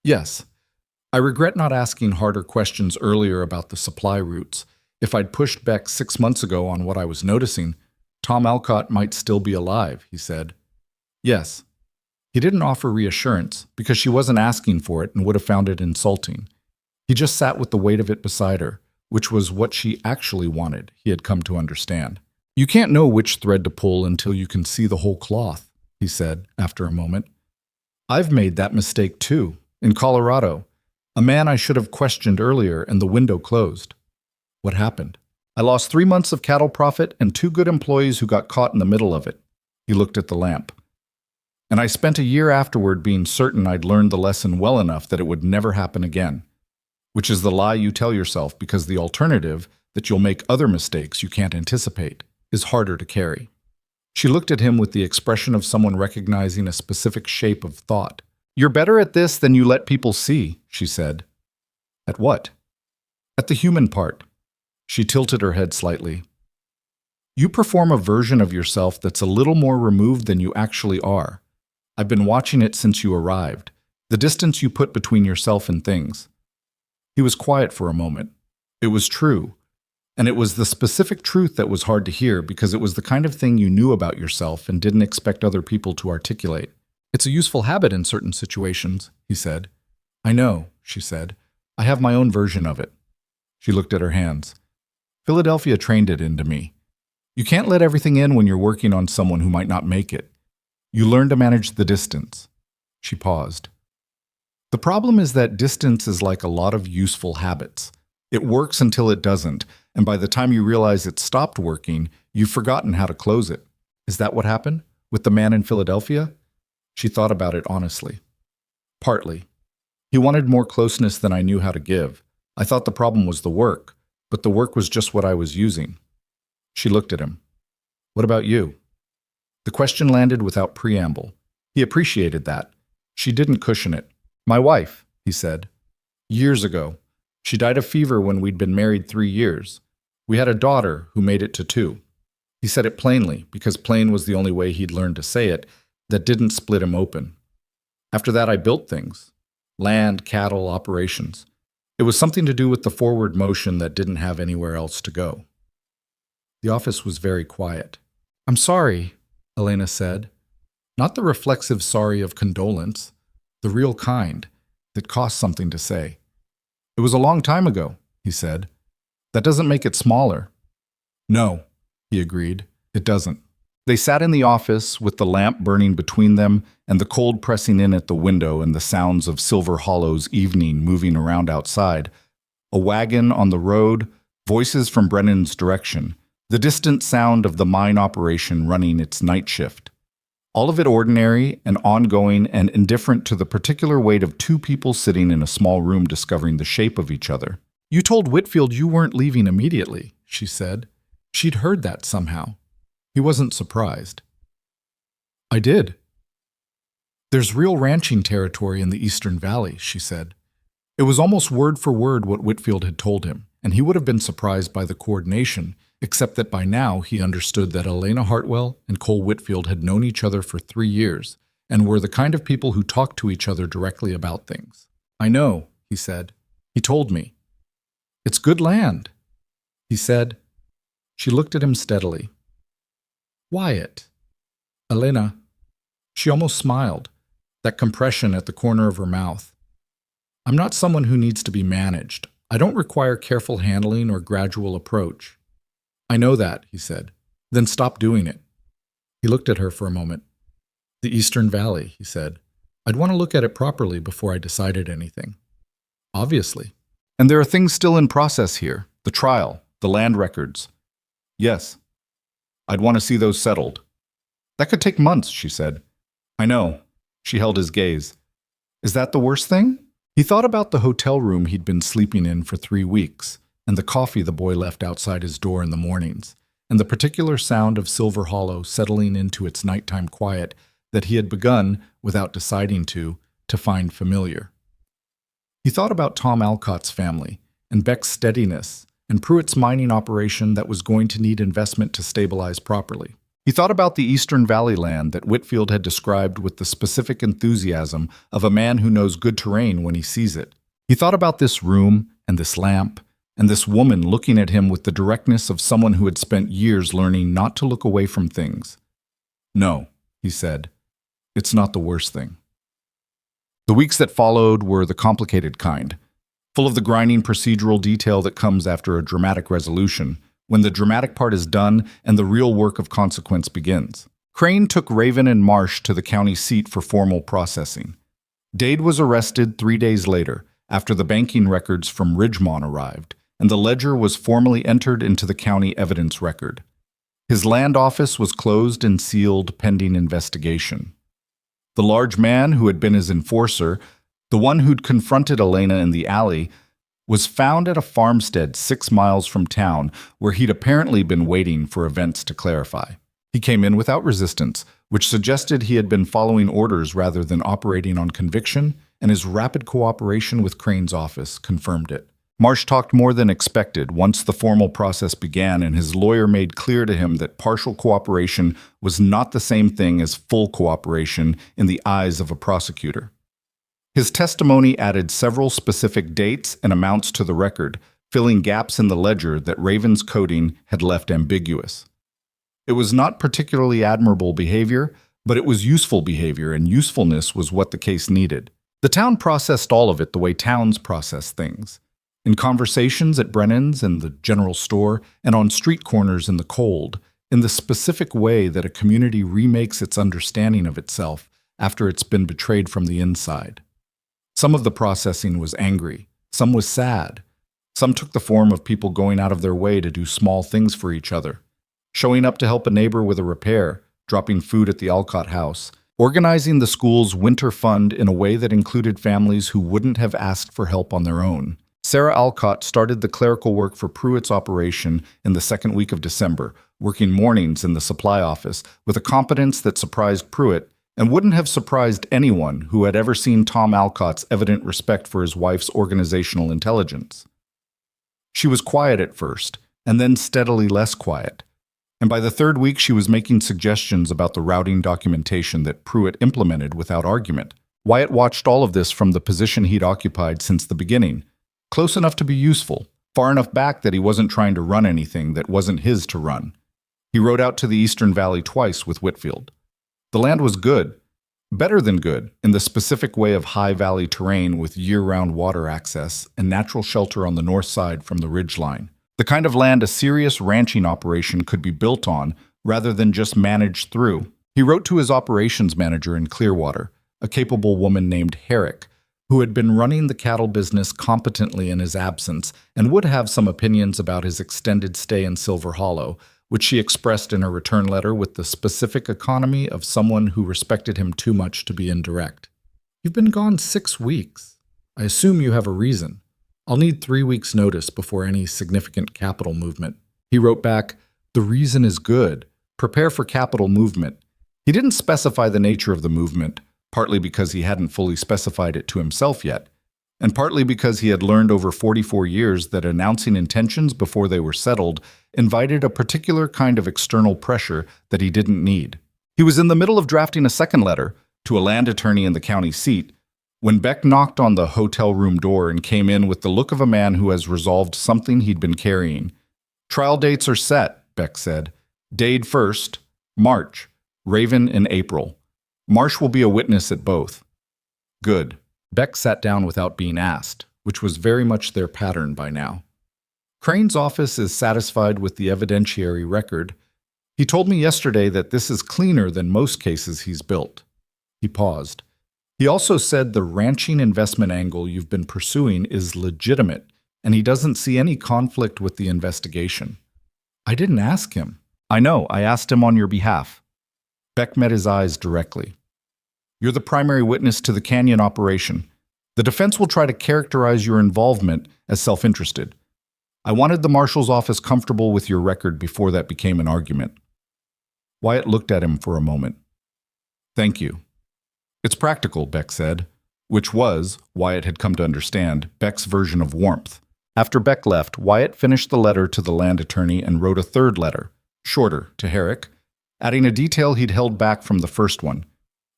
"Yes. I regret not asking harder questions earlier about the supply routes. If I'd pushed Beck 6 months ago on what I was noticing, Tom Alcott might still be alive," he said. "Yes." He didn't offer reassurance, because she wasn't asking for it and would have found it insulting. He just sat with the weight of it beside her, which was what she actually wanted, he had come to understand. "You can't know which thread to pull until you can see the whole cloth," he said, after a moment. "I've made that mistake too, in Colorado. A man I should have questioned earlier and the window closed." "What happened?" "I lost 3 months of cattle profit and 2 good employees who got caught in the middle of it." He looked at the lamp. "And I spent a year afterward being certain I'd learned the lesson well enough that it would never happen again. Which is the lie you tell yourself, because the alternative, that you'll make other mistakes you can't anticipate, is harder to carry." She looked at him with the expression of someone recognizing a specific shape of thought. You're better at this than you let people see, she said. At what? At the human part. She tilted her head slightly. You perform a version of yourself that's a little more removed than you actually are. I've been watching it since you arrived, the distance you put between yourself and things. He was quiet for a moment. It was true. And it was the specific truth that was hard to hear because it was the kind of thing you knew about yourself and didn't expect other people to articulate. It's a useful habit in certain situations, he said. I know, she said. I have my own version of it. She looked at her hands. Philadelphia trained it into me. You can't let everything in when you're working on someone who might not make it. You learn to manage the distance. She paused. The problem is that distance is like a lot of useful habits. It works until it doesn't, and by the time you realize it stopped working, you've forgotten how to close it. Is that what happened with the man in Philadelphia? She thought about it honestly. Partly. He wanted more closeness than I knew how to give. I thought the problem was the work, but the work was just what I was using. She looked at him. What about you? The question landed without preamble. He appreciated that. She didn't cushion it. My wife, he said. Years ago. She died of fever when we'd been married 3 years. We had a daughter who made it to 2. He said it plainly, because plain was the only way he'd learned to say it, that didn't split him open. After that, I built things. Land, cattle, operations. It was something to do with the forward motion that didn't have anywhere else to go. The office was very quiet. I'm sorry, Elena said. Not the reflexive sorry of condolence, the real kind, that cost something to say. It was a long time ago, he said. That doesn't make it smaller. No, he agreed. It doesn't. They sat in the office with the lamp burning between them and the cold pressing in at the window and the sounds of Silver Hollow's evening moving around outside. A wagon on the road, voices from Brennan's direction, the distant sound of the mine operation running its night shift. All of it ordinary and ongoing and indifferent to the particular weight of 2 people sitting in a small room discovering the shape of each other. You told Whitfield you weren't leaving immediately, she said. She'd heard that somehow. He wasn't surprised. I did. There's real ranching territory in the Eastern Valley, she said. It was almost word for word what Whitfield had told him, and he would have been surprised by the coordination, except that by now he understood that Elena Hartwell and Cole Whitfield had known each other for 3 years and were the kind of people who talked to each other directly about things. I know, he said. He told me. It's good land, he said. She looked at him steadily. Wyatt. Elena. She almost smiled, that compression at the corner of her mouth. I'm not someone who needs to be managed. I don't require careful handling or gradual approach. I know that, he said. Then stop doing it. He looked at her for a moment. The Eastern Valley, he said. I'd want to look at it properly before I decided anything. Obviously. And there are things still in process here. The trial, the land records. Yes. I'd want to see those settled. That could take months, she said. I know. She held his gaze. Is that the worst thing? He thought about the hotel room he'd been sleeping in for 3 weeks, and the coffee the boy left outside his door in the mornings, and the particular sound of Silver Hollow settling into its nighttime quiet that he had begun, without deciding to find familiar. He thought about Tom Alcott's family, and Beck's steadiness, and Pruitt's mining operation that was going to need investment to stabilize properly. He thought about the Eastern Valley land that Whitfield had described with the specific enthusiasm of a man who knows good terrain when he sees it. He thought about this room, and this lamp, and this woman looking at him with the directness of someone who had spent years learning not to look away from things. No, he said, it's not the worst thing. The weeks that followed were the complicated kind, full of the grinding procedural detail that comes after a dramatic resolution, when the dramatic part is done and the real work of consequence begins. Crane took Raven and Marsh to the county seat for formal processing. Dade was arrested 3 days later, after the banking records from Ridgemont arrived, and the ledger was formally entered into the county evidence record. His land office was closed and sealed pending investigation. The large man who had been his enforcer, the one who'd confronted Elena in the alley, was found at a farmstead 6 miles from town where he'd apparently been waiting for events to clarify. He came in without resistance, which suggested he had been following orders rather than operating on conviction, and his rapid cooperation with Crane's office confirmed it. Marsh talked more than expected once the formal process began, and his lawyer made clear to him that partial cooperation was not the same thing as full cooperation in the eyes of a prosecutor. His testimony added several specific dates and amounts to the record, filling gaps in the ledger that Raven's coding had left ambiguous. It was not particularly admirable behavior, but it was useful behavior, and usefulness was what the case needed. The town processed all of it the way towns process things. In conversations at Brennan's and the general store, and on street corners in the cold, in the specific way that a community remakes its understanding of itself after it's been betrayed from the inside. Some of the processing was angry, some was sad. Some took the form of people going out of their way to do small things for each other, showing up to help a neighbor with a repair, dropping food at the Alcott house, organizing the school's winter fund in a way that included families who wouldn't have asked for help on their own. Sarah Alcott started the clerical work for Pruitt's operation in the second week of December, working mornings in the supply office with a competence that surprised Pruitt and wouldn't have surprised anyone who had ever seen Tom Alcott's evident respect for his wife's organizational intelligence. She was quiet at first, and then steadily less quiet. And by the third week, she was making suggestions about the routing documentation that Pruitt implemented without argument. Wyatt watched all of this from the position he'd occupied since the beginning, close enough to be useful, far enough back that he wasn't trying to run anything that wasn't his to run. He rode out to the Eastern Valley twice with Whitfield. The land was good, better than good, in the specific way of high valley terrain with year-round water access and natural shelter on the north side from the ridgeline. The kind of land a serious ranching operation could be built on rather than just managed through. He wrote to his operations manager in Clearwater, a capable woman named Herrick, who had been running the cattle business competently in his absence and would have some opinions about his extended stay in Silver Hollow, which she expressed in her return letter with the specific economy of someone who respected him too much to be indirect. "You've been gone 6 weeks. I assume you have a reason. I'll need 3 weeks' notice before any significant capital movement." He wrote back, "The reason is good. Prepare for capital movement." He didn't specify the nature of the movement, partly because he hadn't fully specified it to himself yet, and partly because he had learned over 44 years that announcing intentions before they were settled invited a particular kind of external pressure that he didn't need. He was in the middle of drafting a second letter to a land attorney in the county seat when Beck knocked on the hotel room door and came in with the look of a man who has resolved something he'd been carrying. "Trial dates are set," Beck said. "Dade 1st, March, Raven in April. Marsh will be a witness at both." "Good." Beck sat down without being asked, which was very much their pattern by now. "Crane's office is satisfied with the evidentiary record. He told me yesterday that this is cleaner than most cases he's built." He paused. "He also said the ranching investment angle you've been pursuing is legitimate, and he doesn't see any conflict with the investigation." "I didn't ask him." "I know, I asked him on your behalf." Beck met his eyes directly. "You're the primary witness to the Canyon operation. The defense will try to characterize your involvement as self-interested. I wanted the marshal's office comfortable with your record before that became an argument." Wyatt looked at him for a moment. "Thank you." "It's practical," Beck said, which was, Wyatt had come to understand, Beck's version of warmth. After Beck left, Wyatt finished the letter to the land attorney and wrote a third letter, shorter, to Herrick, adding a detail he'd held back from the first one.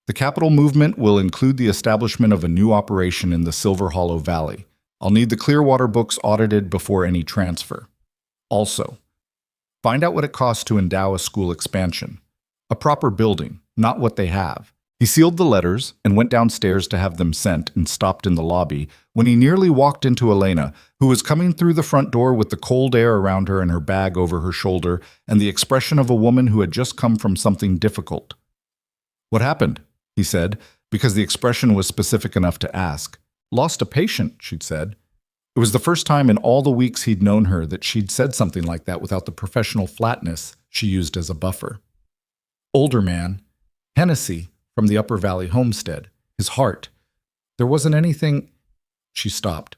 "The capital movement will include the establishment of a new operation in the Silver Hollow Valley. I'll need the Clearwater books audited before any transfer. Also, find out what it costs to endow a school expansion. A proper building, not what they have." He sealed the letters and went downstairs to have them sent and stopped in the lobby when he nearly walked into Elena, who was coming through the front door with the cold air around her and her bag over her shoulder and the expression of a woman who had just come from something difficult. "What happened?" he said, because the expression was specific enough to ask. "Lost a patient," she'd said. It was the first time in all the weeks he'd known her that she'd said something like that without the professional flatness she used as a buffer. "Older man, Hennessy, from the Upper Valley homestead, his heart. There wasn't anything—" She stopped.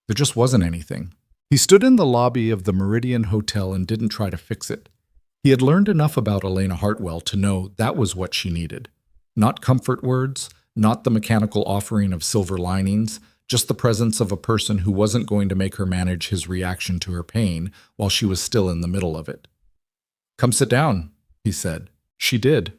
There just wasn't anything. He stood in the lobby of the Meridian Hotel and didn't try to fix it. He had learned enough about Elena Hartwell to know that was what she needed. Not comfort words, not the mechanical offering of silver linings, just the presence of a person who wasn't going to make her manage his reaction to her pain while she was still in the middle of it. "Come sit down," he said. She did.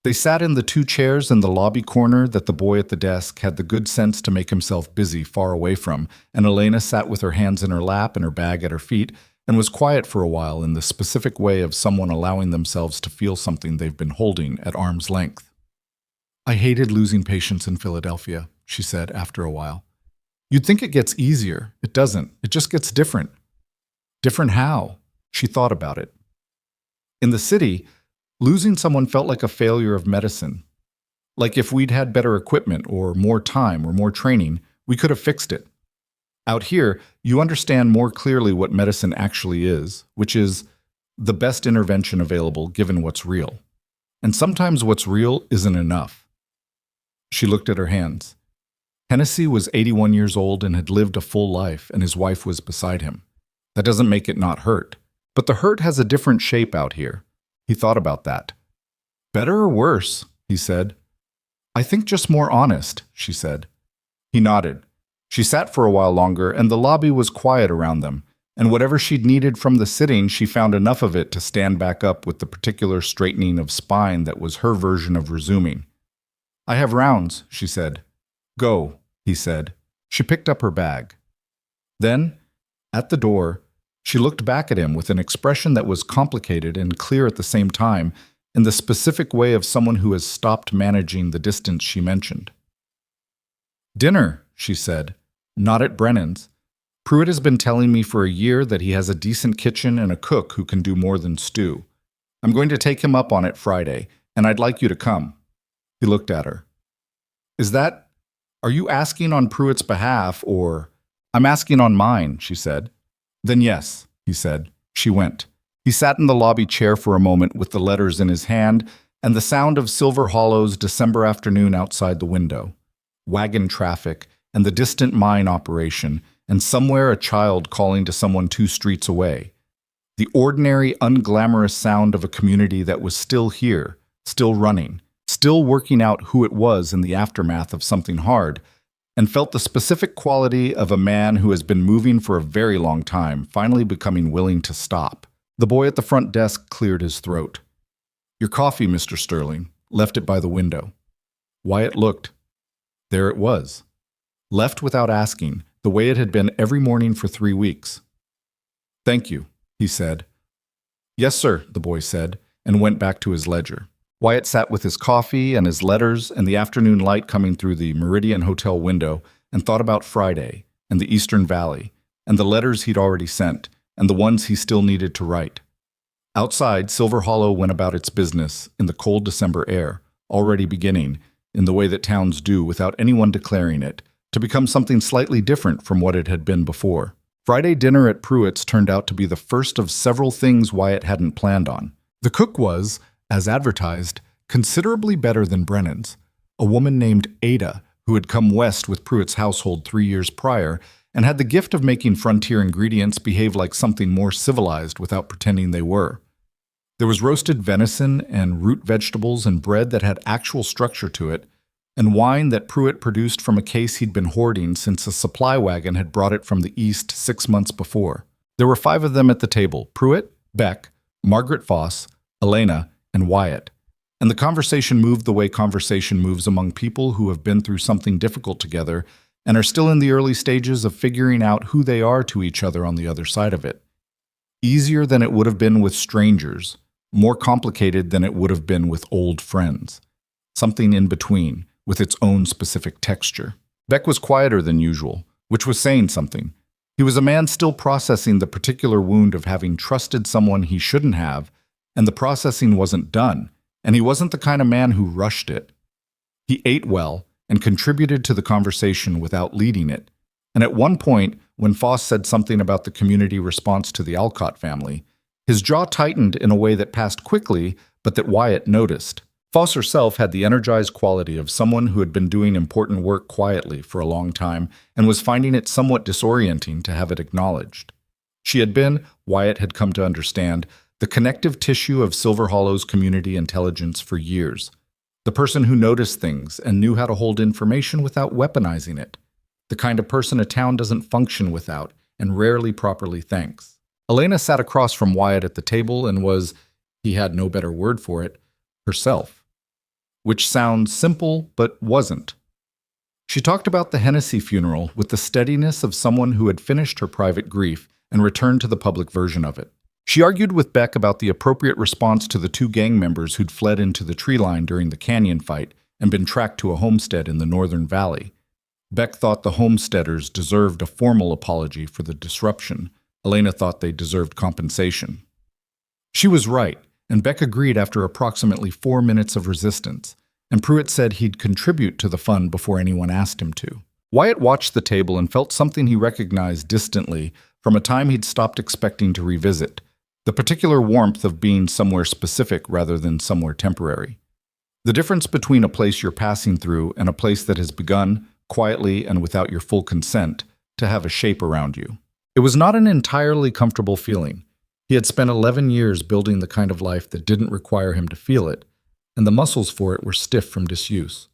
They sat in the two chairs in the lobby corner that the boy at the desk had the good sense to make himself busy far away from, and Elena sat with her hands in her lap and her bag at her feet and was quiet for a while in the specific way of someone allowing themselves to feel something they've been holding at arm's length. "I hated losing patients in Philadelphia," she said after a while. "You'd think it gets easier. It doesn't. It just gets different." Different how? She thought about it. In the city, losing someone felt like a failure of medicine. Like if we'd had better equipment or more time or more training, we could have fixed it. Out here, you understand more clearly what medicine actually is, which is the best intervention available given what's real. And sometimes what's real isn't enough. She looked at her hands. Hennessy was 81 years old and had lived a full life, and his wife was beside him. That doesn't make it not hurt. But the hurt has a different shape out here. He thought about that. "Better or worse?" he said. "I think just more honest," she said. He nodded. She sat for a while longer, and the lobby was quiet around them, and whatever she'd needed from the sitting, she found enough of it to stand back up with the particular straightening of spine that was her version of resuming. "I have rounds," she said. "Go," he said. She picked up her bag. Then, at the door, she looked back at him with an expression that was complicated and clear at the same time, in the specific way of someone who has stopped managing the distance she mentioned. "Dinner," she said. "Not at Brennan's. Pruitt has been telling me for a year that he has a decent kitchen and a cook who can do more than stew. I'm going to take him up on it Friday, and I'd like you to come." He looked at her. Are you asking on Pruitt's behalf, or?" "I'm asking on mine," she said. "Then yes," he said. She went. He sat in the lobby chair for a moment with the letters in his hand and the sound of Silver Hollow's December afternoon outside the window. Wagon traffic and the distant mine operation, and somewhere a child calling to someone 2 streets away. The ordinary, unglamorous sound of a community that was still here, still running, still working out who it was in the aftermath of something hard, and felt the specific quality of a man who has been moving for a very long time, finally becoming willing to stop. The boy at the front desk cleared his throat. "Your coffee, Mr. Sterling." Left it by the window. Wyatt looked. There it was. Left without asking, the way it had been every morning for 3 weeks. "Thank you," he said. "Yes, sir," the boy said, and went back to his ledger. Wyatt sat with his coffee and his letters and the afternoon light coming through the Meridian Hotel window and thought about Friday and the Eastern Valley and the letters he'd already sent and the ones he still needed to write. Outside, Silver Hollow went about its business in the cold December air, already beginning, in the way that towns do without anyone declaring it, to become something slightly different from what it had been before. Friday dinner at Pruitt's turned out to be the first of several things Wyatt hadn't planned on. The cook was, as advertised, considerably better than Brennan's, a woman named Ada, who had come west with Pruitt's household 3 years prior and had the gift of making frontier ingredients behave like something more civilized without pretending they were. There was roasted venison and root vegetables and bread that had actual structure to it, and wine that Pruitt produced from a case he'd been hoarding since a supply wagon had brought it from the east 6 months before. There were 5 of them at the table: Pruitt, Beck, Margaret Foss, Elena, and Wyatt. And the conversation moved the way conversation moves among people who have been through something difficult together and are still in the early stages of figuring out who they are to each other on the other side of it. Easier than it would have been with strangers, more complicated than it would have been with old friends. Something in between, with its own specific texture. Beck was quieter than usual, which was saying something. He was a man still processing the particular wound of having trusted someone he shouldn't have, and the processing wasn't done, and he wasn't the kind of man who rushed it. He ate well and contributed to the conversation without leading it, and at one point, when Foss said something about the community response to the Alcott family, his jaw tightened in a way that passed quickly, but that Wyatt noticed. Foss herself had the energized quality of someone who had been doing important work quietly for a long time and was finding it somewhat disorienting to have it acknowledged. She had been, Wyatt had come to understand, the connective tissue of Silver Hollow's community intelligence for years, the person who noticed things and knew how to hold information without weaponizing it, the kind of person a town doesn't function without and rarely properly thanks. Elena sat across from Wyatt at the table and was, he had no better word for it, herself. Which sounds simple, but wasn't. She talked about the Hennessy funeral with the steadiness of someone who had finished her private grief and returned to the public version of it. She argued with Beck about the appropriate response to the 2 gang members who'd fled into the tree line during the canyon fight and been tracked to a homestead in the Northern Valley. Beck thought the homesteaders deserved a formal apology for the disruption. Elena thought they deserved compensation. She was right, and Beck agreed after approximately 4 minutes of resistance, and Pruitt said he'd contribute to the fund before anyone asked him to. Wyatt watched the table and felt something he recognized distantly from a time he'd stopped expecting to revisit, the particular warmth of being somewhere specific rather than somewhere temporary. The difference between a place you're passing through and a place that has begun, quietly and without your full consent, to have a shape around you. It was not an entirely comfortable feeling. He had spent 11 years building the kind of life that didn't require him to feel it, and the muscles for it were stiff from disuse.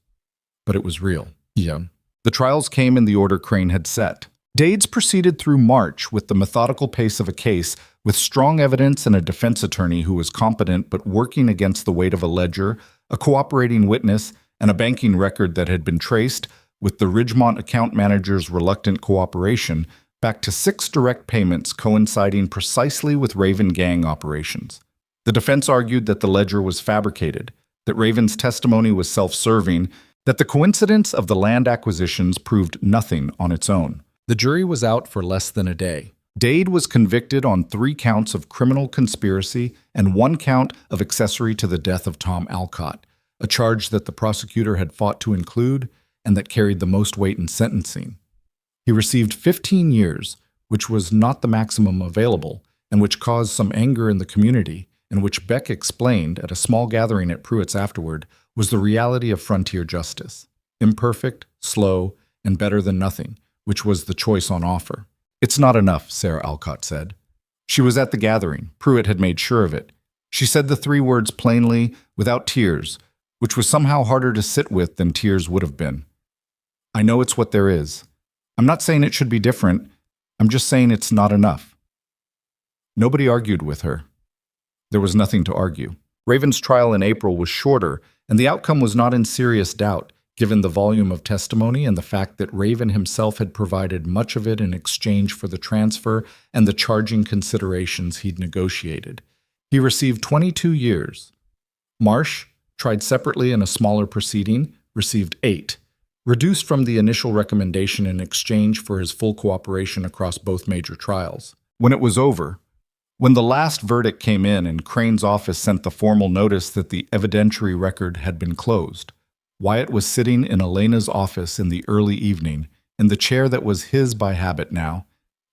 But it was real. Yeah. The trials came in the order Crane had set. Dades proceeded through March with the methodical pace of a case, with strong evidence and a defense attorney who was competent but working against the weight of a ledger, a cooperating witness, and a banking record that had been traced, with the Ridgemont account manager's reluctant cooperation, back to 6 direct payments coinciding precisely with Raven gang operations. The defense argued that the ledger was fabricated, that Raven's testimony was self-serving, that the coincidence of the land acquisitions proved nothing on its own. The jury was out for less than a day. Dade was convicted on 3 counts of criminal conspiracy and 1 count of accessory to the death of Tom Alcott, a charge that the prosecutor had fought to include and that carried the most weight in sentencing. He received 15 years, which was not the maximum available, and which caused some anger in the community, and which Beck explained at a small gathering at Pruitt's afterward was the reality of frontier justice. Imperfect, slow, and better than nothing, which was the choice on offer. "It's not enough," Sarah Alcott said. She was at the gathering. Pruitt had made sure of it. She said the 3 words plainly, without tears, which was somehow harder to sit with than tears would have been. "I know it's what there is. I'm not saying it should be different. I'm just saying it's not enough." Nobody argued with her. There was nothing to argue. Raven's trial in April was shorter, and the outcome was not in serious doubt, given the volume of testimony and the fact that Raven himself had provided much of it in exchange for the transfer and the charging considerations he'd negotiated. He received 22 years. Marsh, tried separately in a smaller proceeding, received 8, reduced from the initial recommendation in exchange for his full cooperation across both major trials. When it was over, when the last verdict came in and Crane's office sent the formal notice that the evidentiary record had been closed, Wyatt was sitting in Elena's office in the early evening, in the chair that was his by habit now,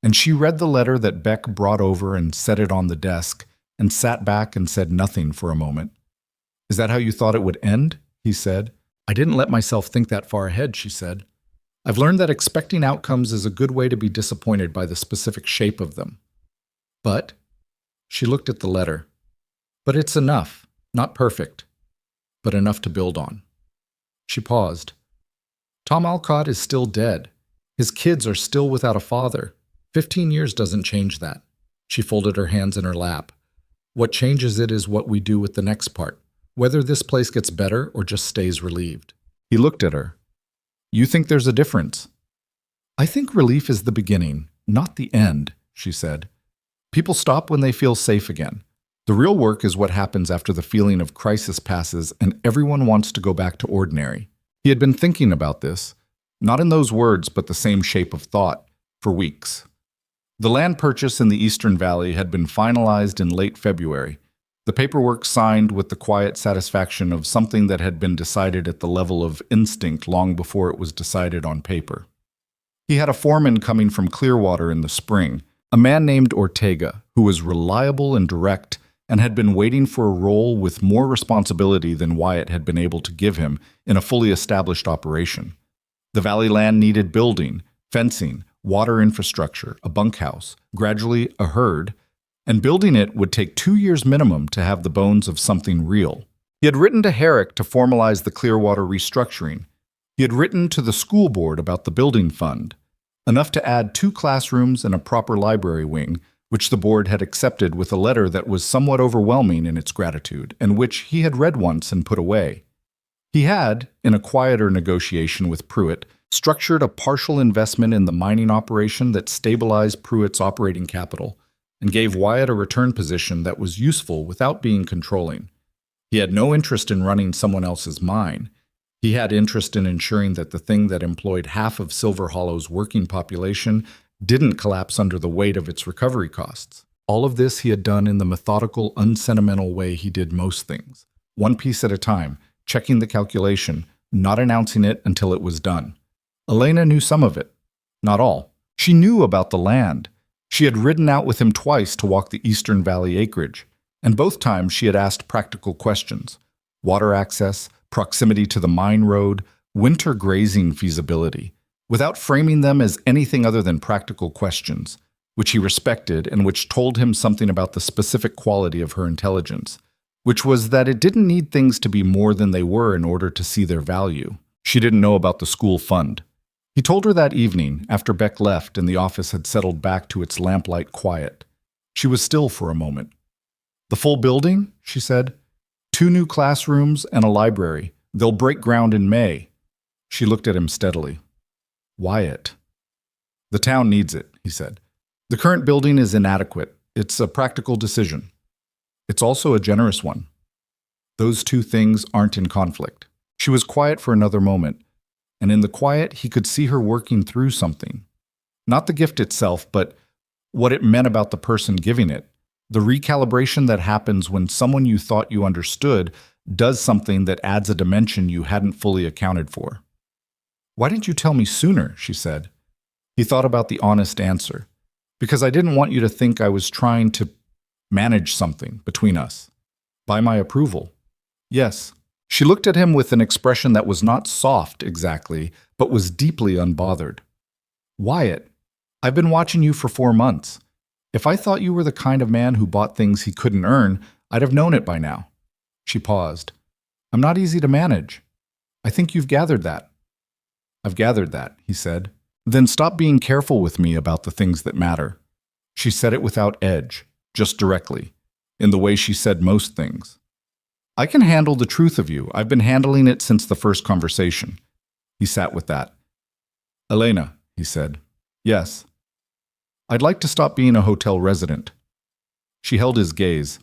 and she read the letter that Beck brought over and set it on the desk, and sat back and said nothing for a moment. "Is that how you thought it would end?" he said. "I didn't let myself think that far ahead," she said. "I've learned that expecting outcomes is a good way to be disappointed by the specific shape of them. But," she looked at the letter, "but it's enough, not perfect, but enough to build on." She paused. "Tom Alcott is still dead. His kids are still without a father. 15 years doesn't change that." She folded her hands in her lap. "What changes it is what we do with the next part, whether this place gets better or just stays relieved." He looked at her. "You think there's a difference?" "I think relief is the beginning, not the end," she said. "People stop when they feel safe again. The real work is what happens after the feeling of crisis passes and everyone wants to go back to ordinary." He had been thinking about this, not in those words but the same shape of thought, for weeks. The land purchase in the Eastern Valley had been finalized in late February, the paperwork signed with the quiet satisfaction of something that had been decided at the level of instinct long before it was decided on paper. He had a foreman coming from Clearwater in the spring, a man named Ortega, who was reliable and direct and had been waiting for a role with more responsibility than Wyatt had been able to give him in a fully established operation. The valley land needed building, fencing, water infrastructure, a bunkhouse, gradually a herd, and building it would take 2 years minimum to have the bones of something real. He had written to Herrick to formalize the Clearwater restructuring. He had written to the school board about the building fund, enough to add 2 classrooms and a proper library wing, which the board had accepted with a letter that was somewhat overwhelming in its gratitude, and which he had read once and put away. He had, in a quieter negotiation with Pruitt, structured a partial investment in the mining operation that stabilized Pruitt's operating capital and gave Wyatt a return position that was useful without being controlling. He had no interest in running someone else's mine. He had interest in ensuring that the thing that employed half of Silver Hollow's working population didn't collapse under the weight of its recovery costs. All of this he had done in the methodical, unsentimental way he did most things, one piece at a time, checking the calculation, not announcing it until it was done. Elena knew some of it, not all. She knew about the land. She had ridden out with him twice to walk the Eastern Valley acreage, and both times she had asked practical questions: water access, proximity to the mine road, winter grazing feasibility, without framing them as anything other than practical questions, which he respected and which told him something about the specific quality of her intelligence, which was that it didn't need things to be more than they were in order to see their value. She didn't know about the school fund. He told her that evening, after Beck left and the office had settled back to its lamplight quiet. She was still for a moment. "The full building?" she said. "2 new classrooms and a library. They'll break ground in May." She looked at him steadily. "Wyatt." "The town needs it," he said. "The current building is inadequate. It's a practical decision. It's also a generous one. Those 2 things aren't in conflict." She was quiet for another moment, and in the quiet he could see her working through something. Not the gift itself, but what it meant about the person giving it. The recalibration that happens when someone you thought you understood does something that adds a dimension you hadn't fully accounted for. "Why didn't you tell me sooner?" she said. He thought about the honest answer. "Because I didn't want you to think I was trying to manage something between us. Buy my approval." "Yes." She looked at him with an expression that was not soft exactly, but was deeply unbothered. "Wyatt, I've been watching you for 4 months. If I thought you were the kind of man who bought things he couldn't earn, I'd have known it by now." She paused. "I'm not easy to manage. I think you've gathered that." "I've gathered that," he said. "Then stop being careful with me about the things that matter." She said it without edge, just directly, in the way she said most things. "I can handle the truth of you. I've been handling it since the first conversation." He sat with that. "Elena," he said. "Yes." "I'd like to stop being a hotel resident." She held his gaze.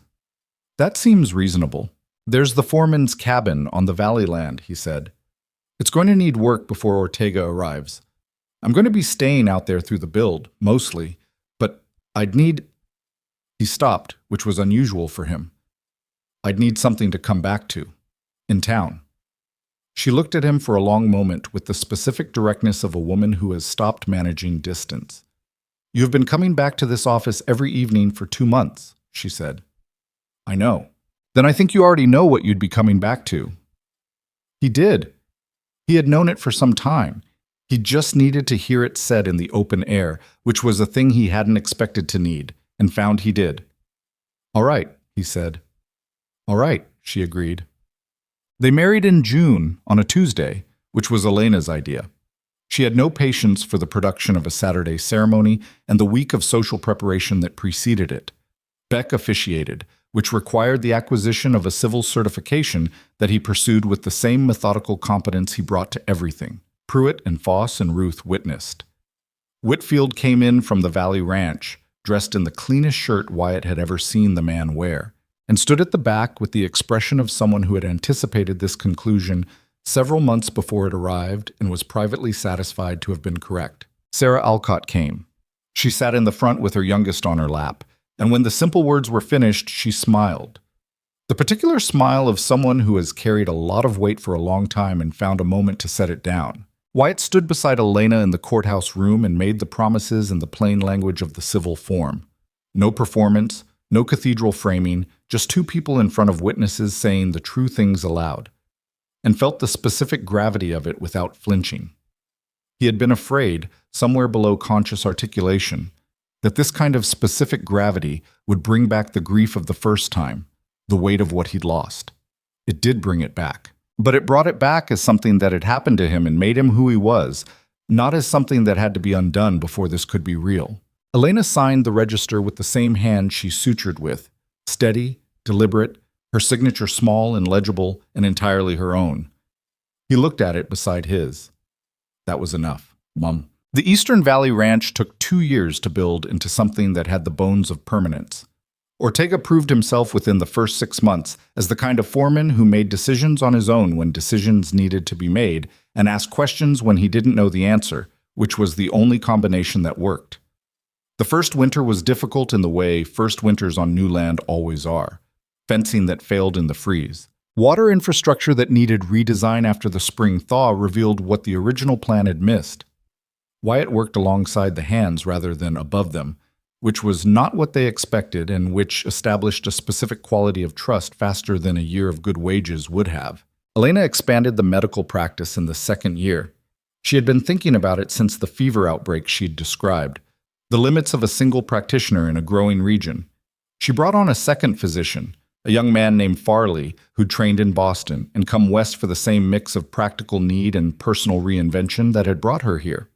"That seems reasonable. There's the foreman's cabin on the valley land," he said. "It's going to need work before Ortega arrives. I'm going to be staying out there through the build, mostly, but I'd need—" He stopped, which was unusual for him. "I'd need something to come back to. In town." She looked at him for a long moment with the specific directness of a woman who has stopped managing distance. "You have been coming back to this office every evening for 2 months," she said. "I know." "Then I think you already know what you'd be coming back to." He did. He had known it for some time. He just needed to hear it said in the open air, which was a thing he hadn't expected to need, and found he did. "All right," he said. "All right," she agreed. They married in June, on a Tuesday, which was Elena's idea. She had no patience for the production of a Saturday ceremony and the week of social preparation that preceded it. Beck officiated, which required the acquisition of a civil certification that he pursued with the same methodical competence he brought to everything. Pruitt and Foss and Ruth witnessed. Whitfield came in from the Valley Ranch, dressed in the cleanest shirt Wyatt had ever seen the man wear, and stood at the back with the expression of someone who had anticipated this conclusion several months before it arrived and was privately satisfied to have been correct. Sarah Alcott came. She sat in the front with her youngest on her lap, and when the simple words were finished, she smiled. The particular smile of someone who has carried a lot of weight for a long time and found a moment to set it down. Wyatt stood beside Elena in the courthouse room and made the promises in the plain language of the civil form. No performance, no cathedral framing, just 2 people in front of witnesses saying the true things aloud, and felt the specific gravity of it without flinching. He had been afraid, somewhere below conscious articulation, that this kind of specific gravity would bring back the grief of the first time, the weight of what he'd lost. It did bring it back. But it brought it back as something that had happened to him and made him who he was, not as something that had to be undone before this could be real. Elena signed the register with the same hand she sutured with, steady, deliberate, her signature small and legible and entirely her own. He looked at it beside his. That was enough, Mum. The Eastern Valley Ranch took 2 years to build into something that had the bones of permanence. Ortega proved himself within the first 6 months as the kind of foreman who made decisions on his own when decisions needed to be made and asked questions when he didn't know the answer, which was the only combination that worked. The first winter was difficult in the way first winters on new land always are. Fencing that failed in the freeze. Water infrastructure that needed redesign after the spring thaw revealed what the original plan had missed. Wyatt worked alongside the hands rather than above them, which was not what they expected and which established a specific quality of trust faster than a year of good wages would have. Elena expanded the medical practice in the second year. She had been thinking about it since the fever outbreak she'd described, the limits of a single practitioner in a growing region. She brought on a second physician, a young man named Farley, who'd trained in Boston and come west for the same mix of practical need and personal reinvention that had brought her here.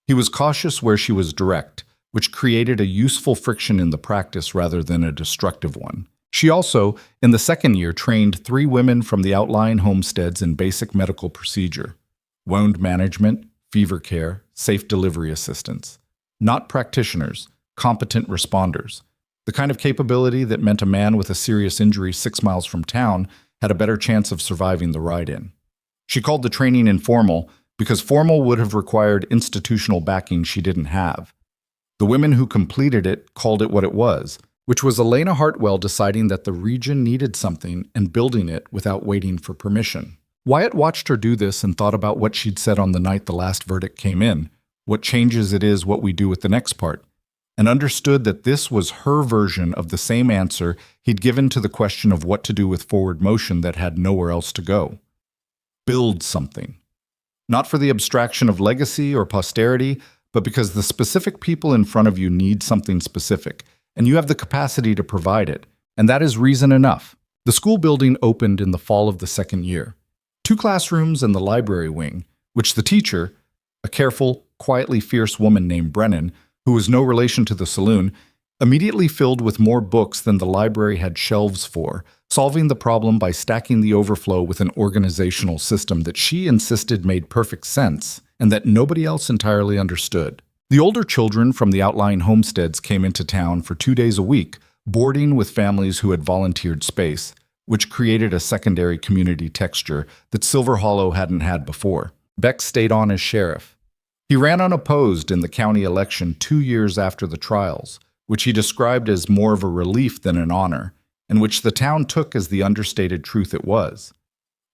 He was cautious where she was direct, which created a useful friction in the practice rather than a destructive one. She also, in the second year, trained 3 women from the outlying homesteads in basic medical procedure: wound management, fever care, safe delivery assistance. Not practitioners, competent responders. The kind of capability that meant a man with a serious injury 6 miles from town had a better chance of surviving the ride-in. She called the training informal because formal would have required institutional backing she didn't have. The women who completed it called it what it was, which was Elena Hartwell deciding that the region needed something and building it without waiting for permission. Wyatt watched her do this and thought about what she'd said on the night the last verdict came in, what changes it is what we do with the next part, and understood that this was her version of the same answer he'd given to the question of what to do with forward motion that had nowhere else to go. Build something. Not for the abstraction of legacy or posterity, but because the specific people in front of you need something specific, and you have the capacity to provide it, and that is reason enough. The school building opened in the fall of the second year. 2 classrooms and the library wing, which the teacher, a careful, quietly fierce woman named Brennan, who was no relation to the saloon, immediately filled with more books than the library had shelves for, solving the problem by stacking the overflow with an organizational system that she insisted made perfect sense and that nobody else entirely understood. The older children from the outlying homesteads came into town for 2 days a week, boarding with families who had volunteered space, which created a secondary community texture that Silver Hollow hadn't had before. Beck stayed on as sheriff. He ran unopposed in the county election 2 years after the trials, which he described as more of a relief than an honor, and which the town took as the understated truth it was.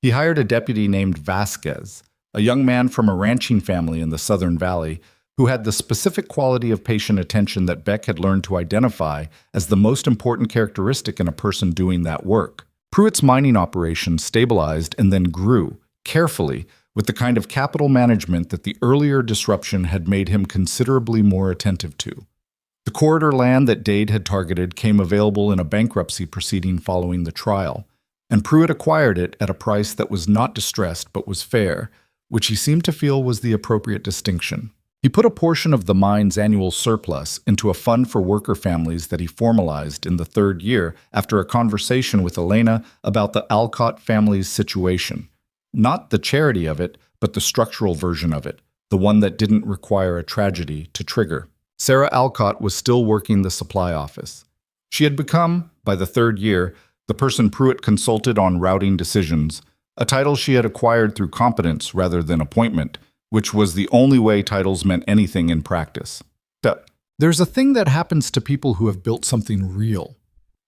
He hired a deputy named Vasquez, a young man from a ranching family in the Southern Valley, who had the specific quality of patient attention that Beck had learned to identify as the most important characteristic in a person doing that work. Pruitt's mining operation stabilized and then grew, carefully, with the kind of capital management that the earlier disruption had made him considerably more attentive to. The corridor land that Dade had targeted came available in a bankruptcy proceeding following the trial, and Pruitt acquired it at a price that was not distressed but was fair, which he seemed to feel was the appropriate distinction. He put a portion of the mine's annual surplus into a fund for worker families that he formalized in the 3rd year after a conversation with Elena about the Alcott family's situation. Not the charity of it, but the structural version of it, the one that didn't require a tragedy to trigger. Sarah Alcott was still working the supply office. She had become, by the 3rd year, the person Pruitt consulted on routing decisions, a title she had acquired through competence rather than appointment, which was the only way titles meant anything in practice. There's a thing that happens to people who have built something real,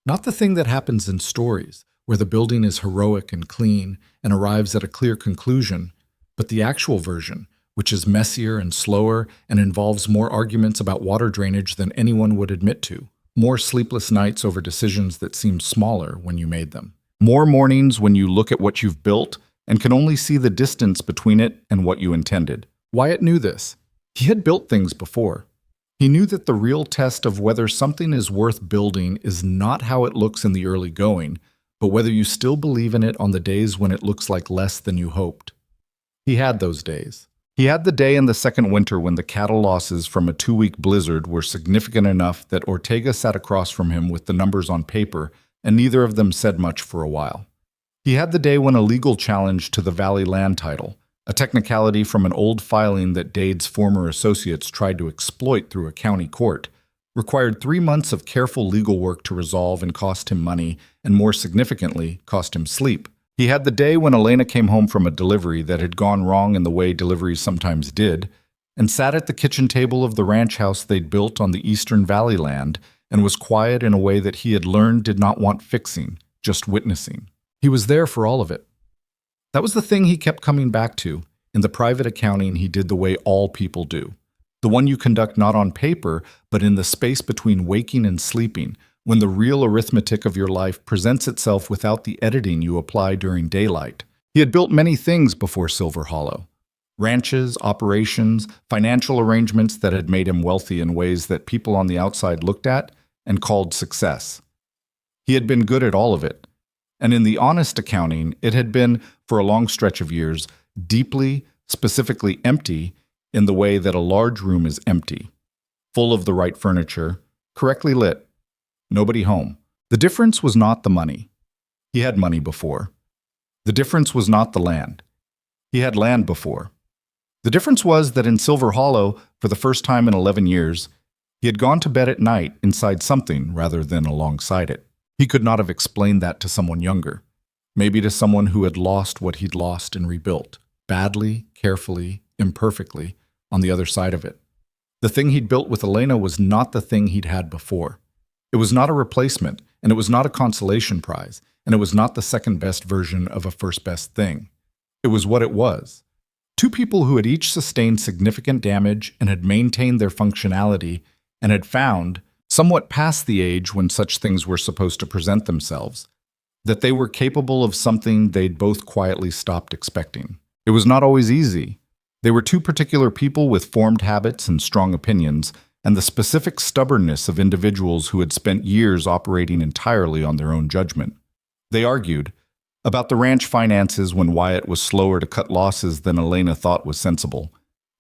not the thing that happens in stories, where the building is heroic and clean and arrives at a clear conclusion, but the actual version, which is messier and slower and involves more arguments about water drainage than anyone would admit to, more sleepless nights over decisions that seemed smaller when you made them, more mornings when you look at what you've built and can only see the distance between it and what you intended. Wyatt knew this. He had built things before. He knew that the real test of whether something is worth building is not how it looks in the early going, but whether you still believe in it on the days when it looks like less than you hoped. He had those days. He had the day in the second winter when the cattle losses from a 2-week blizzard were significant enough that Ortega sat across from him with the numbers on paper, and neither of them said much for a while. He had the day when a legal challenge to the Valley land title, a technicality from an old filing that Dade's former associates tried to exploit through a county court, required 3 months of careful legal work to resolve and cost him money, and more significantly, cost him sleep. He had the day when Elena came home from a delivery that had gone wrong in the way deliveries sometimes did, and sat at the kitchen table of the ranch house they'd built on the Eastern Valley land, and was quiet in a way that he had learned did not want fixing, just witnessing. He was there for all of it. That was the thing he kept coming back to. In the private accounting, he did the way all people do. The one you conduct not on paper, but in the space between waking and sleeping, when the real arithmetic of your life presents itself without the editing you apply during daylight. He had built many things before Silver Hollow. Ranches, operations, financial arrangements that had made him wealthy in ways that people on the outside looked at and called success. He had been good at all of it. And in the honest accounting, it had been, for a long stretch of years, deeply, specifically empty in the way that a large room is empty, full of the right furniture, correctly lit, nobody home. The difference was not the money. He had money before. The difference was not the land. He had land before. The difference was that in Silver Hollow, for the first time in 11 years, he had gone to bed at night inside something rather than alongside it. He could not have explained that to someone younger, maybe to someone who had lost what he'd lost and rebuilt, badly, carefully, imperfectly, on the other side of it. The thing he'd built with Elena was not the thing he'd had before. It was not a replacement, and it was not a consolation prize, and it was not the second best version of a first best thing. It was what it was. Two people who had each sustained significant damage and had maintained their functionality and had found, somewhat past the age when such things were supposed to present themselves, that they were capable of something they'd both quietly stopped expecting. It was not always easy. They were two particular people with formed habits and strong opinions, and the specific stubbornness of individuals who had spent years operating entirely on their own judgment. They argued about the ranch finances when Wyatt was slower to cut losses than Elena thought was sensible,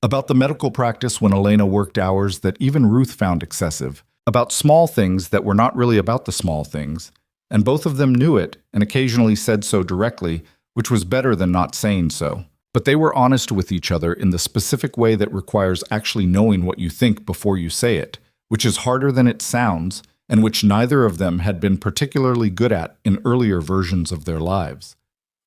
about the medical practice when Elena worked hours that even Ruth found excessive, about small things that were not really about the small things, and both of them knew it and occasionally said so directly, which was better than not saying so. But they were honest with each other in the specific way that requires actually knowing what you think before you say it, which is harder than it sounds, and which neither of them had been particularly good at in earlier versions of their lives.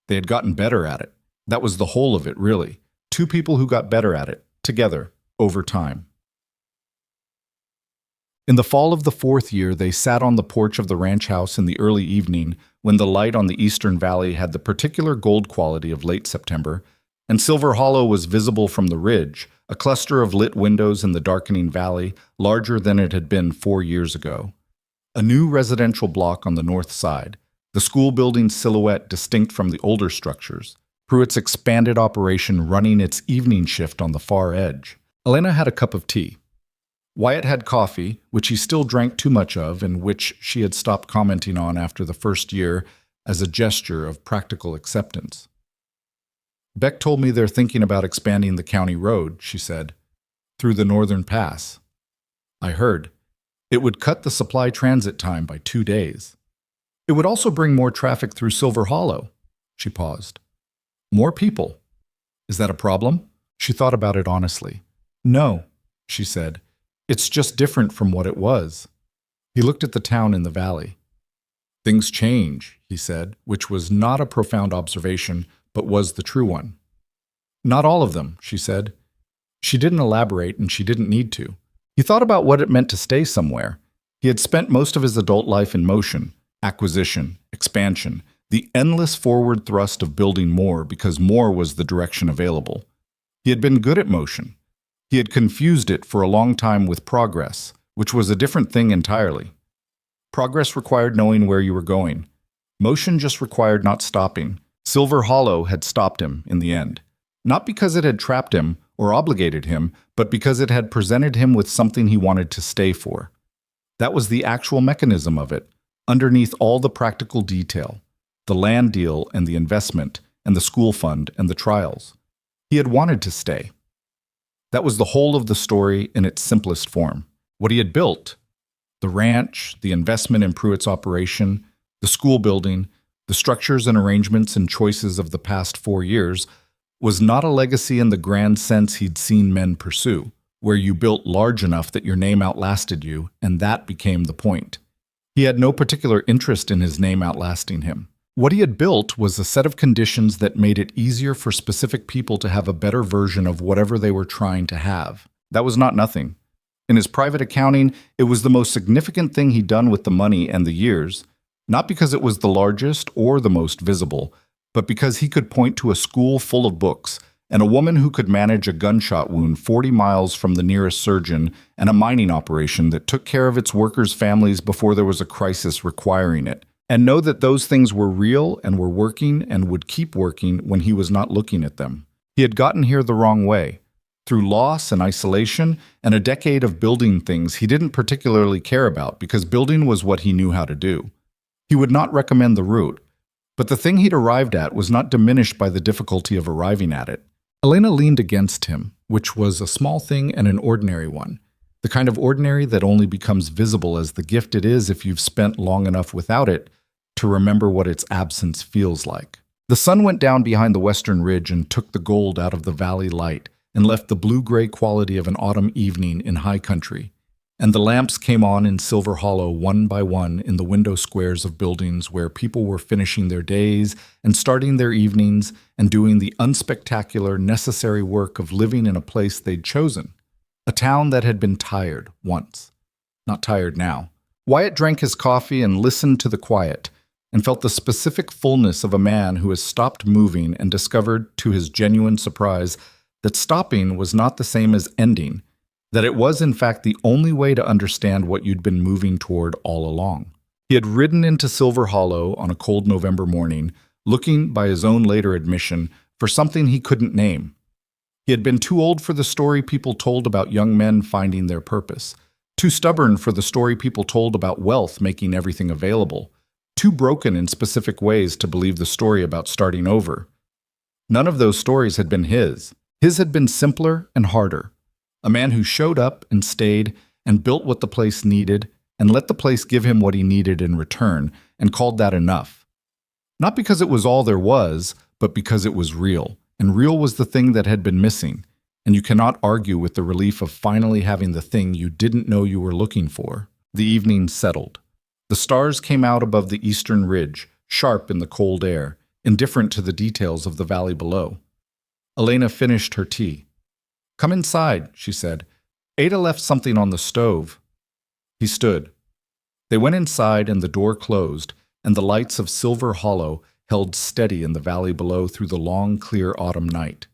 They had gotten better at it. That was the whole of it, really. Two people who got better at it, together, over time. In the fall of the 4th year, they sat on the porch of the ranch house in the early evening when the light on the Eastern Valley had the particular gold quality of late September, and Silver Hollow was visible from the ridge, a cluster of lit windows in the darkening valley, larger than it had been 4 years ago. A new residential block on the north side, the school building's silhouette distinct from the older structures, Pruitt's expanded operation running its evening shift on the far edge. Elena had a cup of tea. Wyatt had coffee, which he still drank too much of and which she had stopped commenting on after the first year as a gesture of practical acceptance. Beck told me they're thinking about expanding the county road, she said, through the northern pass. I heard. It would cut the supply transit time by 2 days. It would also bring more traffic through Silver Hollow. She paused. More people. Is that a problem? She thought about it honestly. No, she said. It's just different from what it was. He looked at the town in the valley. Things change, he said, which was not a profound observation, but was the true one. Not all of them, she said. She didn't elaborate, and she didn't need to. He thought about what it meant to stay somewhere. He had spent most of his adult life in motion, acquisition, expansion, the endless forward thrust of building more because more was the direction available. He had been good at motion. He had confused it for a long time with progress, which was a different thing entirely. Progress required knowing where you were going. Motion just required not stopping. Silver Hollow had stopped him in the end. Not because it had trapped him or obligated him, but because it had presented him with something he wanted to stay for. That was the actual mechanism of it, underneath all the practical detail, the land deal and the investment, and the school fund and the trials. He had wanted to stay. That was the whole of the story in its simplest form. What he had built, the ranch, the investment in Pruitt's operation, the school building, the structures and arrangements and choices of the past 4 years, was not a legacy in the grand sense he'd seen men pursue, where you built large enough that your name outlasted you, and that became the point. He had no particular interest in his name outlasting him. What he had built was a set of conditions that made it easier for specific people to have a better version of whatever they were trying to have. That was not nothing. In his private accounting, it was the most significant thing he'd done with the money and the years, not because it was the largest or the most visible, but because he could point to a school full of books and a woman who could manage a gunshot wound 40 miles from the nearest surgeon and a mining operation that took care of its workers' families before there was a crisis requiring it, and know that those things were real and were working and would keep working when he was not looking at them. He had gotten here the wrong way, through loss and isolation and a decade of building things he didn't particularly care about because building was what he knew how to do. He would not recommend the route, but the thing he'd arrived at was not diminished by the difficulty of arriving at it. Elena leaned against him, which was a small thing and an ordinary one, the kind of ordinary that only becomes visible as the gift it is if you've spent long enough without it to remember what its absence feels like. The sun went down behind the western ridge and took the gold out of the valley light and left the blue-gray quality of an autumn evening in high country, and the lamps came on in Silver Hollow one by one in the window squares of buildings where people were finishing their days and starting their evenings and doing the unspectacular, necessary work of living in a place they'd chosen, a town that had been tired once, not tired now. Wyatt drank his coffee and listened to the quiet, and felt the specific fullness of a man who has stopped moving and discovered, to his genuine surprise, that stopping was not the same as ending, that it was in fact the only way to understand what you'd been moving toward all along. He had ridden into Silver Hollow on a cold November morning, looking, by his own later admission, for something he couldn't name. He had been too old for the story people told about young men finding their purpose, too stubborn for the story people told about wealth making everything available, too broken in specific ways to believe the story about starting over. None of those stories had been his. His had been simpler and harder. A man who showed up and stayed and built what the place needed and let the place give him what he needed in return and called that enough. Not because it was all there was, but because it was real, and real was the thing that had been missing, and you cannot argue with the relief of finally having the thing you didn't know you were looking for. The evening settled. The stars came out above the eastern ridge, sharp in the cold air, indifferent to the details of the valley below. Elena finished her tea. "Come inside," she said. "Ada left something on the stove." He stood. They went inside and the door closed, and the lights of Silver Hollow held steady in the valley below through the long, clear autumn night.